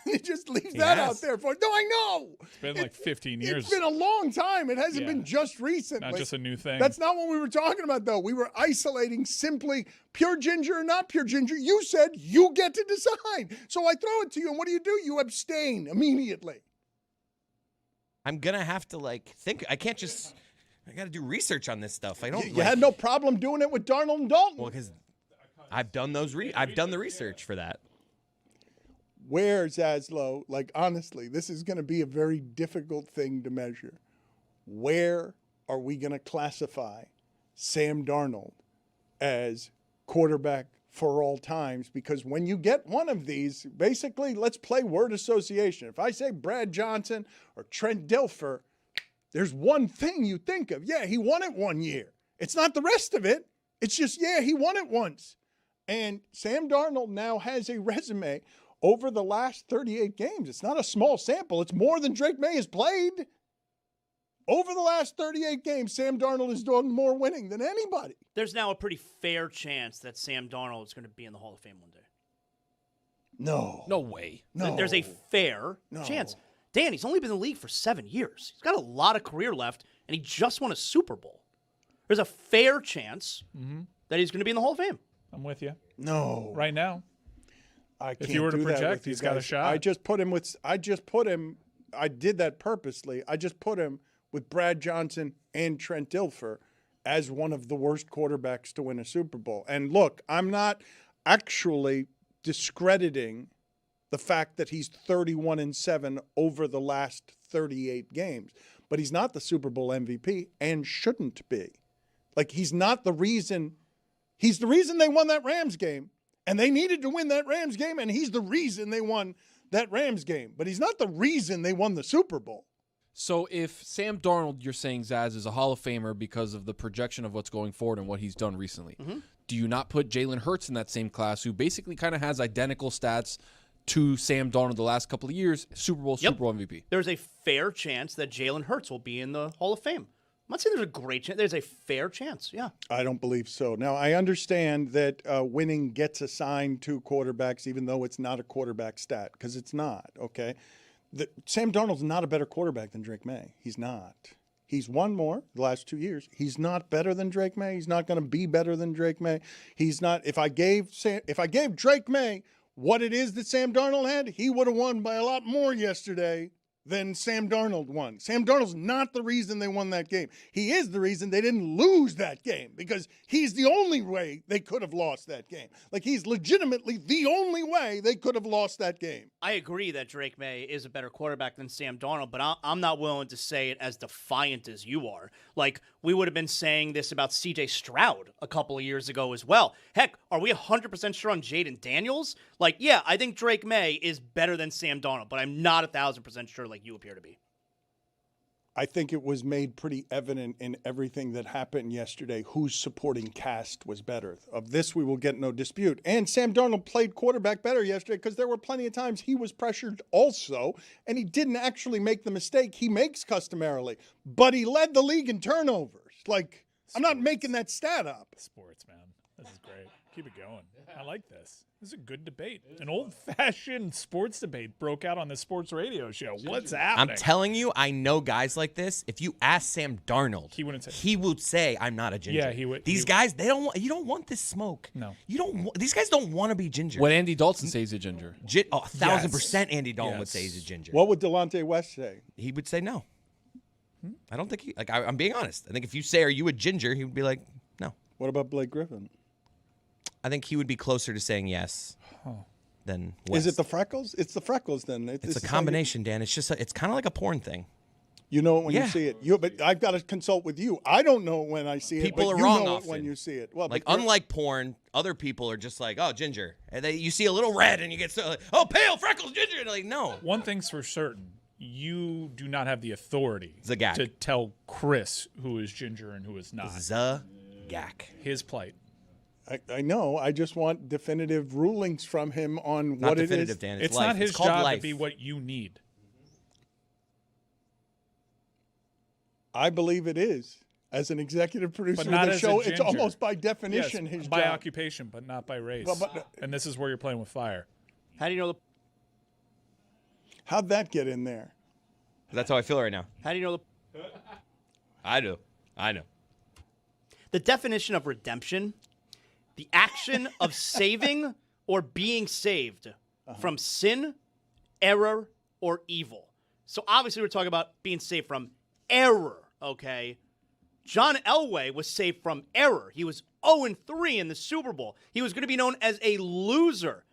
He just leaves that out there for. No, I know. It's been like 15 years. It's been a long time. It hasn't been just recently. Not just a new thing. That's not what we were talking about, though. We were isolating simply pure ginger or not pure ginger. You said you get to decide. So I throw it to you, and what do? You abstain immediately. I'm going to have to, like, think. I can't just. I got to do research on this stuff. I don't. You had no problem doing it with Darnold and Dalton. Well, because I've done those. I've done the research for that. Where, Zaslow, like, honestly, this is going to be a very difficult thing to measure. Where are we going to classify Sam Darnold as quarterback for all times? Because when you get one of these, basically, let's play word association. If I say Brad Johnson or Trent Dilfer, there's one thing you think of. Yeah, he won it one year. It's not the rest of it. It's just, yeah, he won it once. And Sam Darnold now has a resume over the last 38 games. It's not a small sample. It's more than Drake May has played. Over the last 38 games, Sam Darnold is doing more winning than anybody. There's now a pretty fair chance that Sam Darnold is going to be in the Hall of Fame one day. No. No way. No. There's a fair chance. Dan, he's only been in the league for 7 years. He's got a lot of career left, and he just won a Super Bowl. There's a fair chance that he's going to be in the Hall of Fame. I'm with you. No. Right now. I can't If you were to do that project, with you he's got a guys. shot. I did that purposely. I just put him with Brad Johnson and Trent Dilfer as one of the worst quarterbacks to win a Super Bowl. And look, I'm not actually discrediting the fact that he's 31-7 over the last 38 games, but he's not the Super Bowl MVP and shouldn't be. Like, he's not the reason. He's the reason they won that Rams game. And they needed to win that Rams game, and he's the reason they won that Rams game. But he's not the reason they won the Super Bowl. So if Sam Darnold, you're saying, Zaz, is a Hall of Famer because of the projection of what's going forward and what he's done recently, do you not put Jalen Hurts in that same class, who basically kind of has identical stats to Sam Darnold the last couple of years, Super Bowl MVP? There's a fair chance that Jalen Hurts will be in the Hall of Fame. not saying there's a great chance. There's a fair chance, yeah. I don't believe so. Now, I understand that winning gets assigned to quarterbacks, even though it's not a quarterback stat, because it's not, okay? Sam Darnold's not a better quarterback than Drake May. He's not. He's won more the last 2 years. He's not better than Drake May. He's not going to be better than Drake May. He's not. If I gave Drake May what it is that Sam Darnold had, he would have won by a lot more yesterday than Sam Darnold won. Sam Darnold's not the reason they won that game. He is the reason they didn't lose that game, because he's the only way they could have lost that game. Like, he's legitimately the only way they could have lost that game. I agree that Drake May is a better quarterback than Sam Darnold, but I'm not willing to say it as defiant as you are. Like, we would have been saying this about C.J. Stroud a couple of years ago as well. Heck, are we 100% sure on Jaden Daniels? Like, yeah, I think Drake May is better than Sam Darnold, but I'm not 1,000% sure like you appear to be. I think it was made pretty evident in everything that happened yesterday whose supporting cast was better. Of this, we will get no dispute. And Sam Darnold played quarterback better yesterday because there were plenty of times he was pressured also, and he didn't actually make the mistake he makes customarily. But he led the league in turnovers. Like, I'm not making that stat up. Sports, man. This is great. Keep it going. I like this. This is a good debate. An old-fashioned sports debate broke out on the sports radio show. What's happening? I'm telling you, I know guys like this. If you ask Sam Darnold, he would say, "I'm not a ginger." Yeah, he would. These guys, they don't want. You don't want this smoke. No, you don't. These guys don't want to be ginger. What Andy Dalton says he's a ginger. 1,000% Andy Dalton would say he's a ginger. What would Delonte West say? He would say no. I don't think he. Like, I'm being honest. I think if you say, "Are you a ginger?" he would be like, "No." What about Blake Griffin? I think he would be closer to saying yes than West. Is it the freckles? It's the freckles then. It's a combination, Dan. It's just it's kind of like a porn thing. You know it when you see it. But I've got to consult with you. I don't know it when I see it. People but are you wrong know often it when you see it. Well, like unlike porn, other people are just like, "Oh, ginger," and you see a little red, and you get so like, "Oh, pale, freckles, ginger." And like, no. One thing's for certain: you do not have the authority Zagak. to tell Chris who is ginger and who is not. Zagak. His plight. I know. I just want definitive rulings from him on Not what it is. definitive, Dan. It's life. not his It's called job life. to be what you need. I believe it is. As an executive producer But not of the as show, a it's ginger. almost by definition Yes, his by job. occupation, but not by race. But- and this is where you're playing with fire. How do you know How'd that get in there? That's how I feel right now. How do you know I do. I know. the definition of redemption? The action of saving or being saved from sin, error, or evil. So obviously we're talking about being saved from error, okay? John Elway was saved from error. He was 0-3 in the Super Bowl. He was going to be known as a loser.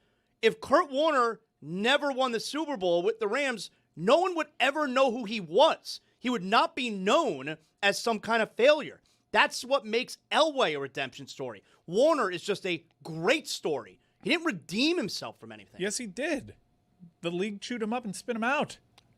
If Kurt Warner never won the Super Bowl with the Rams, no one would ever know who he was. He would not be known as some kind of failure. That's what makes Elway a redemption story. Warner is just a great story. He didn't redeem himself from anything. Yes, he did. The league chewed him up and spit him out.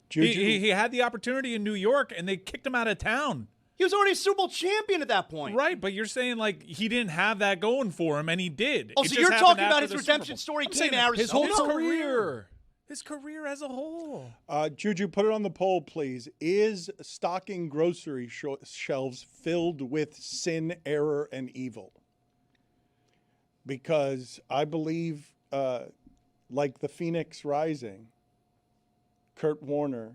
Juju. He had the opportunity in New York, and they kicked him out of town. He was already a Super Bowl champion at that point. Right, but you're saying, like, he didn't have that going for him, and he did. Oh, It so just you're happened talking after about his the Super redemption Bowl. story I'm came saying in Arizona. His whole His career. His career as a whole. Juju, put it on the poll, please. Is stocking grocery shelves filled with sin, error, and evil? Because I believe, like the Phoenix Rising, Kurt Warner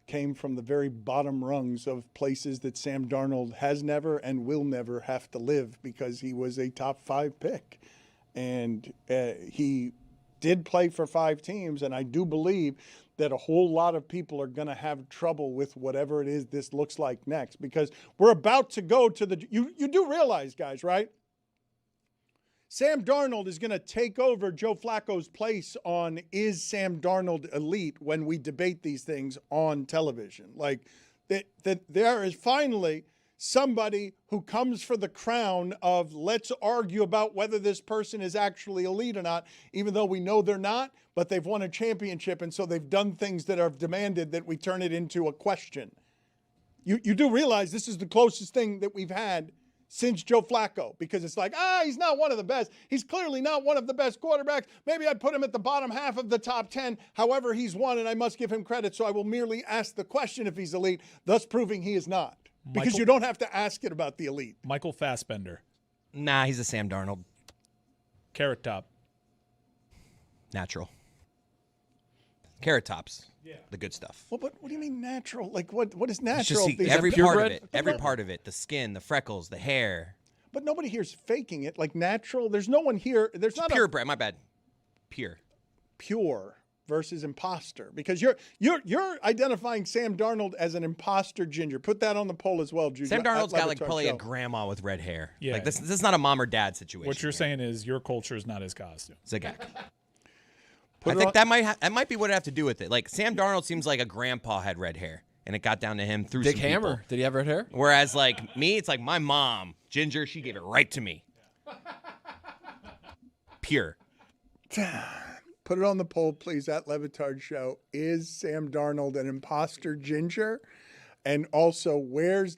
came from the very bottom rungs of places that Sam Darnold has never and will never have to live because he was a top 5 pick. And he did play for 5 teams, and I do believe that a whole lot of people are going to have trouble with whatever it is this looks like next, because we're about to go to the – you do realize, guys, right? Sam Darnold is going to take over Joe Flacco's place on is Sam Darnold elite when we debate these things on television. Like, that there is finally somebody who comes for the crown of let's argue about whether this person is actually elite or not, even though we know they're not, but they've won a championship, and so they've done things that are demanded that we turn it into a question. You do realize this is the closest thing that we've had since Joe Flacco, because it's like, he's not one of the best. He's clearly not one of the best quarterbacks. Maybe I'd put him at the bottom half of the top 10. However, he's won, and I must give him credit, so I will merely ask the question if he's elite, thus proving he is not. Because you don't have to ask it about the elite. Michael Fassbender. Nah, he's a Sam Darnold. Carrot Top. Natural. Carrot Tops. Yeah. The good stuff. Well, but what do you mean natural? Like, what is It's natural? just every part of it. Every part of it. The skin, the freckles, the hair. But nobody here's faking it. Like natural. There's no one here. There's It's not purebred. My bad. Pure versus imposter, because you're identifying Sam Darnold as an imposter. Ginger, put that on the poll as well. Juju. Sam Darnold's got like Lebatard probably Show. a grandma with red hair. Yeah. Like this is not a mom or dad situation. What you're saying is your culture is not his costume. Zagak. I think that might be what it have to do with it. Like Sam Darnold seems like a grandpa had red hair, and it got down to him through Dick some Hammer. people. Did he have red hair? Whereas like me, it's like my mom, Ginger, she gave it right to me. Pure. Put it on the poll, please, at Le Batard Show. Is Sam Darnold an imposter, Ginger? And also, where's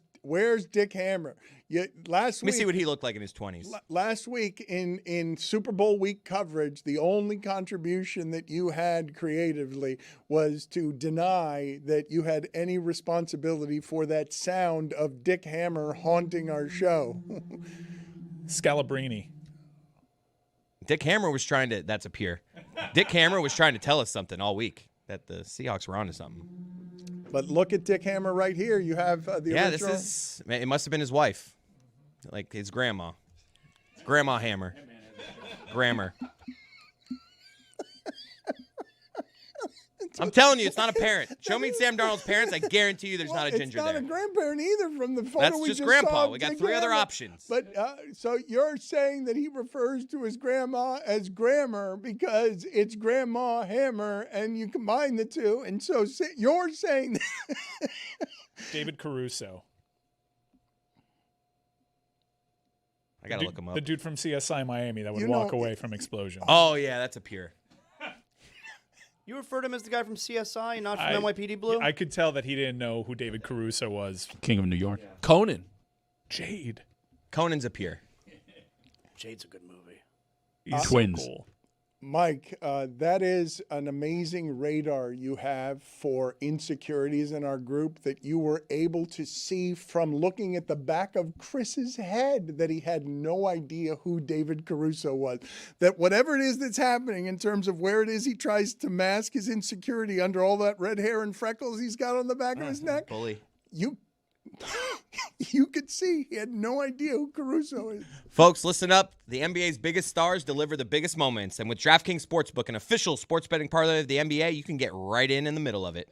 Dick Hammer? Let me see what he looked like in his 20s. Last week in Super Bowl week coverage, the only contribution that you had creatively was to deny that you had any responsibility for that sound of Dick Hammer haunting our show. Scalabrini. Dick Hammer was trying to. That's a peer. Dick Hammer was trying to tell us something all week that the Seahawks were onto something. But look at Dick Hammer right here. You have the original. This is. It must have been his wife, like his grandma. Grandma Hammer. Grammar. I'm telling you, it's not a parent. Show me Sam Darnold's parents. I guarantee you there's not a ginger there. It's not a grandparent either from the photo That's we just just grandpa. saw. We got Dick three other Hammer. options. But so you're saying that he refers to his grandma as Grammar because it's Grandma Hammer, and you combine the two, and so you're saying David Caruso. I gotta look him up. The dude from CSI Miami that would walk away from explosions. Oh yeah, that's a peer. You referred to him as the guy from CSI, not from NYPD Blue? I could tell that he didn't know who David Caruso was. King of New York. Yeah. Conan. Jade. Conan's a peer. Jade's a good movie. He's Twins. So cool. Mike, that is an amazing radar you have for insecurities in our group that you were able to see from looking at the back of Chris's head that he had no idea who David Caruso was. That whatever it is that's happening in terms of where it is he tries to mask his insecurity under all that red hair and freckles he's got on the back of his neck, Bully. you could see he had no idea who Caruso is. Folks, listen up. The NBA's biggest stars deliver the biggest moments. And with DraftKings Sportsbook, an official sports betting parlay of the NBA, you can get right in the middle of it.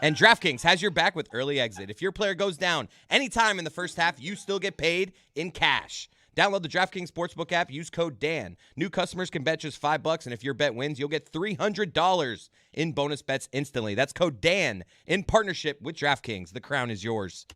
And DraftKings has your back with early exit. If your player goes down anytime in the first half, you still get paid in cash. Download the DraftKings Sportsbook app. Use code DAN. New customers can bet just $5, and if your bet wins, you'll get $300 in bonus bets instantly. That's code DAN in partnership with DraftKings. The crown is yours.